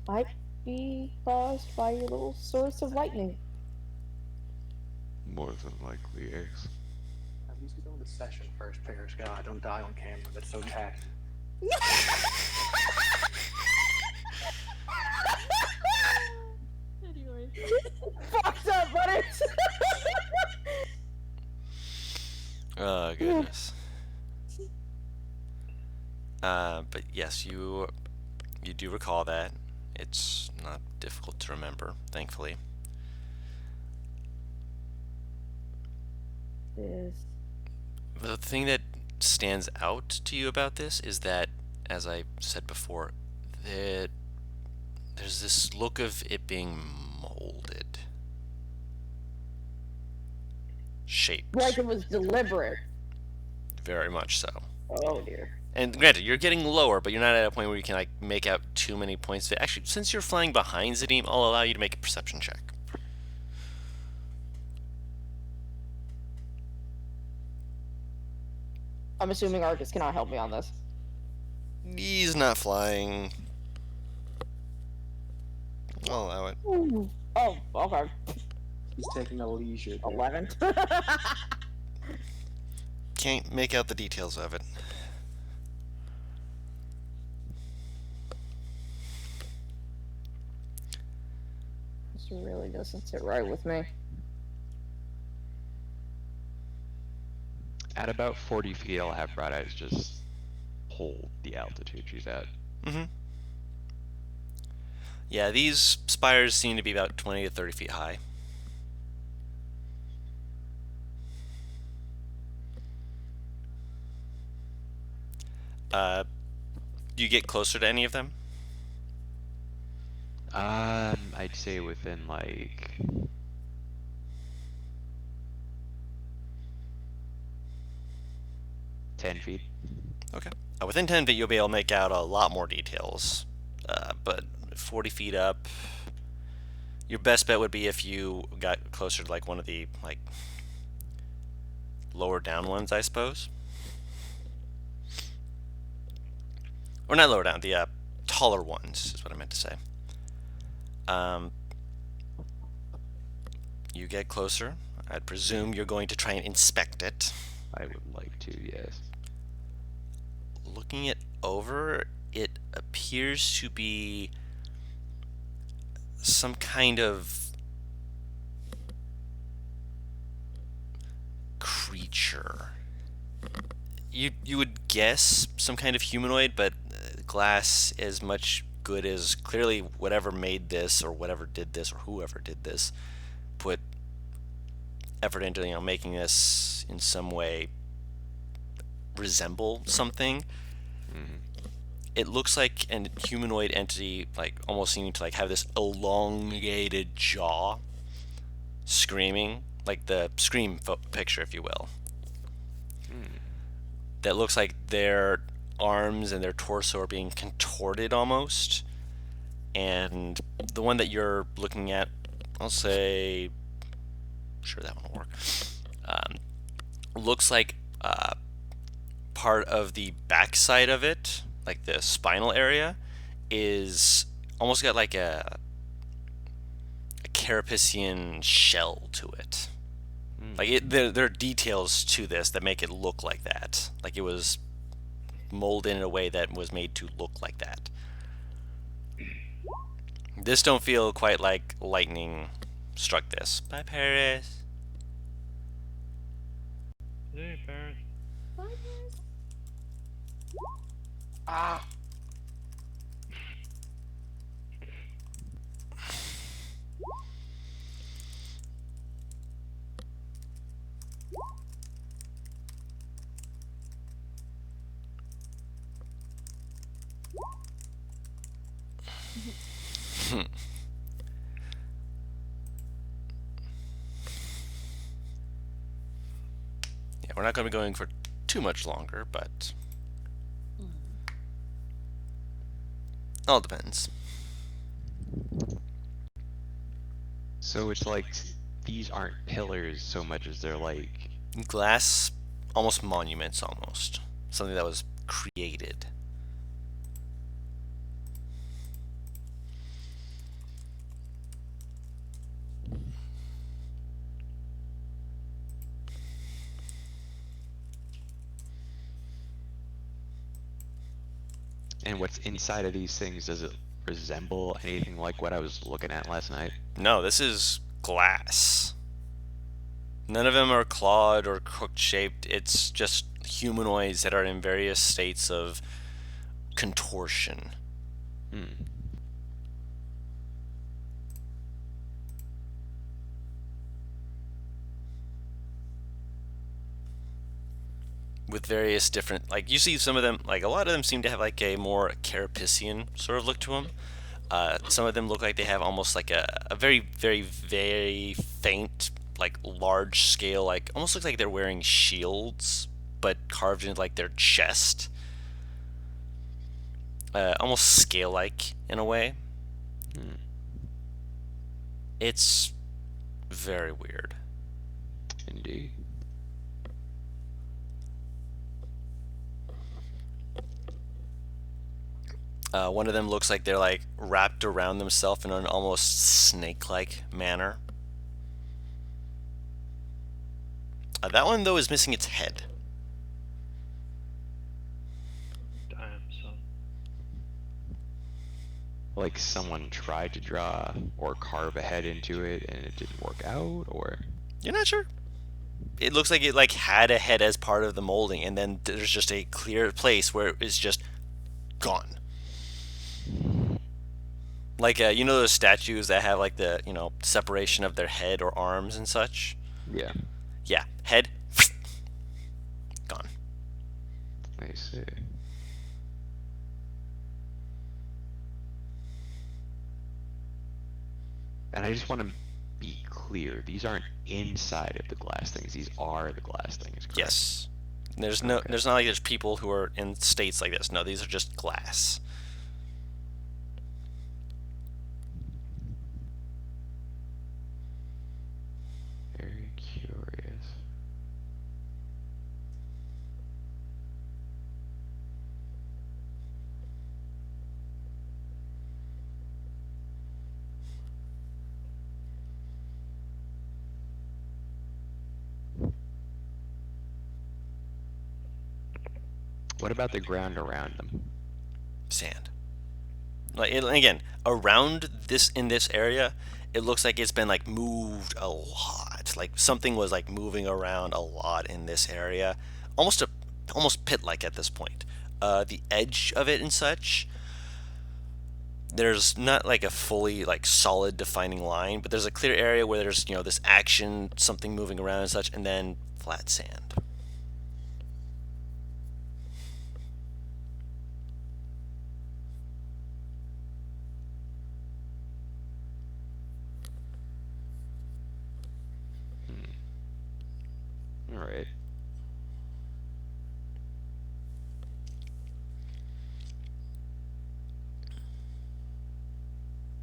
might be caused by your little source of lightning. More than likely, yes. Who's going to session first, Paris? God, don't die on camera. That's so tacky. Anyway. Fucked up, Butters! Oh goodness. But yes, you do recall that. It's not difficult to remember, thankfully. This. The thing that stands out to you about this is that, as I said before, that there's this look of it being molded, shaped. Like it was deliberate. Very much so. Oh dear. And granted, you're getting lower, but you're not at a point where you can like make out too many points. Actually, since you're flying behind Zadim, I'll allow you to make a perception check. I'm assuming Arcus cannot help me on this. He's not flying. I'll allow it. Ooh. Oh, okay. He's taking a leisure. Day. 11. Can't make out the details of it. This really doesn't sit right with me. At about 40 feet, I'll have Bright Eyes just hold the altitude she's at. Mm-hmm. Yeah, these spires seem to be about 20 to 30 feet high. Do you get closer to any of them? I'd say within like 10 feet. Okay. Within 10 feet, you'll be able to make out a lot more details. But 40 feet up, your best bet would be if you got closer to like one of the like lower down ones, I suppose. Or not lower down, the taller ones is what I meant to say. You get closer. I'd presume you're going to try and inspect it. I would like to, yes. Looking it over, it appears to be some kind of creature. You would guess some kind of humanoid, but glass as much good as clearly whatever made this or whatever did this or whoever did this put effort into making this in some way resemble something. Mm-hmm. It looks like an humanoid entity, like almost seeming to like have this elongated jaw, screaming, like the Scream picture, if you will. That looks like their arms and their torso are being contorted almost. And the one that you're looking at, I'll say, sure that one will work. Looks like part of the backside of it, like the spinal area, is almost got like a carapacean shell to it. Like there are details to this that make it look like that. Like it was molded in a way that was made to look like that. This don't feel quite like lightning struck this. Bye, Paris. Hey, Paris. Bye, guys. Ah! Yeah, we're not going to be going for too much longer, but all depends. So it's like these aren't pillars so much as they're like Glass, almost monuments, almost something that was created. And what's inside of these things, does it resemble anything like what I was looking at last night? No, this is glass. None of them are clawed or hook shaped. It's just humanoids that are in various states of contortion. Hmm. With various different, like you see some of them, like a lot of them seem to have like a more Carapacian sort of look to them. Some of them look like they have almost like a very, very, very faint, like large scale, like almost looks like they're wearing shields, but carved into like their chest. Almost scale like in a way. Hmm. It's very weird. Indeed. One of them looks like they're like wrapped around themselves in an almost snake-like manner. That one though is missing its head. Damn, son. Like someone tried to draw or carve a head into it and it didn't work out, or? You're not sure? It looks like it like had a head as part of the molding, and then there's just a clear place where it is just gone. Like you know those statues that have like the separation of their head or arms and such. Yeah, Yeah, head gone. I see. And I just want to be clear, these aren't inside of the glass things. These are the glass things, correct? Yes. There's Okay. there's not like there's people who are in states like this. No, these are just glass. Very curious. What about the ground around them? Sand. Like again, around this in this area, it looks like it's been like moved a lot. Like something was like moving around a lot in this area, almost pit-like at this point. The edge of it and such, there's not like a fully like solid defining line, but there's a clear area where there's this action, something moving around and such, and then flat sand. All right.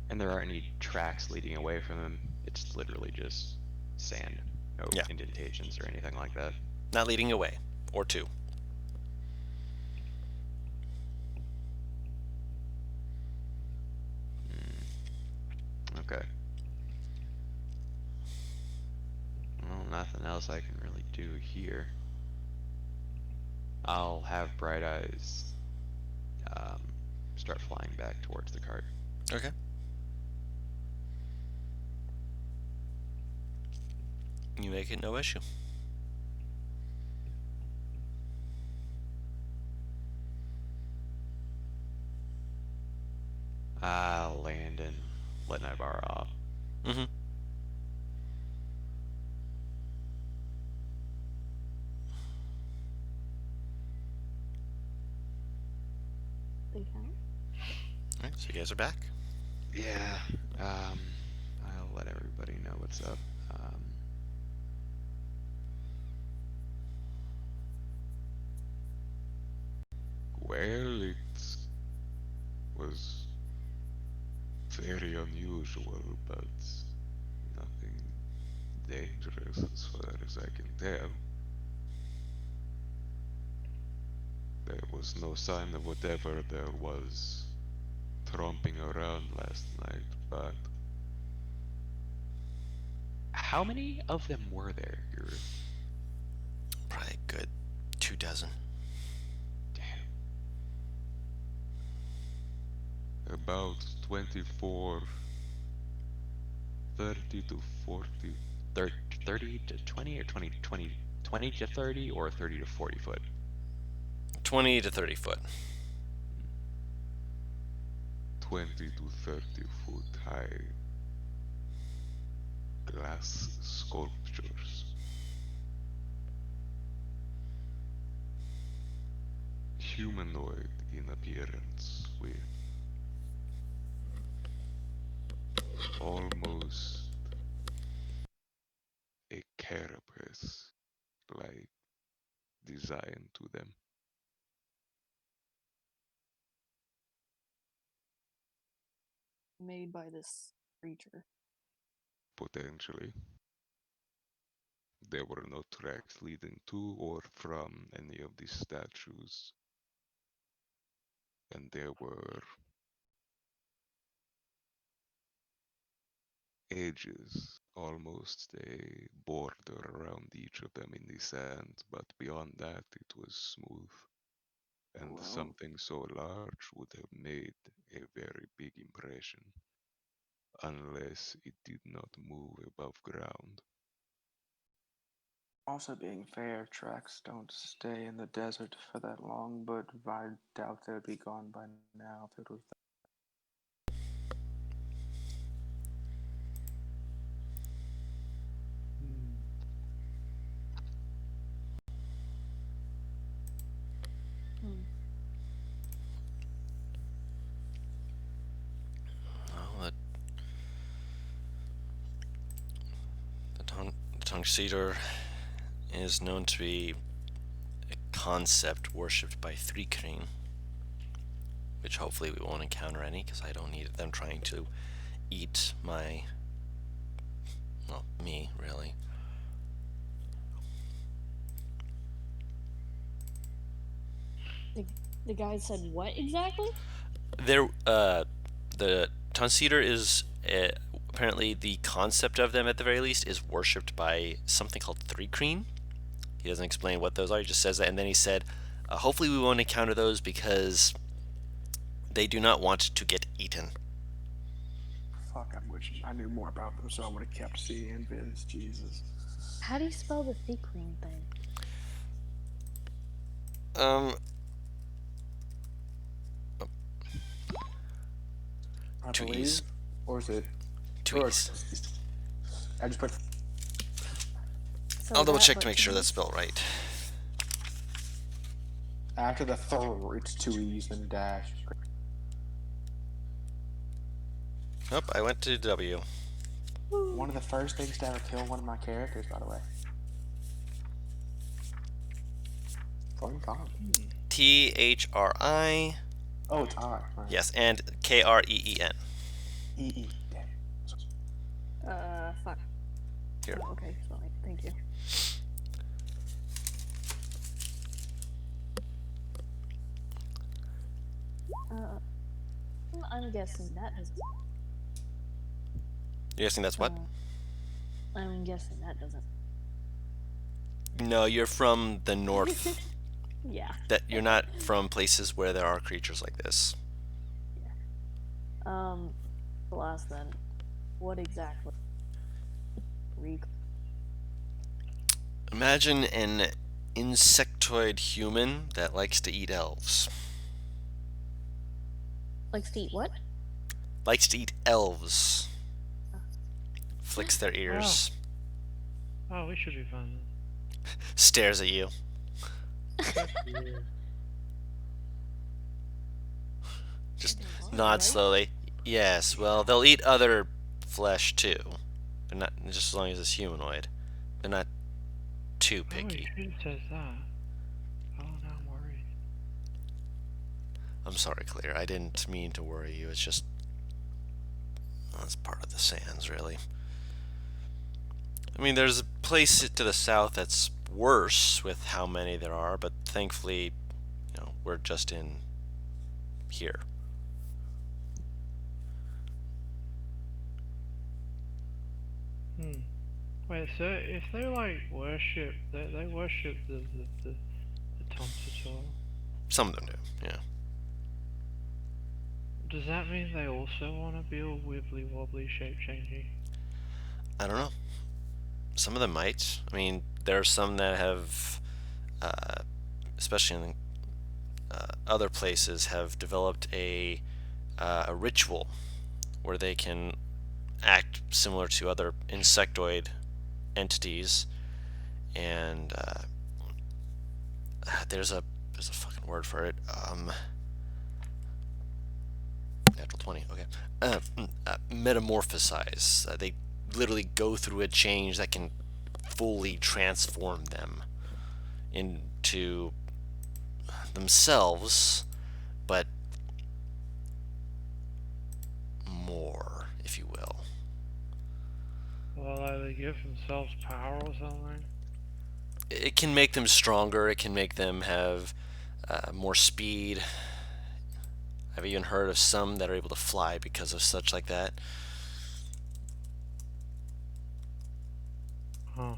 And there aren't any tracks leading away from them. It's literally just sand. No Yeah. indentations or anything like that. Not leading away, or two. Okay. Well, nothing else I can really do here. I'll have Bright Eyes start flying back towards the cart. Okay. You make it no issue. I'll land and let Nightbar off. Mm-hmm. They have? Alright, so you guys are back. Yeah. I'll let everybody know what's up. Well, it was very unusual, but nothing dangerous as far as I can tell. There was no sign of whatever there was tromping around last night, but How many of them were there? Probably a good 2 dozen. Damn. About 24, 30 to 40. 30 to 20 or 20 to 30 or 30 to 40 foot? 20 to 30 foot. 20 to 30-foot high glass sculptures. Humanoid in appearance, with almost a carapace like design to them. Made by this creature. Potentially. There were no tracks leading to or from any of these statues, and there were edges, almost a border around each of them in the sand, but beyond that it was smooth, and Well, something so large would have made a very big impression, unless it did not move above ground. also being fair, tracks don't stay in the desert for that long, but I doubt they'd be gone by now if it was. Hmm. Well, the tongue cedar is known to be a concept worshipped by three Kreen, which hopefully we won't encounter any because I don't need them trying to eat my, well, me really. The guy said what exactly? There, the tongue cedar is apparently the concept of them at the very least is worshipped by something called three Kreen. He doesn't explain what those are. He just says that, and then he said, hopefully we won't encounter those because they do not want to get eaten. Fuck, I wish I knew more about them, so I would have kept C and Viz. Jesus. How do you spell the Thickreen thing? Um, I Two believe, E's. or is it? Two Or E's. I just put. So I'll double that, check but to make two sure that's E's? spelled right. After the third, it's two E's and dash. Nope, I went to W. One of the first things to ever kill one of my characters, by the way. Fun con. THRI. Oh, it's I. Right. Yes, and KREEN. E. Damn. Fuck. Here. Oh, okay, spelling. Thank you. I'm guessing that doesn't. You're guessing that's what? I'm guessing that doesn't. No, you're from the north. Yeah. That you're not from places where there are creatures like this. The last then. What exactly? Imagine an insectoid human that likes to eat elves. Likes to eat what? Likes to eat elves. Flicks their ears. Oh, we should be fine. Stares at you. Just nod slowly. Yes, well, they'll eat other flesh too. They're not just as long as it's humanoid. They're not too Oh, he picky. should have said that. Oh, now I'm worried. I'm sorry, Claire. I didn't mean to worry you. It's just that's part of the sands, really. I mean, there's a place to the south that's worse with how many there are, but thankfully, we're just in here. Wait, so if they like worship, they worship the Tonsator. Some of them do, yeah. Does that mean they also want to be all wibbly wobbly, shape changing? I don't know. Some of them might. I mean, there are some that have, especially in other places, have developed a ritual where they can act similar to other insectoid entities, and there's a fucking word for it. Natural 20. Okay. Metamorphosize. They literally go through a change that can fully transform them into themselves, but more, if you will. Well, like they give themselves power or something? It can make them stronger. It can make them have more speed. I've even heard of some that are able to fly because of such like that. Huh.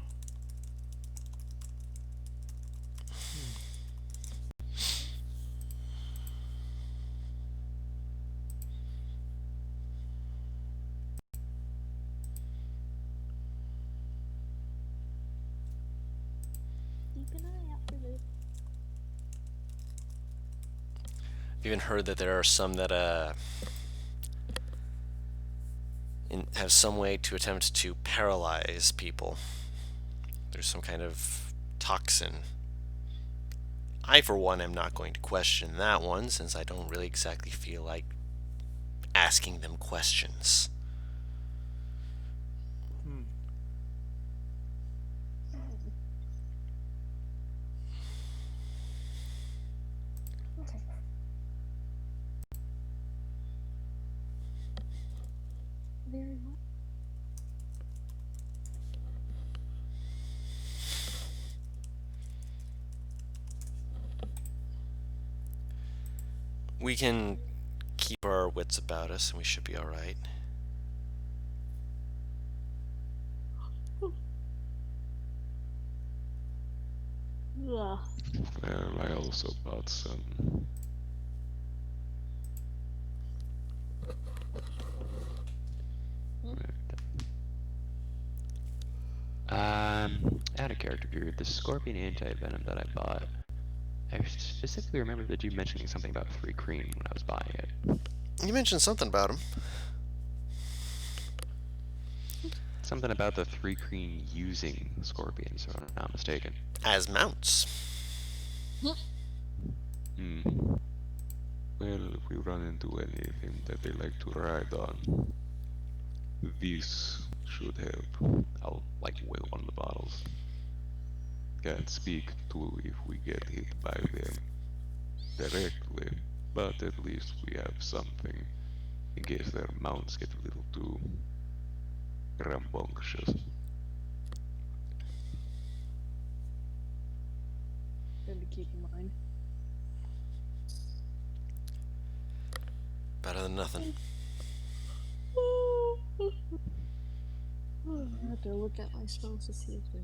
Keep an eye out for this. I've even heard that there are some that have some way to attempt to paralyze people. There's some kind of toxin. I, for one, am not going to question that one since I don't really exactly feel like asking them questions. Okay. Very well. We can keep our wits about us and we should be alright. Ugh. Well, I also bought some. Out of character here, the scorpion anti-venom that I bought, I specifically remember that you mentioning something about 3 cream when I was buying it. You mentioned something about him. Something about the 3 cream using scorpions, if I'm not mistaken. As mounts. Hmm. Well, if we run into anything that they like to ride on, this should help. I'll, like, wheel one of the bottles. Can't speak to if we get hit by them directly, but at least we have something in case their mounts get a little too rambunctious. Good to keep in mind. Better than nothing. I have to look at my spells to see if they're.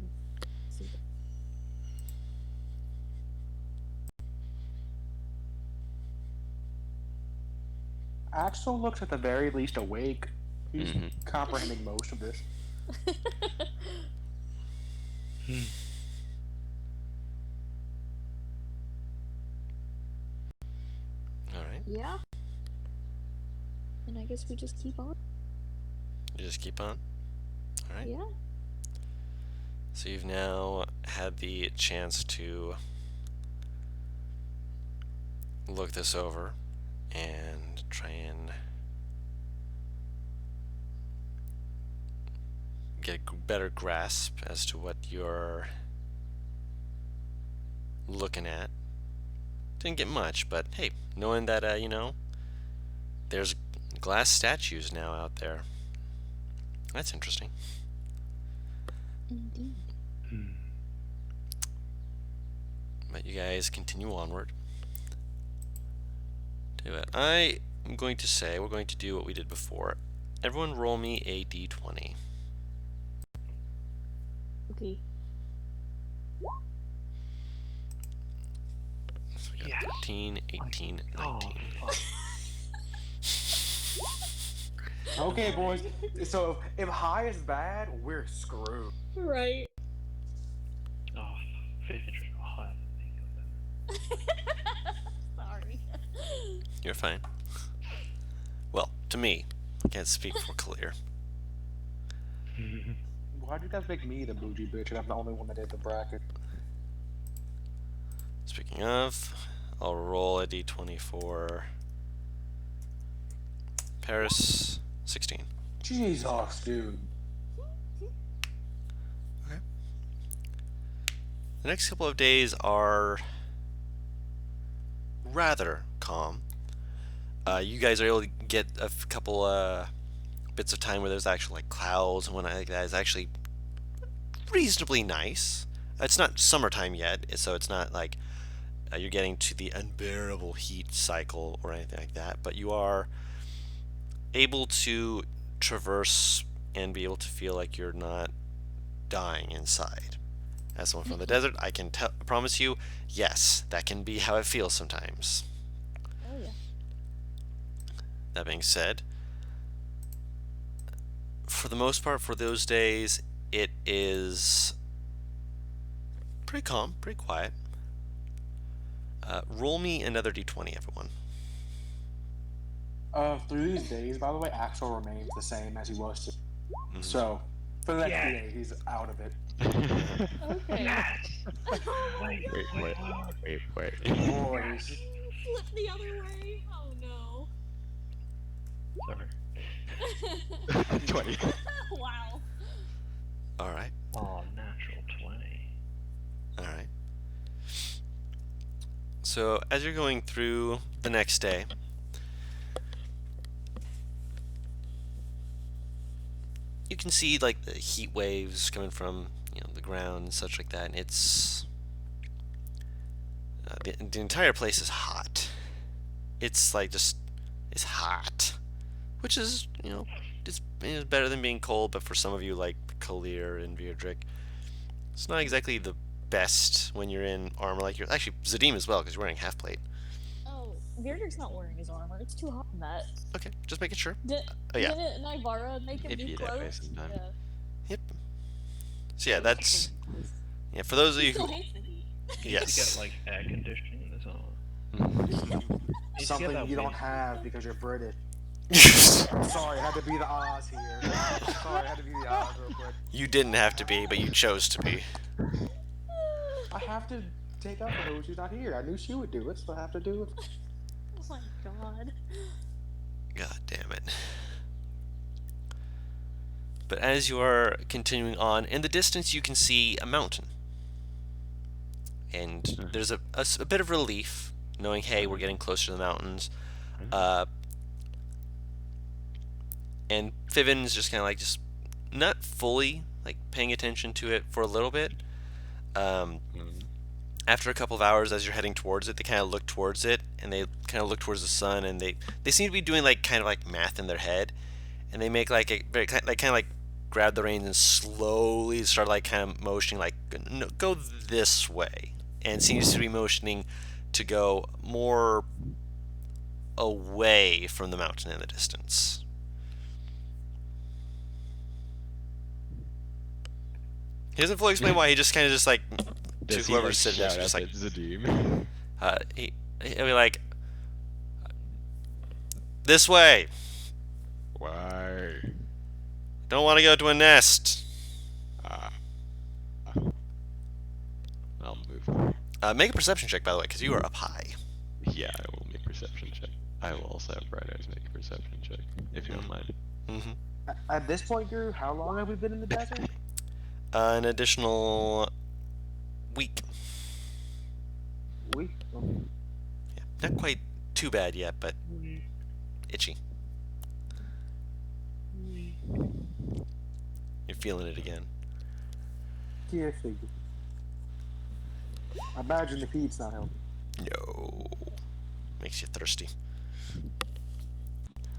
Axel looks at the very least awake. He's Mhm. comprehending most of this. Alright. Yeah. And I guess we just keep on. You just keep on. Alright. Yeah. So you've now had the chance to look this over and try and get a better grasp as to what you're looking at. Didn't get much, but hey, knowing that, there's glass statues now out there. That's interesting. Indeed. But you guys continue onward. Do it. I am going to say we're going to do what we did before. Everyone roll me a d20. Okay. So we got Yes. 13, 18, Oh, 19. fuck. Okay, boys. Sorry. So if high is bad, we're screwed. Right. Oh, Vivian just got higher than me. Sorry. You're fine. Well, to me, I can't speak for Clear. Why'd you guys make me the bougie bitch and I'm the only one that did the bracket? Speaking of, I'll roll a d20 for Paris 16. Jesus, dude. The next couple of days are rather calm. You guys are able to get a couple bits of time where there's actually like clouds and whatnot like that. Is actually reasonably nice. It's not summertime yet, so it's not like you're getting to the unbearable heat cycle or anything like that. But you are able to traverse and be able to feel like you're not dying inside. As someone from the desert, I can promise you, yes, that can be how it feels sometimes. Oh yeah. That being said, for the most part, for those days, it is pretty calm, pretty quiet. Roll me another d20, everyone. Through these days, by the way, Axel remains the same as he was. So, for the next few days, he's out of it. Okay. Wait. Boys. Flip the other way. Oh no. Sorry. 20. Wow. All right, Oh, natural 20. all right. So as you're going through the next day, you can see like the heat waves coming from the ground and such like that. And it's the entire place is hot. It's like it's hot, which is it's better than being cold. But for some of you like Kalir and Virdrick, it's not exactly the best when you're in armor like you're actually Zadim as well because you're wearing half plate. Oh, Beardrick's not wearing his armor. It's too hot in that. Okay, just making sure. Oh yeah. Didn't Nivara make him If new you that way clothes? sometime. Yeah. Yep. So yeah, that's for those of He you still who hates the heat. He Yes. needs to get, like, air conditioning in his armor. Needs to get Something that you don't wind. have because you're British. Sorry, I had to be the Oz here. Sorry, I had to be the Oz real quick. You didn't have to be, but you chose to be. I have to take up for her when she's not here. I knew she would do it, so I have to do it. Oh my god. God damn it. But as you are continuing on, in the distance you can see a mountain. And there's a bit of relief knowing, hey, we're getting closer to the mountains. And Fivin's just kind of like just not fully like paying attention to it for a little bit. After a couple of hours, as you're heading towards it, they kind of look towards it, and they kind of look towards the sun, and they seem to be doing like kind of like math in their head, and they make like a very kind of like grab the reins and slowly start like kind of motioning like no, go this way, and seems to be motioning to go more away from the mountain in the distance. He doesn't fully explain why. He just kind of just like to whoever's sitting there, just like Zadim? he'll be like, this way. Why? Don't want to go to a nest. I'll move. Make a perception check, by the way, because you are up high. Yeah, I will make a perception check. I will also have Bright Eyes make a perception check, if you don't mind. Mm-hmm. At this point, Drew, how long have we been in the desert? An additional week. Week. Yeah, not quite too bad yet, but itchy. You're feeling it again. Yeah, figure. I imagine the heat's not helping. No. Makes you thirsty.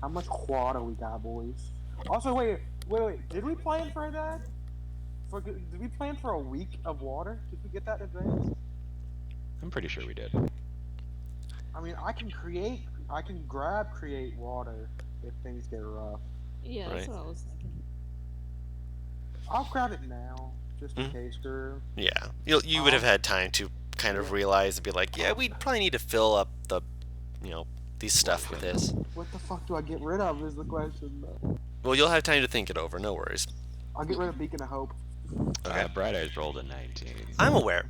How much water we got, boys? Also, wait. Did we plan for that? Did we plan for a week of water? Did we get that in advance? I'm pretty sure we did. I mean, I can create water if things get rough. Yeah, that's Right. what I was thinking. I'll grab it now, just in Mhm. case, Guru. Yeah, you would have had time to kind of Yeah. realize and be like, yeah, we'd probably need to fill up the, you know, these stuff with this. What the fuck do I get rid of is the question, though. Well, you'll have time to think it over. No worries. I'll get rid of Beacon of Hope. Okay. Bright Eyes rolled a 19. I'm aware.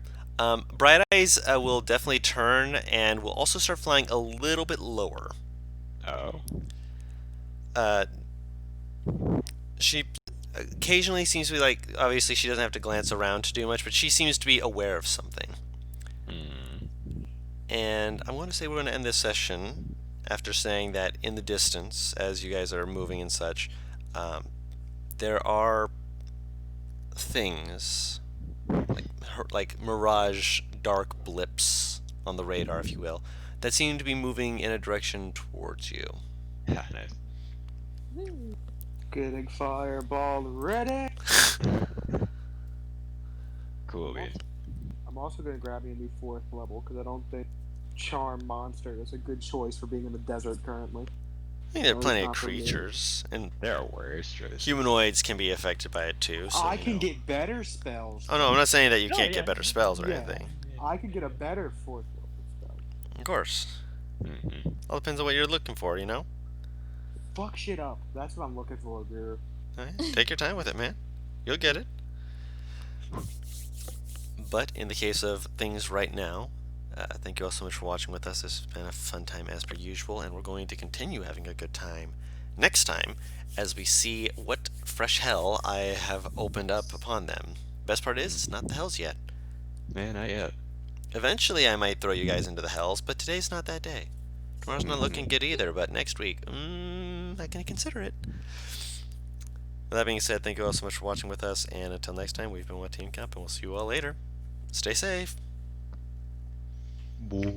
Bright Eyes will definitely turn and will also start flying a little bit lower. Oh. She occasionally seems to be like, obviously she doesn't have to glance around to do much, but she seems to be aware of something. And I want to say we're going to end this session after saying that in the distance, as you guys are moving and such, there are things like mirage dark blips on the radar, if you will, that seem to be moving in a direction towards you. Nice. Getting fireball ready. Cool, man. I'm also going to grab me a new 4th level because I don't think Charm Monster is a good choice for being in the desert currently. I think there are No, plenty it's of not for me. creatures, and There are worse choices. humanoids can be affected by it too. So, I you can know. get better spells. Oh no, I'm not saying that you Oh, can't yeah. get better spells or Yeah. anything. I can get a better 4th level spell. Of course. Mm-hmm. All depends on what you're looking for, you know? Fuck shit up. That's what I'm looking for, Guru. Alright, take your time with it, man. You'll get it. But in the case of things right now, thank you all so much for watching with us. This has been a fun time as per usual, and we're going to continue having a good time next time as we see what fresh hell I have opened up upon them. Best part is, it's not the hells yet. Man, not yet. Eventually I might throw you guys into the hells, but today's not that day. Tomorrow's not looking good either, but next week, I can consider it. With that being said, thank you all so much for watching with us, and until next time, we've been What Team Cup, and we'll see you all later. Stay safe. Boy.